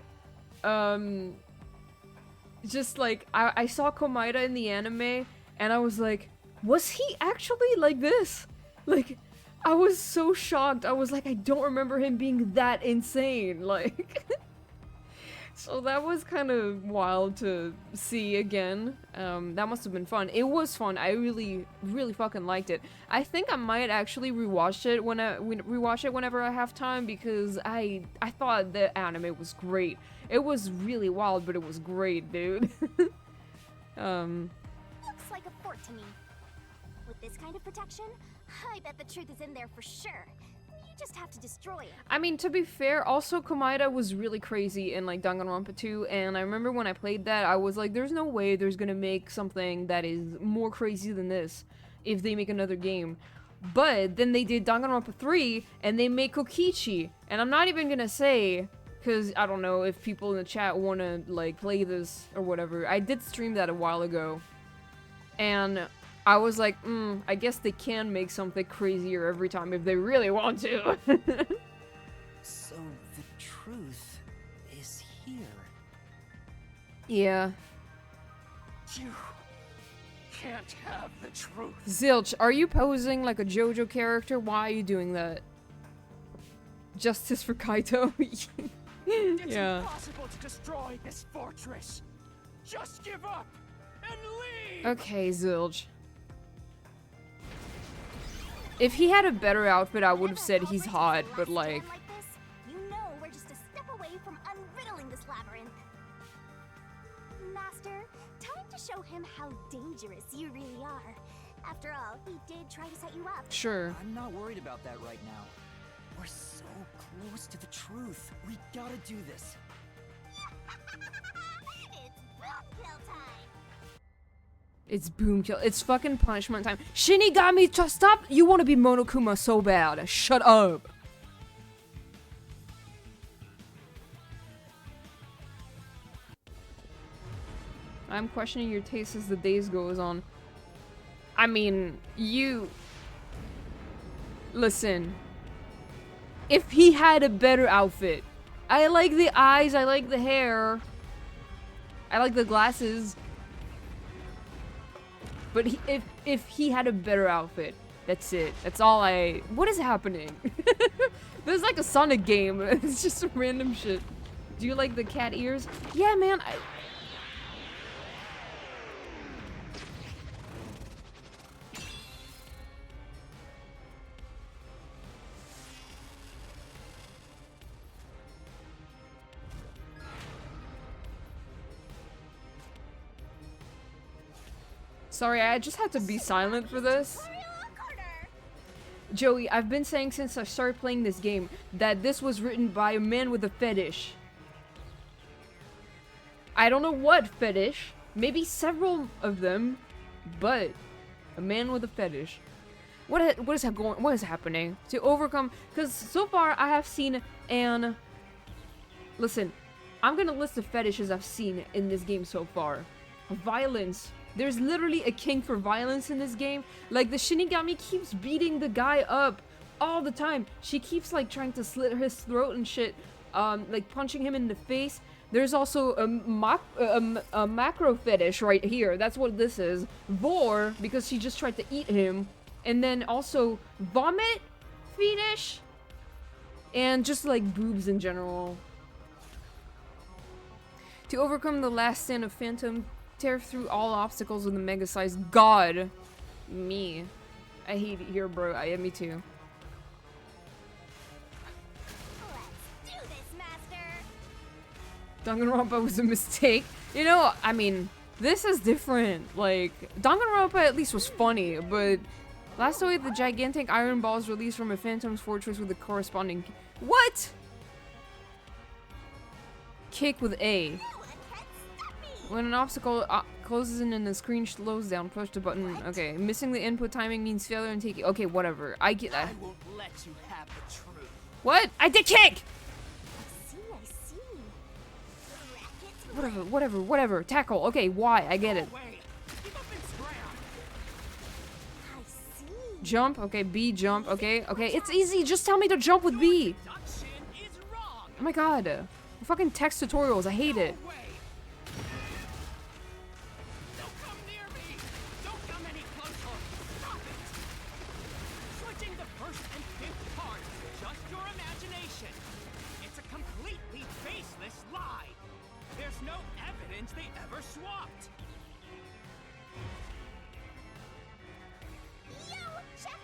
just like I saw Komaida in the anime, and I was like, was he actually like this? Like, I was so shocked. I was like, I don't remember him being that insane. Like. So that was kind of wild to see again. That must have been fun. It was fun. I really fucking liked it. I think I might actually rewatch it whenever I have time, because I thought the anime was great. It was really wild, but it was great, dude. Looks support to me. With this kind of protection, I bet the truth is in there for sure. You just have to destroy it. I mean, to be fair, also Komaeda was really crazy in like Danganronpa 2, and I remember when I played that, I was like, there's no way there's gonna make something that is more crazy than this if they make another game. But then they did Danganronpa 3, and they made Kokichi, and I'm not even gonna say, because I don't know if people in the chat want to like play this or whatever. I did stream that a while ago, and I was like, I guess they can make something crazier every time if they really want to. So the truth is here. Yeah. You can't have the truth. Zilch, are you posing like a JoJo character? Why are you doing that? Justice for Kaito? It's Yeah. impossible to destroy this fortress. Just give up and leave. Okay, Zilch. If he had a better outfit, I would have said he's hot, but like... This, you know we're just a step away from unriddling this labyrinth. Master, time to show him how dangerous you really are. After all, he did try to set you up. Sure. I'm not worried about that right now. We're so close to the truth. We gotta do this. It's boom kill time. It's boom kill. It's fucking punishment time. Shinigami, just stop! You want to be Monokuma so bad. Shut up. I'm questioning your taste as the days goes on. I mean, you... Listen. If he had a better outfit. I like the eyes, I like the hair. I like the glasses. But if he had a better outfit, that's it. That's all I... What is happening? This is like a Sonic game. It's just some random shit. Do you like the cat ears? Yeah, man. Sorry, I just had to be silent for this. Joey, I've been saying since I started playing this game that this was written by a man with a fetish. I don't know what fetish. Maybe several of them, but a man with a fetish. What is happening to overcome? Because so far I have seen an. Listen, I'm gonna list the fetishes I've seen in this game so far. Violence. There's literally a king for violence in this game. Like, the Shinigami keeps beating the guy up all the time. She keeps, like, trying to slit his throat and shit. Like, punching him in the face. There's also a macro fetish right here. That's what this is. Vor, because she just tried to eat him. And then also vomit fetish. And just, like, boobs in general. To overcome the last stand of Phantom... Tear through all obstacles with a mega-sized god. Me. I hate it here, bro. Me too. Let's do this, Master. Danganronpa was a mistake. You know, I mean, this is different. Like, Danganronpa at least was funny, but last away the gigantic iron balls released from a phantom's fortress with a corresponding... What? Kick with A. When an obstacle closes in and the screen slows down, push the button. Okay, missing the input timing means failure and taking. Okay, whatever. I get that. I won't let you have the truth. What? I did kick! I see. Whatever. Tackle. Okay, why? I get it. Wait. Give up and scram. I see. Jump. Okay, B, jump. Okay. It's easy. Just tell me to jump with B. Deduction is wrong. Oh my god. Fucking text tutorials. I hate it. No way. Don't come near me. Don't come any closer. Stop it. Switching the first and fifth parts is just your imagination. It's a completely baseless lie. There's no evidence they ever swapped. Yo, check.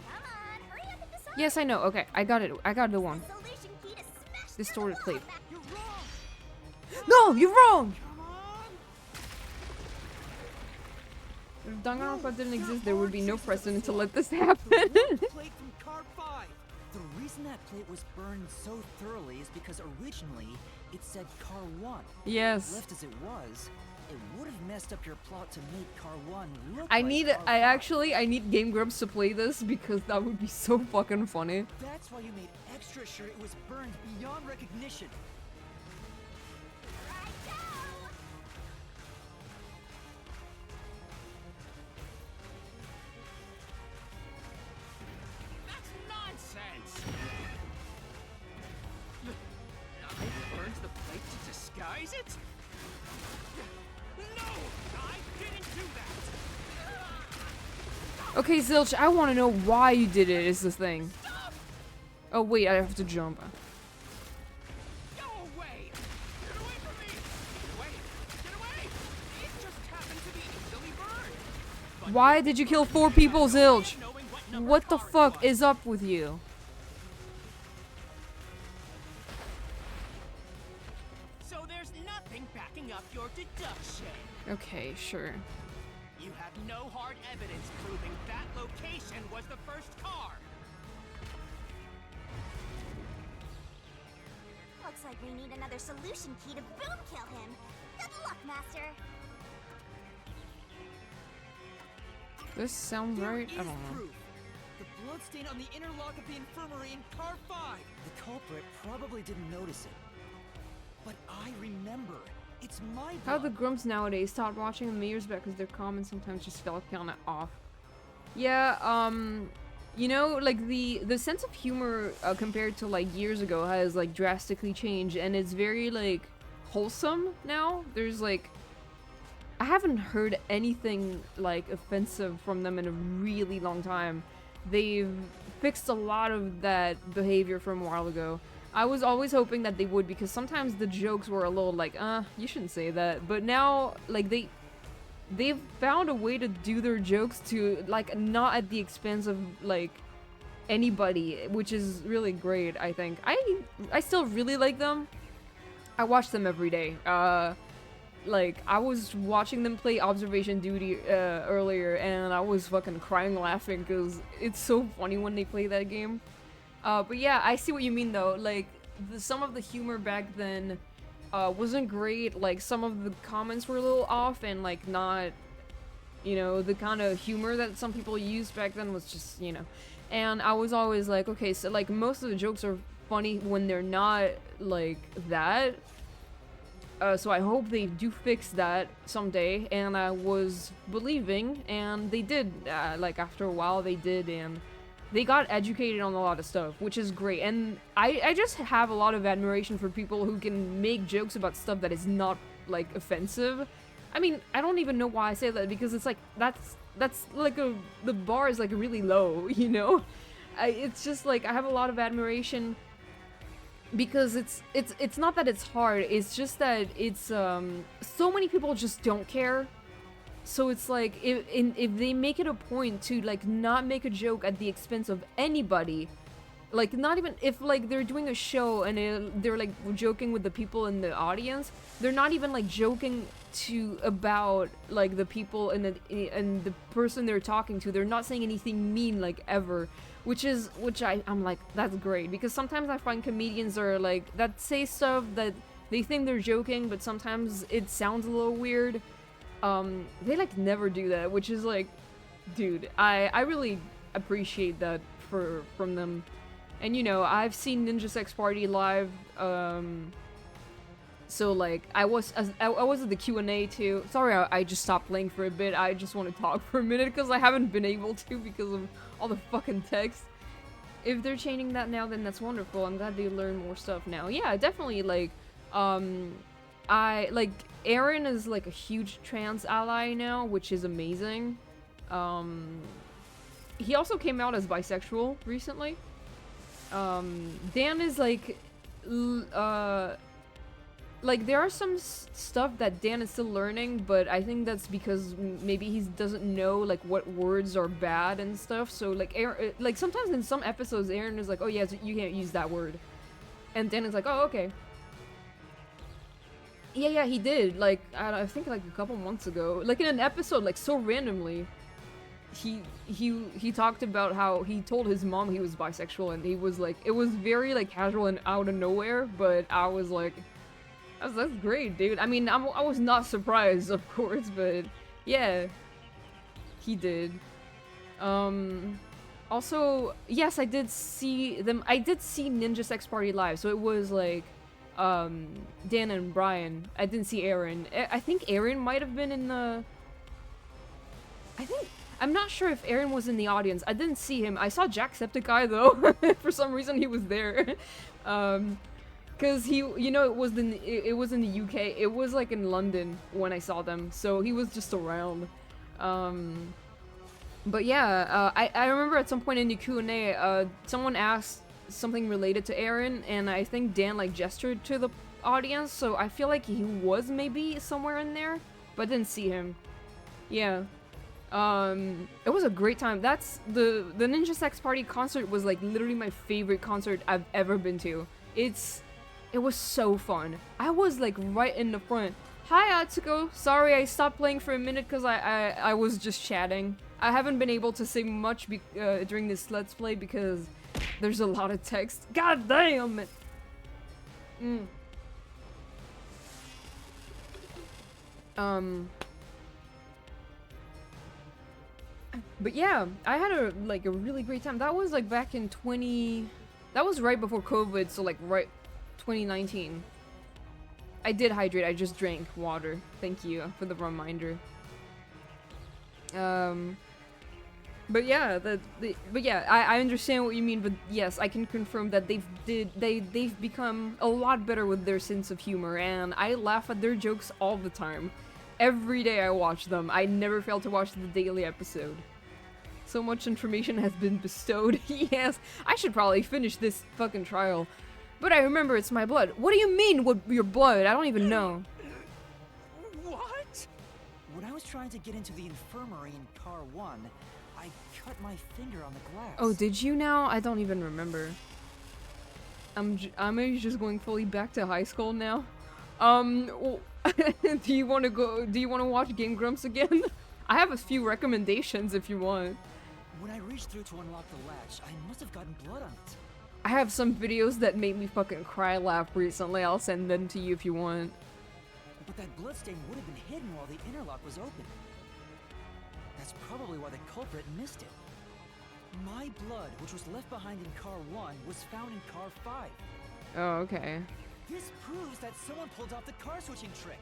Come on, hurry up and decide. Yes, I know. Okay, I got it. I got the one. Solution key to smash Distorted plate. You're wrong. No, you're wrong! Come on! If Danganronpa didn't exist, there would be no precedent to let this The happen. one plate from car 5. The reason that plate was burned so thoroughly is because originally it said car 1. Yes. Left as it was, it would have messed up your plot to make car 1 look I like need, car 5. I need Game Grumps to play this because that would be so fucking funny. That's why you made extra sure it was burned beyond recognition. That's nonsense! I burned the plate to disguise it? No! I didn't do that! Okay, Zilch, I want to know why you did it, is the thing. Oh, wait, I have to jump. Go away! Get away from me! Get away! Get away! It just happened to be easily burned! But Why did you kill 4 people, Zilch? knowing what number What the car it fuck was. is up with you? So there's nothing backing up your deduction. Okay, sure. You have no hard evidence proving that location was the first car. Looks like we need another solution key to boom kill him. Good luck, Master. This sounds There right? I is don't know. proof. The bloodstain on the inner lock of the infirmary in car 5. The culprit probably didn't notice it. But I remember. It's my blood. How the Grumps nowadays stopped watching them years back because their comments sometimes just felt kinda off. Yeah, you know, like the sense of humor compared to like years ago has like drastically changed, and it's very like wholesome now. There's like, I haven't heard anything like offensive from them in a really long time. They've fixed a lot of that behavior from a while ago. I was always hoping that they would, because sometimes the jokes were a little like, you shouldn't say that. But now, like, they've found a way to do their jokes to, like, not at the expense of, like, anybody, which is really great, I think. I still really like them. I watch them every day. Like, I was watching them play Observation Duty earlier, and I was fucking crying laughing because it's so funny when they play that game. But yeah, I see what you mean though. Like, some of the humor back then wasn't great. Like, some of the comments were a little off, and like not, you know, the kind of humor that some people used back then was just, you know. And I was always like, okay, so like most of the jokes are funny when they're not like that. So I hope they do fix that someday. And I was believing, and they did. Like after a while, they did, and they got educated on a lot of stuff, which is great. And I just have a lot of admiration for people who can make jokes about stuff that is not, like, offensive. I mean, I don't even know why I say that, because it's like, that's like the bar is, like, really low, you know? It's just, like, I have a lot of admiration, because it's not that it's hard, it's just that it's, so many people just don't care. So it's like, if they make it a point to, like, not make a joke at the expense of anybody, like, not even, if, like, they're doing a show and they're, like, joking with the people in the audience, they're not even, like, joking about, like, the people and the person they're talking to. They're not saying anything mean, like, ever, which I'm like, that's great, because sometimes I find comedians are, like, that say stuff that they think they're joking, but sometimes it sounds a little weird. They like never do that, which is like, dude, I really appreciate that from them. And you know, I've seen Ninja Sex Party live, so like I was at the Q&A too. Sorry, I just stopped playing for a bit. I just want to talk for a minute because I haven't been able to because of all the fucking text. If they're changing that now, then that's wonderful. I'm glad they learn more stuff now. Yeah, definitely, like, I like Aaron is like a huge trans ally now, which is amazing. He also came out as bisexual recently. Dan is like there are some stuff that Dan is still learning, but I think that's because maybe he doesn't know like what words are bad and stuff. So like Aaron, like sometimes in some episodes Aaron is like, oh yeah, you can't use that word, and Dan is like, oh okay. Yeah, he did. Like, I think like a couple months ago. Like in an episode, like so randomly. He talked about how he told his mom he was bisexual, and he was like, it was very like casual and out of nowhere, but I was like, that's great, dude. I mean, I was not surprised, of course, but yeah, he did. Also, yes, I did see them. I did see Ninja Sex Party live, so it was like, Dan and Brian. I didn't see Aaron. I think Aaron might have been in the. I'm not sure if Aaron was in the audience. I didn't see him. I saw Jacksepticeye though. For some reason, he was there. Cause he, you know, it was in the UK. It was like in London when I saw them, so he was just around. But yeah, I remember at some point in the Q&A, someone asked something related to Aaron, and I think Dan like gestured to the audience, so I feel like he was maybe somewhere in there, but didn't see him. Yeah. It was a great time. That's the Ninja Sex Party concert was like literally my favorite concert I've ever been to. It was so fun. I was like right in the front. Hi Atsuko, sorry I stopped playing for a minute because I was just chatting. I haven't been able to say much during this Let's Play because there's a lot of text. God damn it! But yeah, I had a really great time. That was like back in that was right before COVID, so like right 2019. I did hydrate, I just drank water. Thank you for the reminder. But yeah, I understand what you mean, but yes, I can confirm that they've become a lot better with their sense of humor, and I laugh at their jokes all the time. Every day I watch them. I never fail to watch the daily episode. So much information has been bestowed. Yes, I should probably finish this fucking trial. But I remember it's my blood. What do you mean with your blood? I don't even know. What? When I was trying to get into the infirmary in Car 1, I cut my finger on the glass. Oh, did you now? I don't even remember. I'm just going fully back to high school now. Do you want to watch Game Grumps again? I have a few recommendations if you want. When I reached through to unlock the latch, I must have gotten blood on it. I have some videos that made me fucking cry laugh recently. I'll send them to you if you want. But that bloodstain would have been hidden while the interlock was open. That's probably why the culprit missed it. My blood, which was left behind in Car 1, was found in Car 5. Oh, okay. This proves that someone pulled off the car switching trick.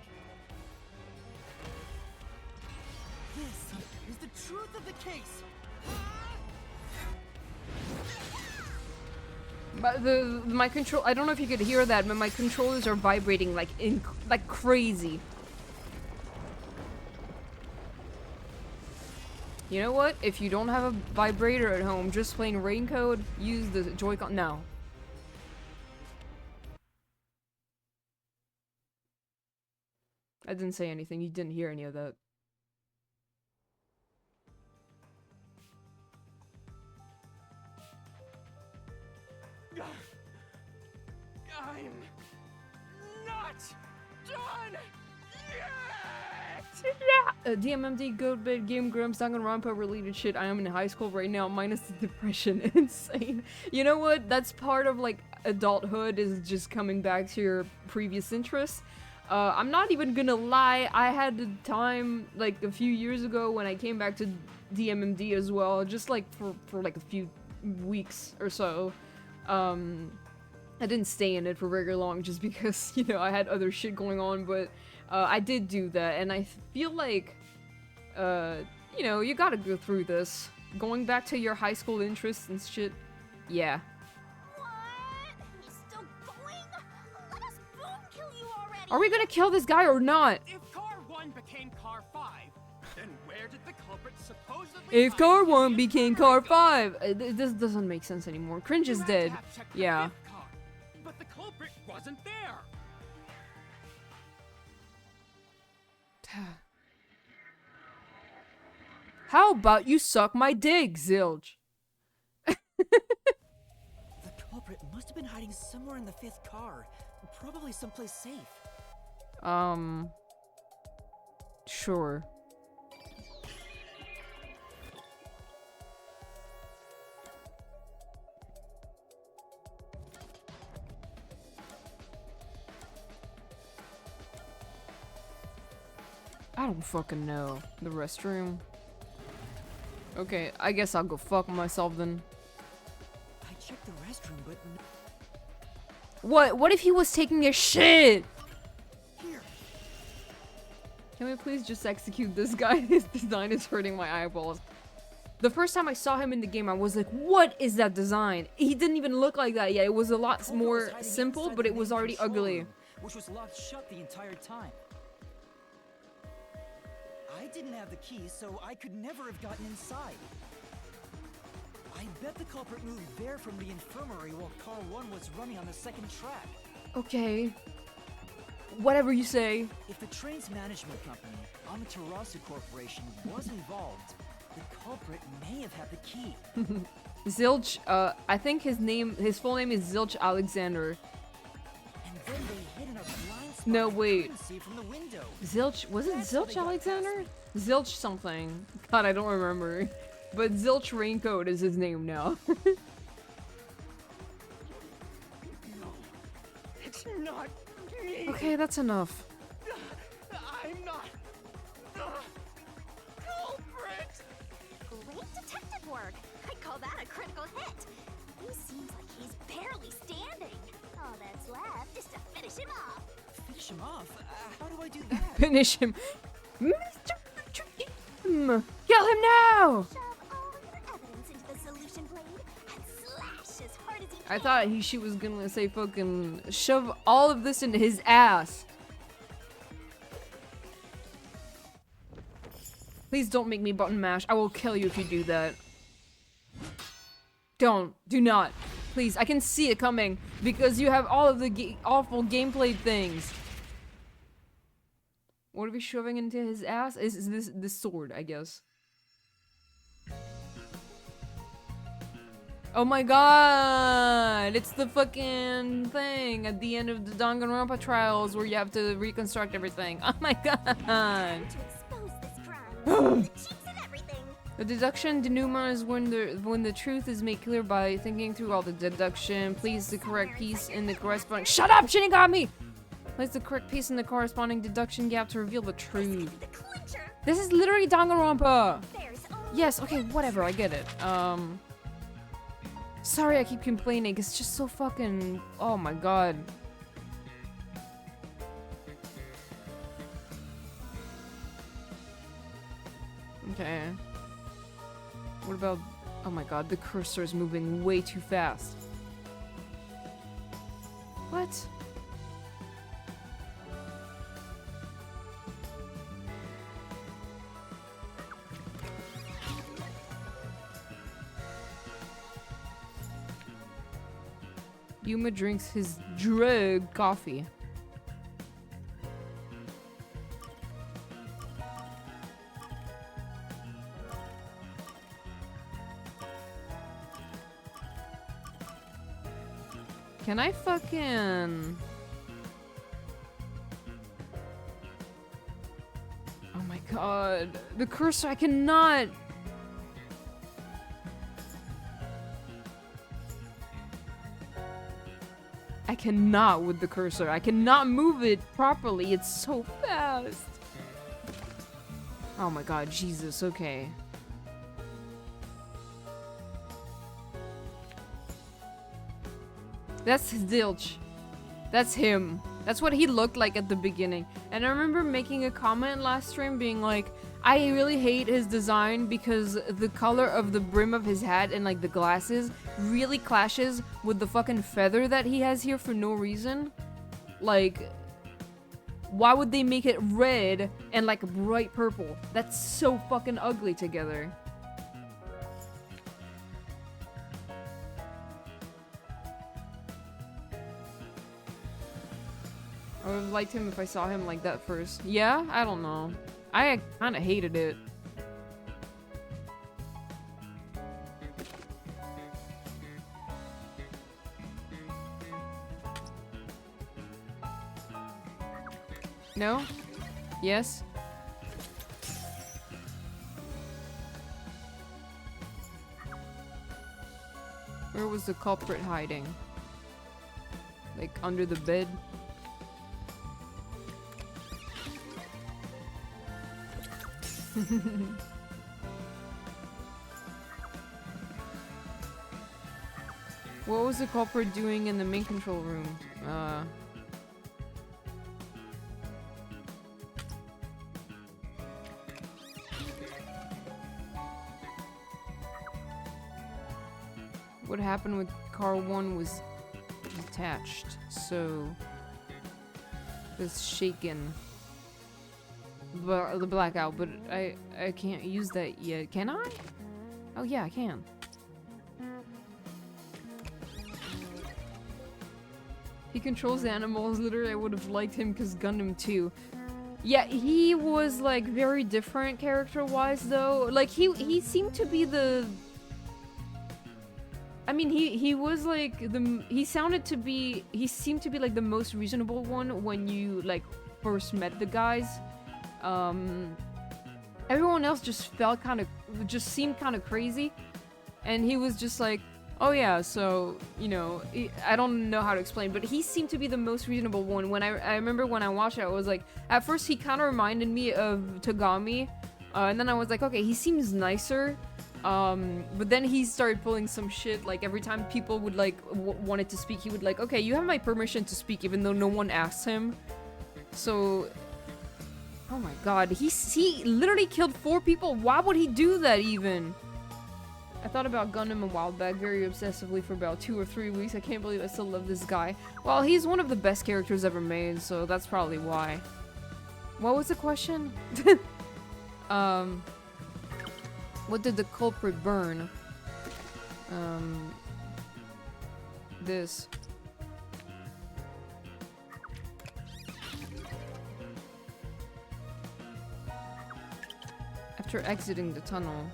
This is the truth of the case. But my control, I don't know if you could hear that, but my controllers are vibrating like crazy. You know what? If you don't have a vibrator at home, just plain Raincode, use the Joy-Con. No. I didn't say anything. You didn't hear any of that. I'm not done yet! DMMD, Goatbit, Game Grumps, Danganronpa related shit. I am in high school right now, minus the depression. Insane. You know what? That's part of like adulthood, is just coming back to your previous interests. I'm not even gonna lie, I had the time like a few years ago when I came back to DMMD as well, just like for like a few weeks or so. I didn't stay in it for very long just because, you know, I had other shit going on, but I did do that, and I feel like, you know, you gotta go through this. Going back to your high school interests and shit, yeah. What? He's still going? Let us boom kill you already! Are we gonna kill this guy or not? If Car 1 became Car 5, then where did the culprit supposedly If hide Car in the 1 became Car infirmary? 5! This doesn't make sense anymore. Cringe is You had to dead. have checked the Yeah. 5th car, but the culprit wasn't there. How about you suck my dick, Zilch? The culprit must have been hiding somewhere in the 5th car, probably someplace safe. Sure. I don't fucking know. The restroom. Okay, I guess I'll go fuck myself then. I checked the restroom, but What? What if he was taking a shit? here. Can we please just execute this guy? His design is hurting my eyeballs. The first time I saw him in the game, I was like, what is that design? He didn't even look like that yet. It was a lot The culprit was more hiding simple, inside but the it was main already control ugly. room, which was locked shut the entire time. I didn't have the key, so I could never have gotten inside. I bet the culprit moved there from the infirmary while car 1 was running on the second track. Okay. Whatever you say. If the train's management company, Amaterasu Corporation, was involved, the culprit may have had the key. Zilch, I think his full name is Zilch Alexander. And then they hid in a blind spot No, I wait. couldn't see from the window. Zilch, was it That's how they Zilch got Alexander? Zilch something. God, I don't remember. But Zilch Raincoat is his name now. It's not me. Okay, that's enough. I'm not the culprit. Great detective work. I call that a critical hit. He seems like he's barely standing. All that's left is to finish him off. Finish him off? How do I do that? Finish him. Mr. Dream! Kill him now! Shove all your evidence into the solution blade and slash as hard as you I can. thought she was gonna say fucking shove all of this into his ass. Please don't make me button mash. I will kill you if you do that. Don't. Do not. Please, I can see it coming because you have all of the awful gameplay things. What are we shoving into his ass? Is this sword, I guess. Oh my god! It's the fucking thing at the end of the Danganronpa trials where you have to reconstruct everything. Oh my god! To expose this crime. The cheats and everything. The deduction denouement is when the truth is made clear by thinking through all the deduction. Please the correct piece in the corresponding. Shut up, Shinigami! Place the correct piece in the corresponding deduction gap to reveal the This truth. could be the clincher. This is literally Danganronpa. There's only Yes, okay, whatever, I get it. Sorry I keep complaining, it's just so fucking... Oh my god. Okay. What about... Oh my god, the cursor is moving way too fast. What? Yuma drinks his drug coffee. Can I fucking... Oh my god. The cursor, I cannot... I cannot with the cursor. I cannot move it properly. It's so fast. Oh my god, Jesus, okay. That's Zilch. That's him. That's what he looked like at the beginning. And I remember making a comment last stream being like, I really hate his design because the color of the brim of his hat and like the glasses really clashes with the fucking feather that he has here for no reason. Like, why would they make it red and like bright purple? That's so fucking ugly together. I would have liked him if I saw him like that first. Yeah? I don't know. I kind of hated it. No? Yes? Where was the culprit hiding? Like under the bed? What was the culprit doing in the main control room? What happened with car 1 was detached, so it's shaken. The blackout, but I can't use that yet. Can I? Oh yeah, I can. He controls animals. Literally, I would have liked him because Gundam 2. Yeah, he was like very different character-wise though. Like he seemed to be the. I mean, he was like he seemed to be like the most reasonable one when you like first met the guys. Everyone else just seemed kind of crazy, and he was just like, oh yeah, so you know, I don't know how to explain, but he seemed to be the most reasonable one. When I remember when I watched it, I was like, at first he kind of reminded me of Tagami, and then I was like, okay, he seems nicer. But then he started pulling some shit, like every time people would like wanted to speak, he would like, okay, you have my permission to speak even though no one asked him. So, oh my god, he literally killed 4 people. Why would he do that even? I thought about Gundam a while back very obsessively for about 2 or 3 weeks. I can't believe I still love this guy. Well, he's one of the best characters ever made, so that's probably why. What was the question? What did the culprit burn? This. After exiting the tunnel.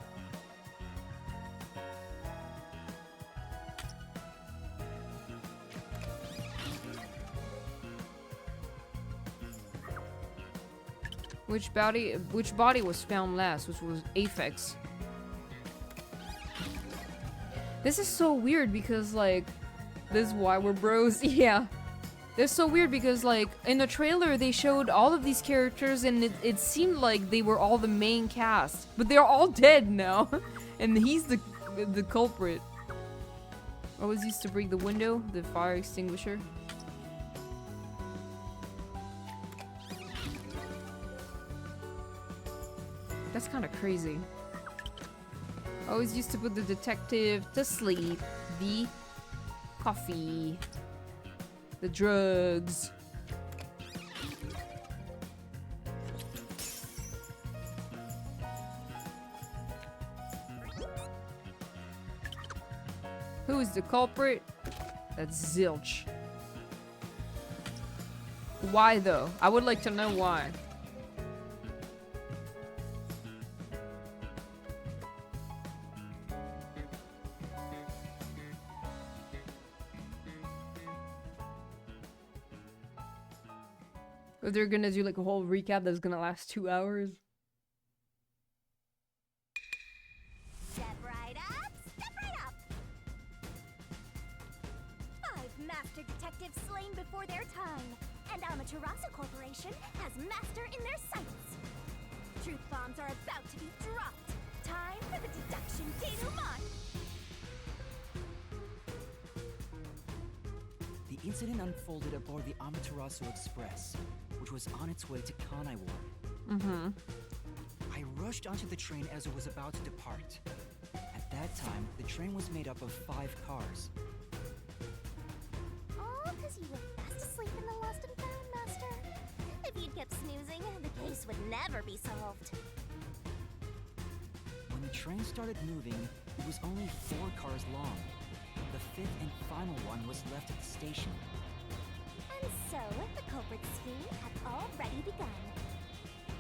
Which body was found last, which was Aphex. This is so weird because, like, this is why we're bros. Yeah. It's so weird because, like, in the trailer they showed all of these characters and it seemed like they were all the main cast. But they're all dead now. And he's the culprit. Always used to break the window, the fire extinguisher. That's kind of crazy. Always used to put the detective to sleep. The coffee. The drugs. Who is the culprit? That's Zilch. Why though? I would like to know why. If they're gonna do like a whole recap that's gonna last 2 hours. Step right up, step right up. 5 master detectives slain before their time, and Amaterasu Corporation has master in their sights. Truth bombs are about to be dropped. Time for the deduction denouement. The incident unfolded aboard the Amaterasu Express, which was on its way to Kanai. I rushed onto the train as it was about to depart. At that time, the train was made up of 5 cars. All because you were fast asleep in the lost and found, Master. If you'd kept snoozing, the case would never be solved. When the train started moving, it was only 4 cars long. The 5th and final one was left at the station. And so, the culprit's scheme had already begun.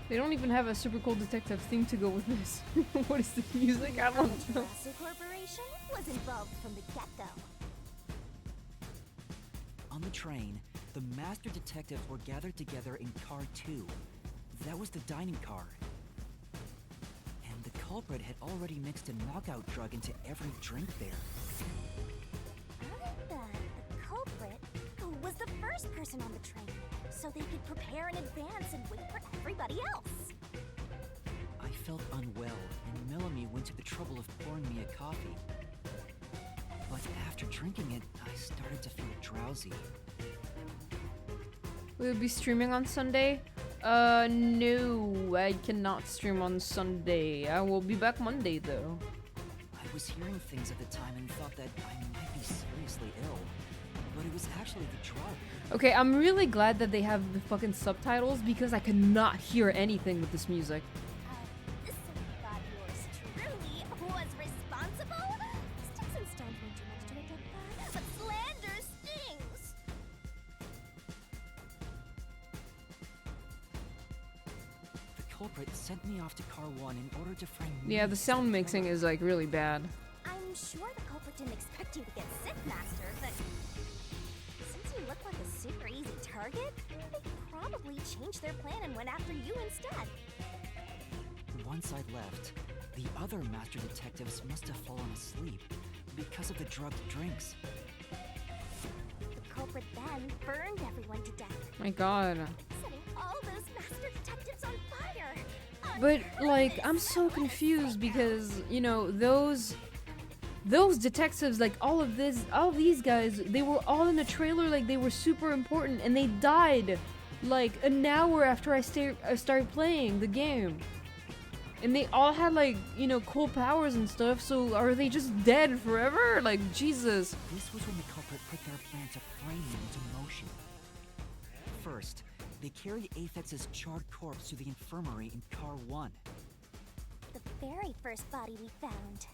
They don't even have a super cool detective theme to go with this. What is the music? I don't know. Amaterasu Corporation was involved from the get-go. On the train, the master detectives were gathered together in car 2. That was the dining car. And the culprit had already mixed a knockout drug into every drink there. I bet the culprit was the first person on the train, so they could prepare in advance and wait for everybody else. I felt unwell, and Melanie went to the trouble of pouring me a coffee. But after drinking it, I started to feel drowsy. We'll be streaming on Sunday? No, I cannot stream on Sunday. I will be back Monday though. I was hearing things at the time and thought that I might be seriously ill. But it was actually the drug. Okay, I'm really glad that they have the fucking subtitles because I cannot hear anything with this music. So you thought yours truly was responsible? Sticks and stones won't do much to a dead body, but slander stings. The culprit sent me off to car 1 in order to frame me. Yeah, the sound mixing is like really bad. I'm sure the culprit didn't expect you to get sick, Master, but since you look like a super easy target, they probably changed their plan and went after you instead. Once I'd left, the other master detectives must have fallen asleep because of the drugged drinks. The culprit then burned everyone to death, My god. setting all those master detectives on fire. On But like, purpose. I'm so confused because, you know, those detectives, like all these guys, they were all in the trailer like they were super important and they died like an hour after I started playing the game. And they all had like, you know, cool powers and stuff, so are they just dead forever? Like, Jesus. This was when the culprit put their plan to frame me into motion. First, they carried Aphex's charred corpse to the infirmary in car 1. The very first body we found.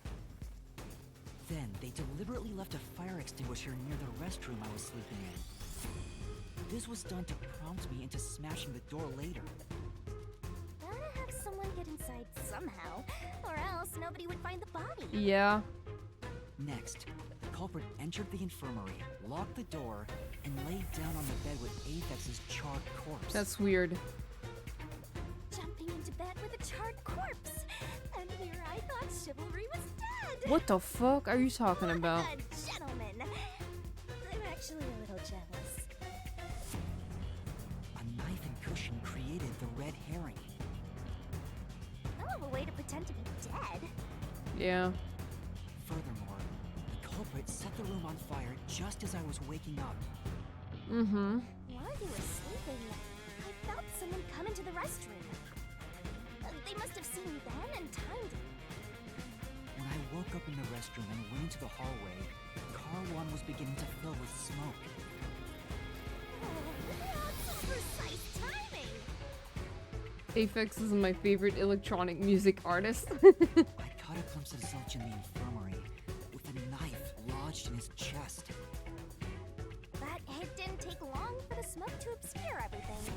Then, they deliberately left a fire extinguisher near the restroom I was sleeping in. This was done to prompt me into smashing the door later. Gotta have someone get inside somehow, or else nobody would find the body. Yeah. Next, the culprit entered the infirmary, locked the door, and laid down on the bed with Aphex's charred corpse. That's weird. Jumping into bed with a charred corpse. And here I thought chivalry was dead. What the fuck are you talking about? A gentleman. I'm actually a little jealous. A knife and cushion created the red herring. Hell of a way to pretend to be dead. Yeah. Furthermore, the culprit set the room on fire just as I was waking up. Mm-hmm. While you were sleeping, I felt someone come into the restroom. They must have seen me then and timed it. When I woke up in the restroom and went into the hallway, car 1 was beginning to fill with smoke. Oh, that's some precise timing. Aphex is my favorite electronic music artist. I caught a glimpse of Zilch in the infirmary, with a knife lodged in his chest. But it didn't take long for the smoke to obscure everything.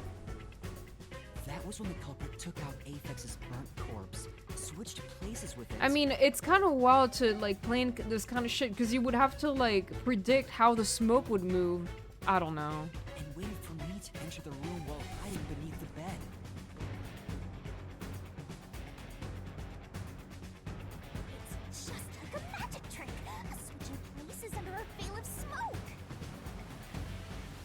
That was when the culprit took out Aphex's burnt corpse, switched places with it. I mean, it's kind of wild to like plan this kind of shit because you would have to like predict how the smoke would move. I don't know. and waited for me to enter the room while hiding beneath the bed. It's just like a magic trick. Switching places under a veil of smoke.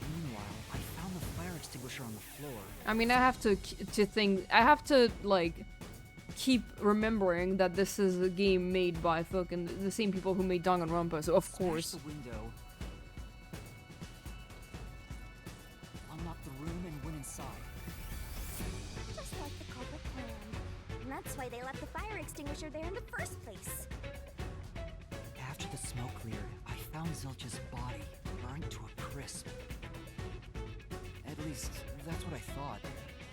Meanwhile, I found the fire extinguisher on the floor. I mean, I have to think. I have to like keep remembering that this is a game made by fucking the same people who made Danganronpa. So of course. Smashed the window, unlocked the room, and went inside. Just like the culprit planned. And that's why they left the fire extinguisher there in the first place. After the smoke cleared, I found Zilch's body, burned to a crisp. At least, that's what I thought.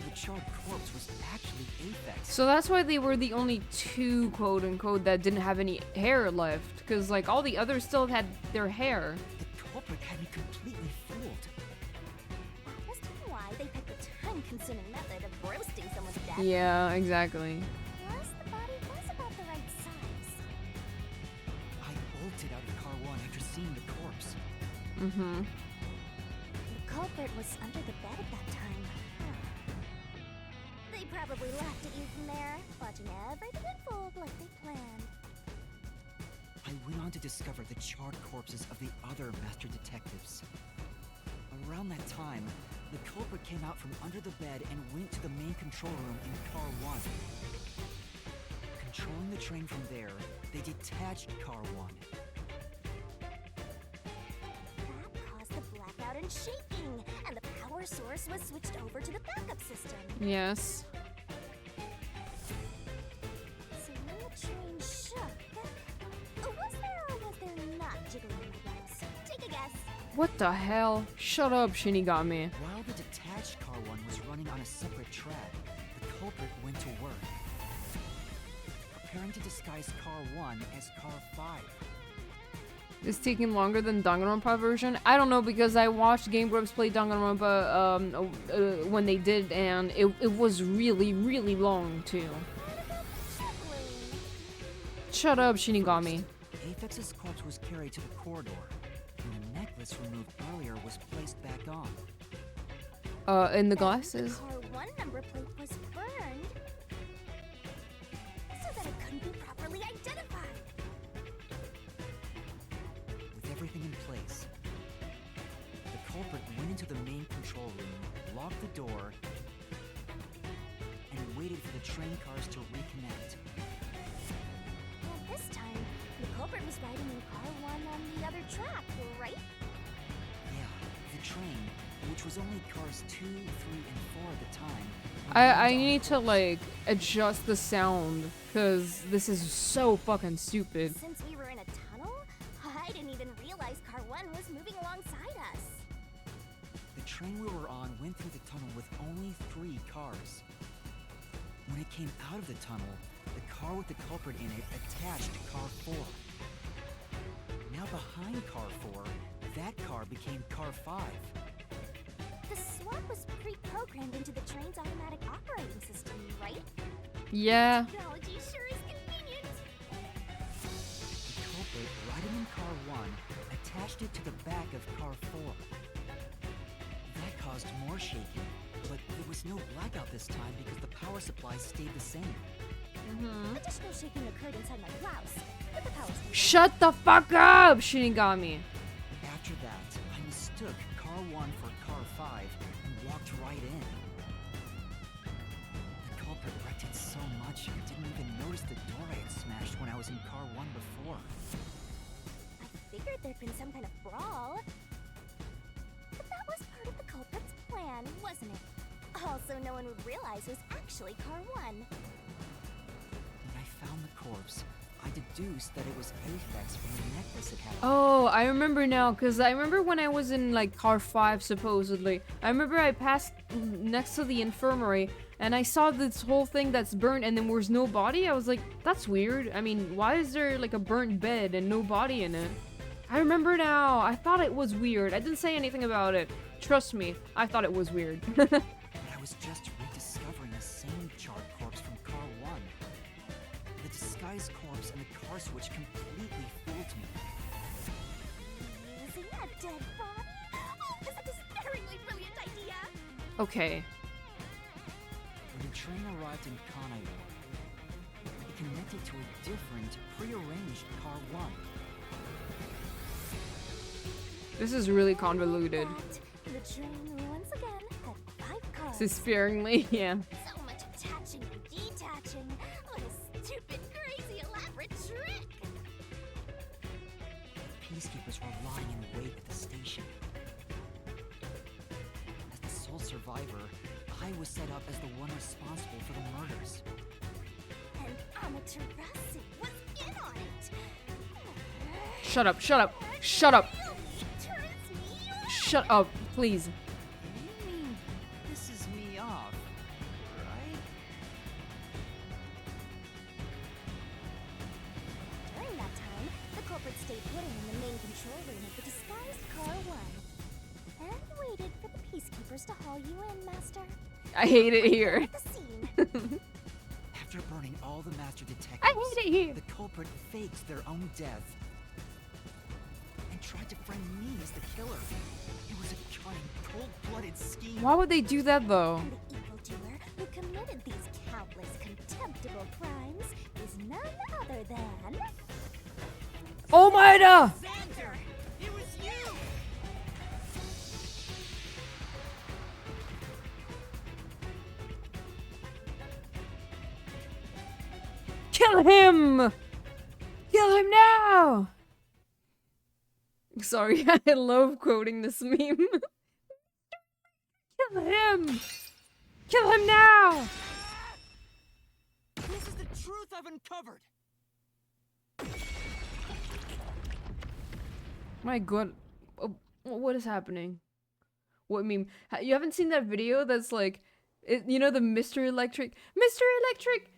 The charred corpse was actually Aphex. So that's why they were the only two, quote unquote, that didn't have any hair left. Because like all the others still had their hair. The culprit had me completely fooled. That must be why they picked the time-consuming method of roasting someone to death. Yeah, exactly. Plus, the body was about the right size. I bolted out of car 1 after seeing the corpse. The culprit was under the bed at that time. They probably laughed at you from there, watching everything unfold like they planned. I went on to discover the charred corpses of the other master detectives. Around that time, the culprit came out from under the bed and went to the main control room in Car 1. Controlling the train from there, they detached Car 1. That caused the blackout and shaking, and the power source was switched over to the backup system. Yes. So when the train shook, was there or was there not jiggling wheels? Take a guess. What the hell? Shut up, Shinigami. While the detached Car 1 was running on a separate track, the culprit went to work, preparing to disguise Car 1 as Car 5. It's taking longer than Danganronpa version. I don't know because I watched Game Grumps play Danganronpa when they did, and it was really, really long too. Shut up, Shinigami. Aphex's corpse was carried to the corridor, and the necklace removed earlier was placed back on. And the The glasses. car 1 number plate was burned so that it couldn't be properly identified. With everything in place, the culprit went into the main control room, locked the door, and waited for the train cars to reconnect. And this time, the culprit was riding in car 1 on the other track, right? Yeah, the train, which was only cars 2, 3, and 4 at the time. I remained on need to course. like adjust the sound because this is so fucking stupid. Since we were in a tunnel, I didn't even realize car 1 was moving alongside us. The train we were on went through the tunnel with only 3 cars. When it came out of the tunnel, the car with the culprit in it attached to car 4. Now behind car 4, that car became car 5. The swap was pre-programmed into the train's automatic operating system, right? Yeah. Technology sure is convenient. The culprit, riding in car 1, attached it to the back of car 4. That caused more shaking, but there was no blackout this time because the power supply stayed the same. Additional shaking occurred inside my blouse, but the power stayed. Shut the fuck up, Shinigami. After that, I mistook car 1 for car 5 and walked right in. The culprit wrecked it so much I didn't even notice the door I had smashed when I was in car 1 before. I figured there'd been some kind of brawl. But that was part of the culprit's plan, wasn't it? Also, no one would realize it was actually car 1. When I found the corpse, I deduced that it was Aphex from the necklace it had on. Oh, I remember now, because I remember when I was in, like, car 5, supposedly. I remember I passed next to the infirmary, and I saw this whole thing that's burnt, and then there was no body. I was like, that's weird. I mean, why is there, like, a burnt bed and no body in it? I remember now. I thought it was weird. I didn't say anything about it. Trust me, I thought it was weird. But I was just rediscovering the same charred corpse from car 1. The disguised corpse and the car switch completely fooled me. Using a dead body? Oh, this is a despairingly brilliant idea! Okay. When the train arrived in Kanaiwa, it connected to a different, prearranged car 1. This is really convoluted. The train once again had 5 cars. Sparingly, yeah. So much attaching and detaching. What a stupid, crazy, elaborate trick! Peacekeepers were lying in wait at the station. As the sole survivor, I was set up as the one responsible for the murders. And Amaterasu was in on it. Shut up, shut up, shut up, Turns me on. shut up, please. You mean pisses me off, right? During that time, the culprit stayed hidden in the main control room of the disguised car 1 and waited for the peacekeepers to haul you in, Master. I hate it here. At the scene. After burning all the master detectives, I hate it here. the culprit faked their own death and tried to frame me as the killer. It was a cunning, cold cold-blooded scheme. Why would they do that though? And the evildoer who committed these countless contemptible crimes is none other than... Oh my god! Xander! It was you! Kill him! Kill him now! Sorry, I love quoting this meme. Kill him! Kill him now! This is the truth I've uncovered. My god. What is happening? What meme? You haven't seen that video that's like, you know, the Mr. Electric? Mr. Electric!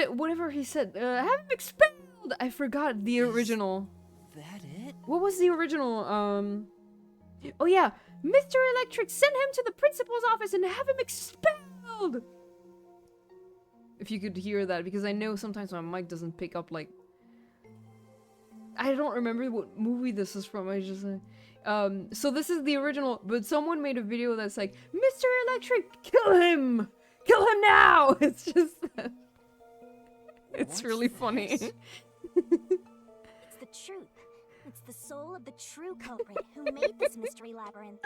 Whatever he said, have him expelled! I forgot the original. That it? What was the original? Oh yeah, Mr. Electric, send him to the principal's office and have him expelled! If you could hear that, because I know sometimes my mic doesn't pick up, like... I don't remember what movie this is from, I just... so this is the original, but someone made a video that's like, Mr. Electric, kill him! Kill him now! It's just... It's really funny. It's the truth. It's the soul of the true culprit who made this mystery labyrinth.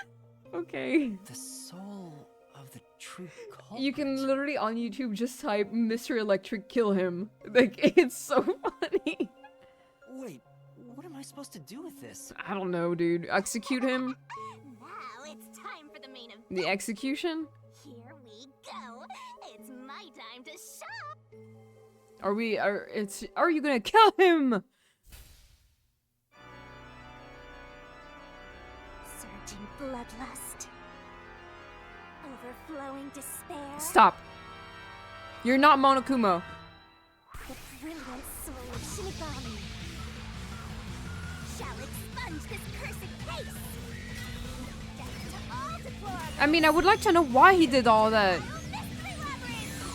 Okay. The soul of the true culprit. You can literally on YouTube just type Mr. Electric kill him. Like, it's so funny. Wait, what am I supposed to do with this? I don't know, dude. Execute him? Now it's time for the main event. The execution? Here we go. It's my time to shop. Are you gonna kill him? Surging bloodlust. Overflowing despair. Stop. You're not Monokuma. The brilliant soul of Shinigami shall expunge this cursed case. Death to all deplorables. I mean, I would like to know why he did all that. Mystery labyrinth.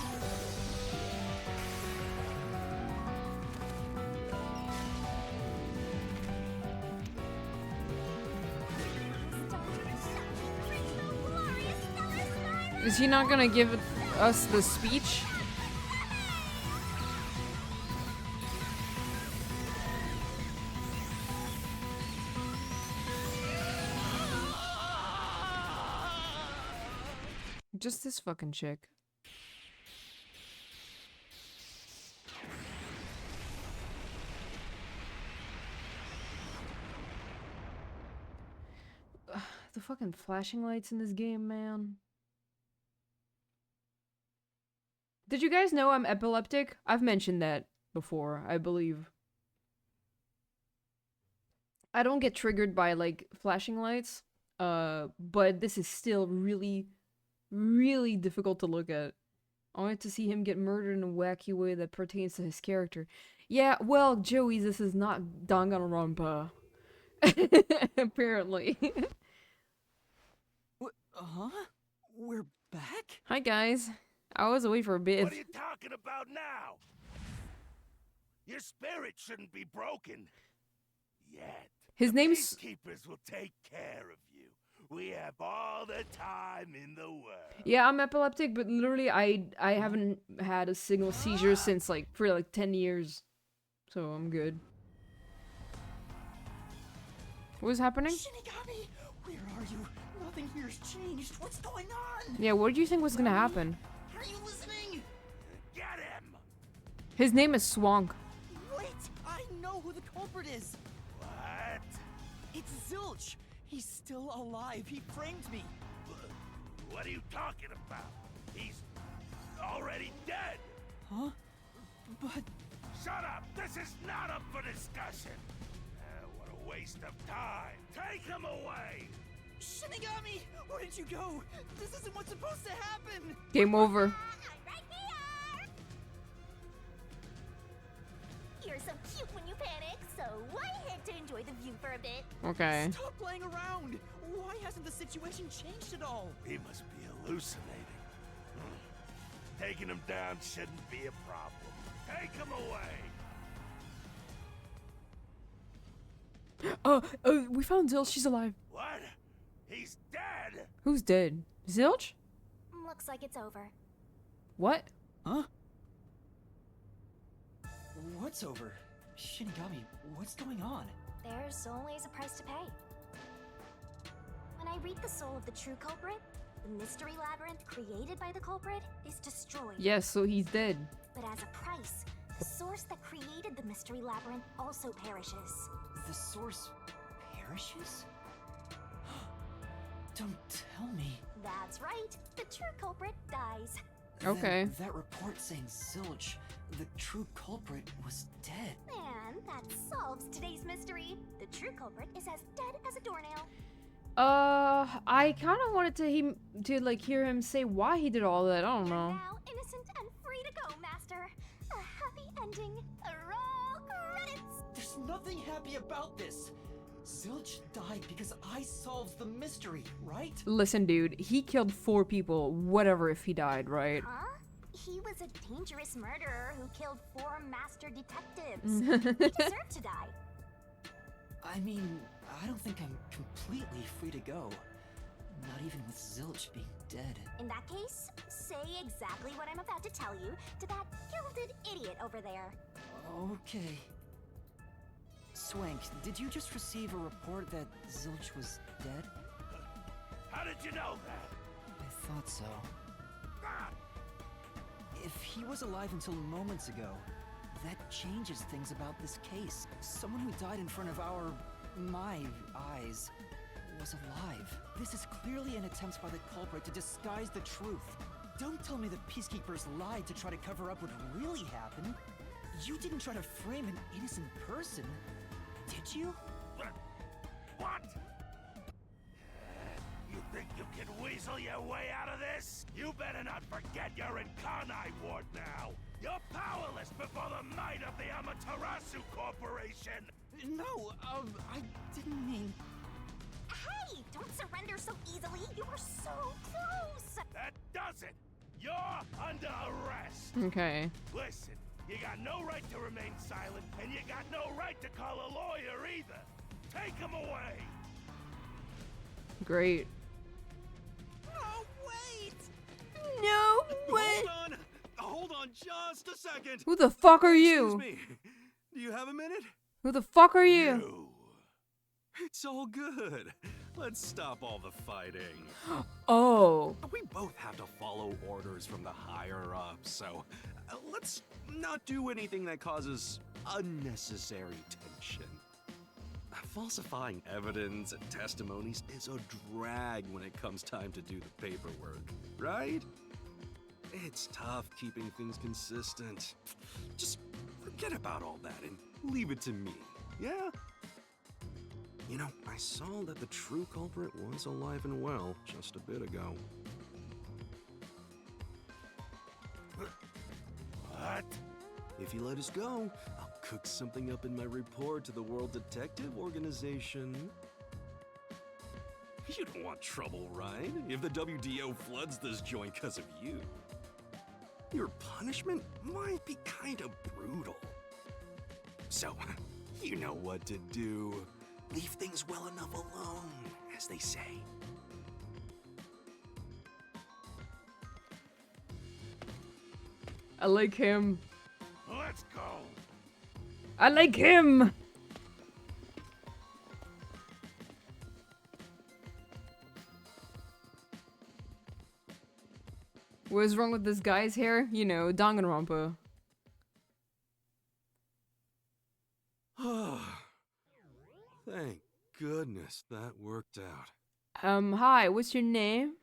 Is he not gonna give us the speech? Just this fucking chick. The fucking flashing lights in this game, man. Did you guys know I'm epileptic? I've mentioned that before, I believe. I don't get triggered by, like, flashing lights, but this is still really, really difficult to look at. I wanted to see him get murdered in a wacky way that pertains to his character. Yeah, well, Joey, this is not Danganronpa. Apparently. Huh? We're back? Hi, guys. I was away for a bit. What are you talking about now? Your spirit shouldn't be broken. Yet. His The name's... peacekeepers will take care of you. We have all the time in the world. Yeah, I'm epileptic, but literally I haven't had a single seizure since, like, for, like, 10 years. So I'm good. What is happening? Shinigami! Where are you? Nothing here's changed. What's going on? Yeah, what do you think was gonna happen? Are you listening? Get him! His name is Swank. Wait! I know who the culprit is! What? It's Zilch! He's still alive. He framed me. What are you talking about? He's already dead. Huh? But... Shut up! This is not up for discussion. What a waste of time. Take him away. Shinigami! Where did you go? This isn't what's supposed to happen! Game over. I'm right here. You're so cute when you panic, so I had to enjoy the view for a bit. Okay. Stop playing around! Why hasn't the situation changed at all? He must be hallucinating. Taking him down shouldn't be a problem. Take him away. We found Zill. She's alive. What? He's He's dead! Who's dead? Zilch? Looks like it's over. What? Huh? What's over? Shinigami, what's going on? There's always a price to pay. When I read the soul of the true culprit, the mystery labyrinth created by the culprit is destroyed. Yes, so he's dead. But as a price, the source that created the mystery labyrinth also perishes. The source perishes? Don't tell me. That's right. The true culprit dies. Okay. Then that report saying Zilch, the true culprit, was dead. And that solves today's mystery. The true culprit is as dead as a doornail. I kind of wanted to like hear him say why he did all that. I don't You're know. now innocent and free to go, Master. A happy ending. Roll credits. There's nothing happy about this. Zilch died because I solved the mystery, right? Listen, dude, he killed 4 people. Whatever if he died, right? Huh? He was a dangerous murderer who killed 4 master detectives. He deserved to die. I mean, I don't think I'm completely free to go. Not even with Zilch being dead. In that case, say exactly what I'm about to tell you to that gilded idiot over there. Okay. Swank, did you just receive a report that Zilch was dead? How did you know that? I thought so. Ah, If he was alive until moments ago, that changes things about this case. Someone who died in front of my eyes, was alive. This is clearly an attempt by the culprit to disguise the truth. Don't tell me the peacekeepers lied to try to cover up what really happened. You didn't try to frame an innocent person, did you? what? You think you can weasel your way out of this? You better not forget you're in Kanai Ward now. You're powerless before the might of the Amaterasu Corporation. No, I didn't mean... Hey, don't surrender so easily. You were so close. That does it. You're under arrest. Okay. Listen, you got no right to remain silent, and you got no right to call a lawyer either. Take him away. Great. Oh, wait! No way. Hold on just a second! Who the fuck are you? Excuse me. Do you have a minute? Who the fuck are you? You. It's all good. Let's stop all the fighting. Oh. We both have to follow orders from the higher-ups, so let's not do anything that causes unnecessary tension. Falsifying evidence and testimonies is a drag when it comes time to do the paperwork, right? It's tough keeping things consistent. Just forget about all that and leave it to me, yeah? You know, I saw that the true culprit was alive and well just a bit ago. What? If you let us go, I'll cook something up in my report to the World Detective Organization. You don't want trouble, right? If the WDO floods this joint because of you. Your punishment might be kind of brutal. So, you know what to do. Leave things well enough alone, as they say. I like him. Let's go. I like him. What's wrong with this guy's hair? You know, Danganronpa. Thank goodness that worked out. Hi, what's your name?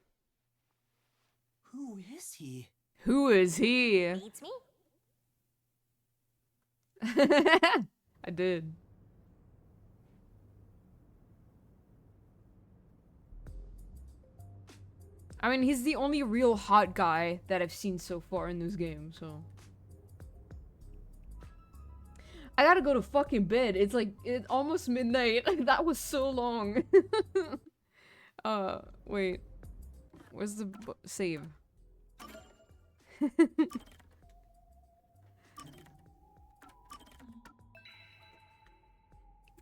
Who is he? Who is he? Beats me? I did. I mean, he's the only real hot guy that I've seen so far in this game, so. I gotta go to fucking bed. It's like, it's almost midnight. That was so long. Wait. Where's the save?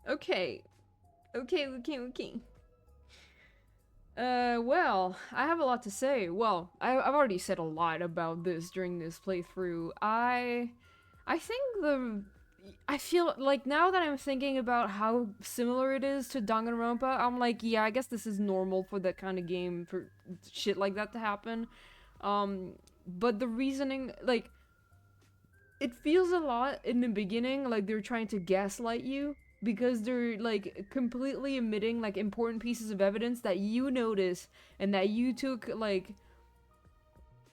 Okay. Okay. Well, I have a lot to say. Well, I've already said a lot about this during this playthrough. I think I feel like now that I'm thinking about how similar it is to Danganronpa, I'm like, yeah, I guess this is normal for that kind of game, for shit like that to happen. But the reasoning, like, it feels a lot in the beginning like they're trying to gaslight you because they're like completely omitting like important pieces of evidence that you notice and that you took like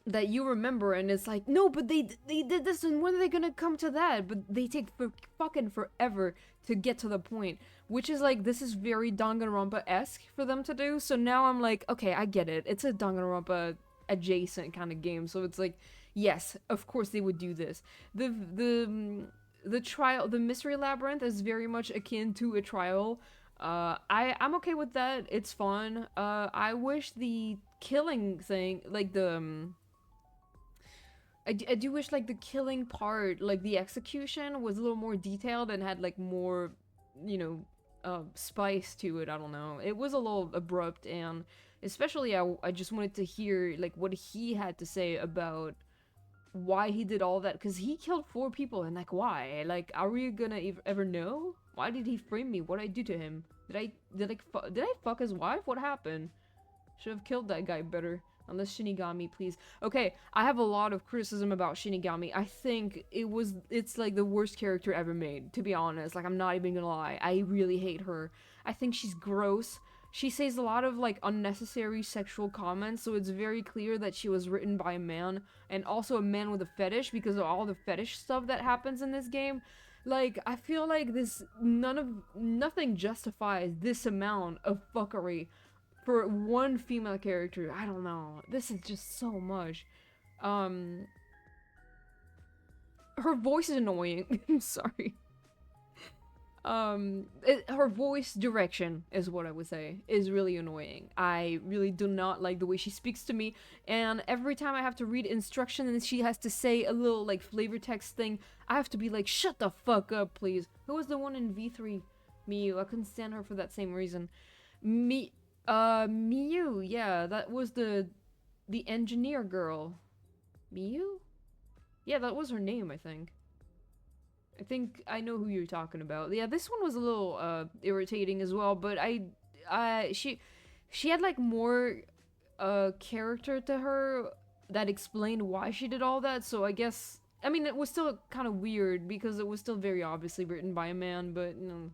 that you remember, and it's like, no, but they did this, and when are they gonna come to that? But they take fucking forever to get to the point, which is like, this is very Danganronpa-esque for them to do. So now I'm like, okay, I get it. It's a Danganronpa adjacent kind of game, so it's like, yes, of course they would do this. The trial, the mystery labyrinth is very much akin to a trial. I'm okay with that. It's fun. I wish the killing thing, like I do wish like the killing part, like the execution, was a little more detailed and had like more, you know, spice to it. I don't know. It was a little abrupt, and especially I just wanted to hear like what he had to say about why he did all that, because he killed 4 people, and like, why? Like, are we gonna ever know? Why did he frame me? What did I do to him? Did I fuck his wife? What happened? Should have killed that guy better. Unless Shinigami, please. Okay, I have a lot of criticism about Shinigami. I think it's like the worst character ever made, to be honest. Like, I'm not even gonna lie. I really hate her. I think she's gross. She says a lot of, like, unnecessary sexual comments, so it's very clear that she was written by a man, and also a man with a fetish, because of all the fetish stuff that happens in this game. Like, I feel like nothing justifies this amount of fuckery for one female character. I don't know. This is just so much. Her voice is annoying. I'm sorry. Her voice direction is what I would say is really annoying. I really do not like the way she speaks to me, and every time I have to read instruction and she has to say a little like flavor text thing, I have to be like, shut the fuck up, please. Who was the one in V3? Miyu. I couldn't stand her for that same reason. Miyu, yeah, that was the engineer girl. Miyu? Yeah, that was her name, I think. I think I know who you're talking about. Yeah, this one was a little irritating as well, but she had like more character to her that explained why she did all that. So I guess, I mean, it was still kind of weird because it was still very obviously written by a man, but you know,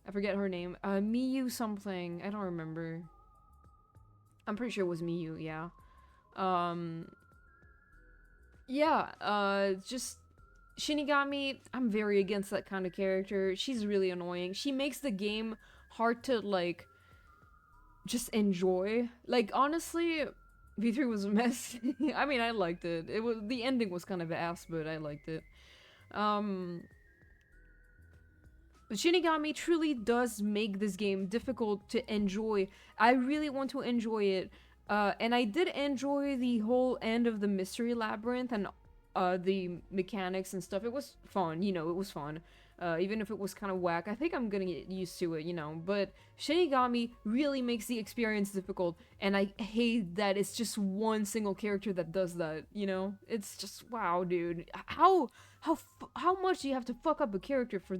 I forget her name. Miyu something. I don't remember. I'm pretty sure it was Miyu, yeah. Just Shinigami, I'm very against that kind of character. She's really annoying. She makes the game hard to, like, just enjoy. Like, honestly, V3 was a mess. I mean, I liked it. The ending was kind of ass, but I liked it. But Shinigami truly does make this game difficult to enjoy. I really want to enjoy it. And I did enjoy the whole end of the Mystery Labyrinth and the mechanics and stuff. It was fun, you know, it was fun. Even if it was kind of whack, I think I'm gonna get used to it, you know. But Shinigami really makes the experience difficult, and I hate that it's just one single character that does that, you know? It's just, wow, dude. How much do you have to fuck up a character for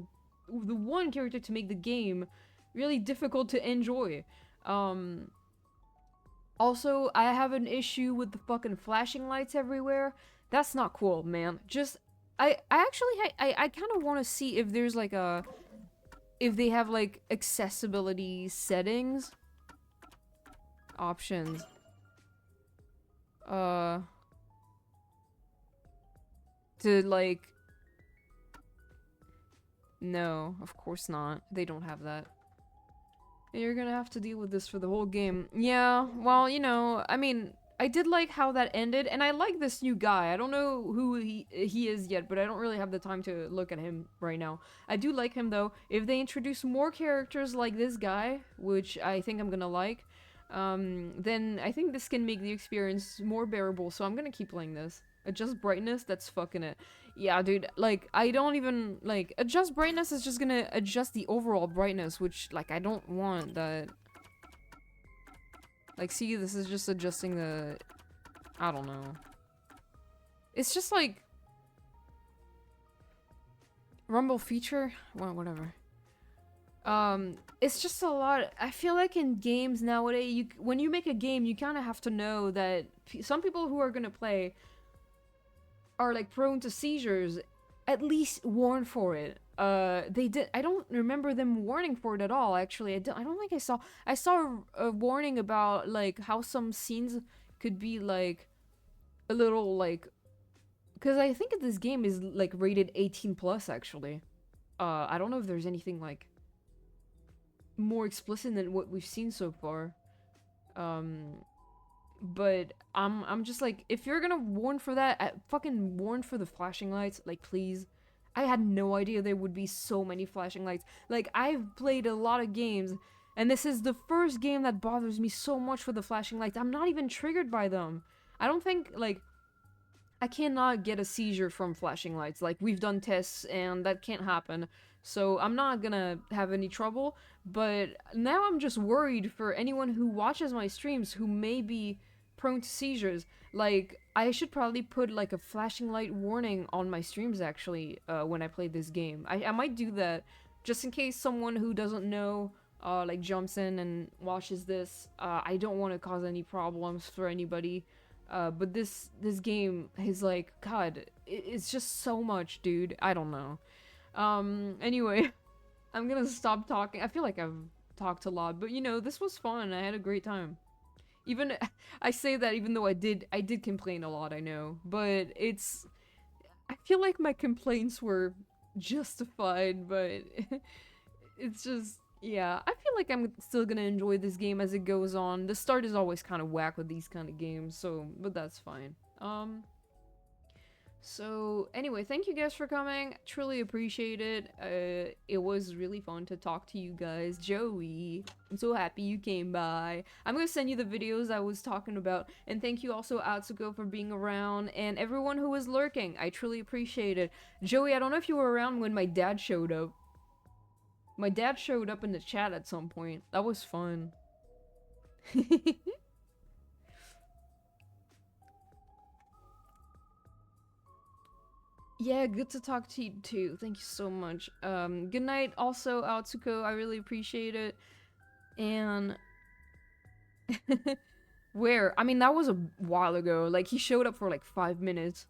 the one character to make the game really difficult to enjoy? Also, I have an issue with the fucking flashing lights everywhere. That's not cool, man. Just, I kind of want to see if there's like if they have like accessibility settings. Options. To like, no, of course not. They don't have that. You're gonna have to deal with this for the whole game. Yeah, well, you know, I mean, I did like how that ended, and I like this new guy. I don't know who he is yet, but I don't really have the time to look at him right now. I do like him, though. If they introduce more characters like this guy, which I think I'm gonna like, then I think this can make the experience more bearable, so I'm gonna keep playing this. Adjust brightness, that's fucking it. Yeah, dude, like, I don't even, like, adjust brightness is just gonna adjust the overall brightness, which, like, I don't want that. Like, see, this is just adjusting the... I don't know. It's just like... Rumble feature? Well, whatever. It's just a lot. I feel like in games nowadays, when you make a game, you kind of have to know that some people who are gonna play are like prone to seizures. At least warn for it. They did. I don't remember them warning for it at all. Actually, I don't think I saw. I saw a warning about like how some scenes could be like a little like, because I think this game is like rated 18 plus actually. I don't know if there's anything like more explicit than what we've seen so far. But I'm just like, if you're gonna warn for that, fucking warn for the flashing lights, like please. I had no idea there would be so many flashing lights. Like, I've played a lot of games, and this is the first game that bothers me so much with the flashing lights. I'm not even triggered by them. I don't think, like, I cannot get a seizure from flashing lights. Like, we've done tests, and that can't happen. So I'm not gonna have any trouble, but now I'm just worried for anyone who watches my streams who may be prone to seizures. Like, I should probably put like a flashing light warning on my streams actually when I play this game. I might do that just in case someone who doesn't know like jumps in and watches this. I don't want to cause any problems for anybody. But this game is like, God, it's just so much, dude. I don't know. Anyway, I'm gonna stop talking. I feel like I've talked a lot, but you know, this was fun. I had a great time. Even, I say that even though I did complain a lot, I know, but I feel like my complaints were justified, but it's just, yeah, I feel like I'm still gonna enjoy this game as it goes on. The start is always kind of whack with these kind of games, so, but that's fine. So, anyway, thank you guys for coming. Truly appreciate it. It was really fun to talk to you guys. Joey, I'm so happy you came by. I'm gonna send you the videos I was talking about. And thank you also, Atsuko, for being around. And everyone who was lurking. I truly appreciate it. Joey, I don't know if you were around when my dad showed up. My dad showed up in the chat at some point. That was fun. Yeah, good to talk to you too. Thank you so much. Good night also, Atsuko. I really appreciate it. And where? I mean, that was a while ago. Like, he showed up for like 5 minutes.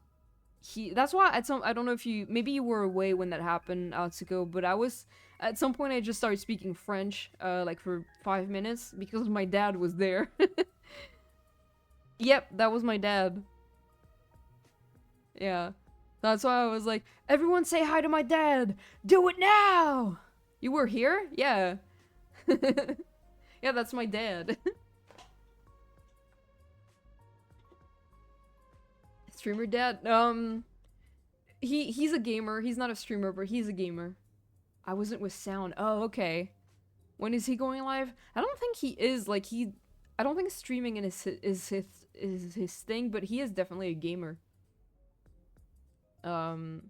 That's why I don't know if maybe you were away when that happened, Atsuko, but at some point I just started speaking French, like for 5 minutes because my dad was there. Yep, that was my dad. Yeah. That's why I was like, everyone say hi to my dad! Do it now! You were here? Yeah. Yeah, that's my dad. Streamer dad? He's a gamer. He's not a streamer, but he's a gamer. I wasn't with sound. Oh, okay. When is he going live? I don't think he is. Like, I don't think streaming is his thing, but he is definitely a gamer. Oh,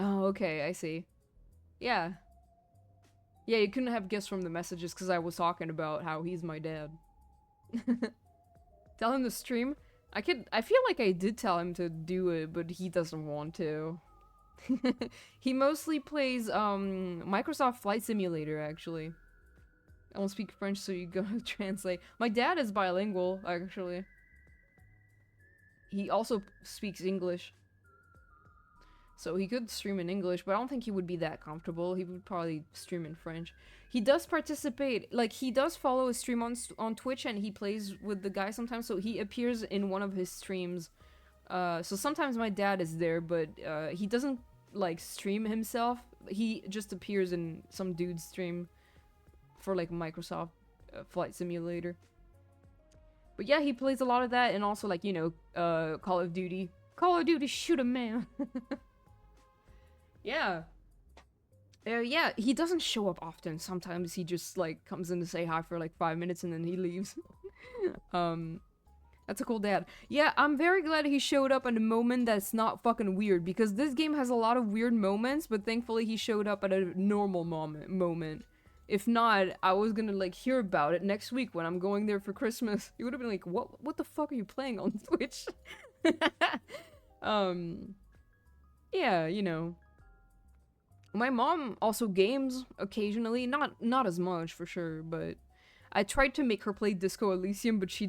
okay, I see. Yeah. Yeah, you couldn't have guessed from the messages because I was talking about how he's my dad. Tell him to stream? I feel like I did tell him to do it, but he doesn't want to. He mostly plays, Microsoft Flight Simulator, actually. I don't speak French, so you go translate. My dad is bilingual, actually. He also speaks English. So he could stream in English, but I don't think he would be that comfortable. He would probably stream in French. He does participate, like, he does follow a stream on Twitch, and he plays with the guy sometimes, so he appears in one of his streams. So sometimes my dad is there, but he doesn't, like, stream himself. He just appears in some dude's stream for, like, Microsoft Flight Simulator. But yeah, he plays a lot of that, and also, like, you know, Call of Duty. Call of Duty, shoot a man! Yeah. Yeah, he doesn't show up often. Sometimes he just, like, comes in to say hi for, like, 5 minutes and then he leaves. That's a cool dad. Yeah, I'm very glad he showed up at a moment that's not fucking weird, because this game has a lot of weird moments, but thankfully he showed up at a normal moment. If not, I was gonna like hear about it next week when I'm going there for Christmas. You would have been like, what the fuck are you playing on Twitch? Yeah, you know. My mom also games occasionally, not as much for sure, but I tried to make her play Disco Elysium, but she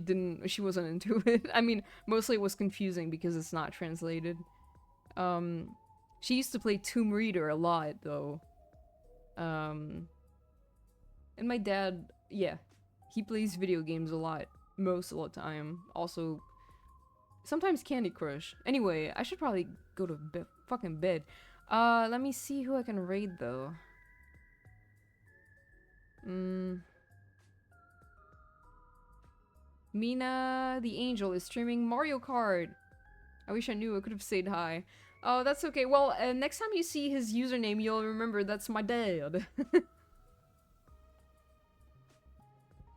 wasn't into it. I mean, mostly it was confusing because it's not translated. She used to play Tomb Raider a lot though. And my dad, yeah, he plays video games a lot, most of the time. Also, sometimes Candy Crush. Anyway, I should probably go to fucking bed. Let me see who I can raid though. Mina the Angel is streaming Mario Kart. I wish I knew. I could have said hi. Oh, that's okay. Well, next time you see his username, you'll remember that's my dad.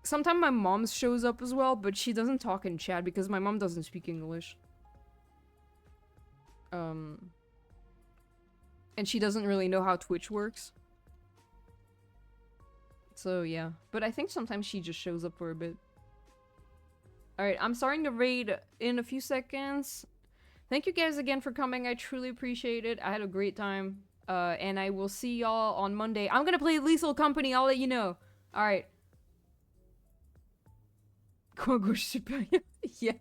Sometimes my mom shows up as well, but she doesn't talk in chat because my mom doesn't speak English. And she doesn't really know how Twitch works. So yeah, but I think sometimes she just shows up for a bit. Alright, I'm starting to raid in a few seconds. Thank you guys again for coming. I truly appreciate it. I had a great time. And I will see y'all on Monday. I'm gonna play Lethal Company. I'll let you know. Alright. Yeah.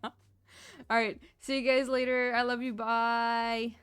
Alright. See you guys later. I love you. Bye.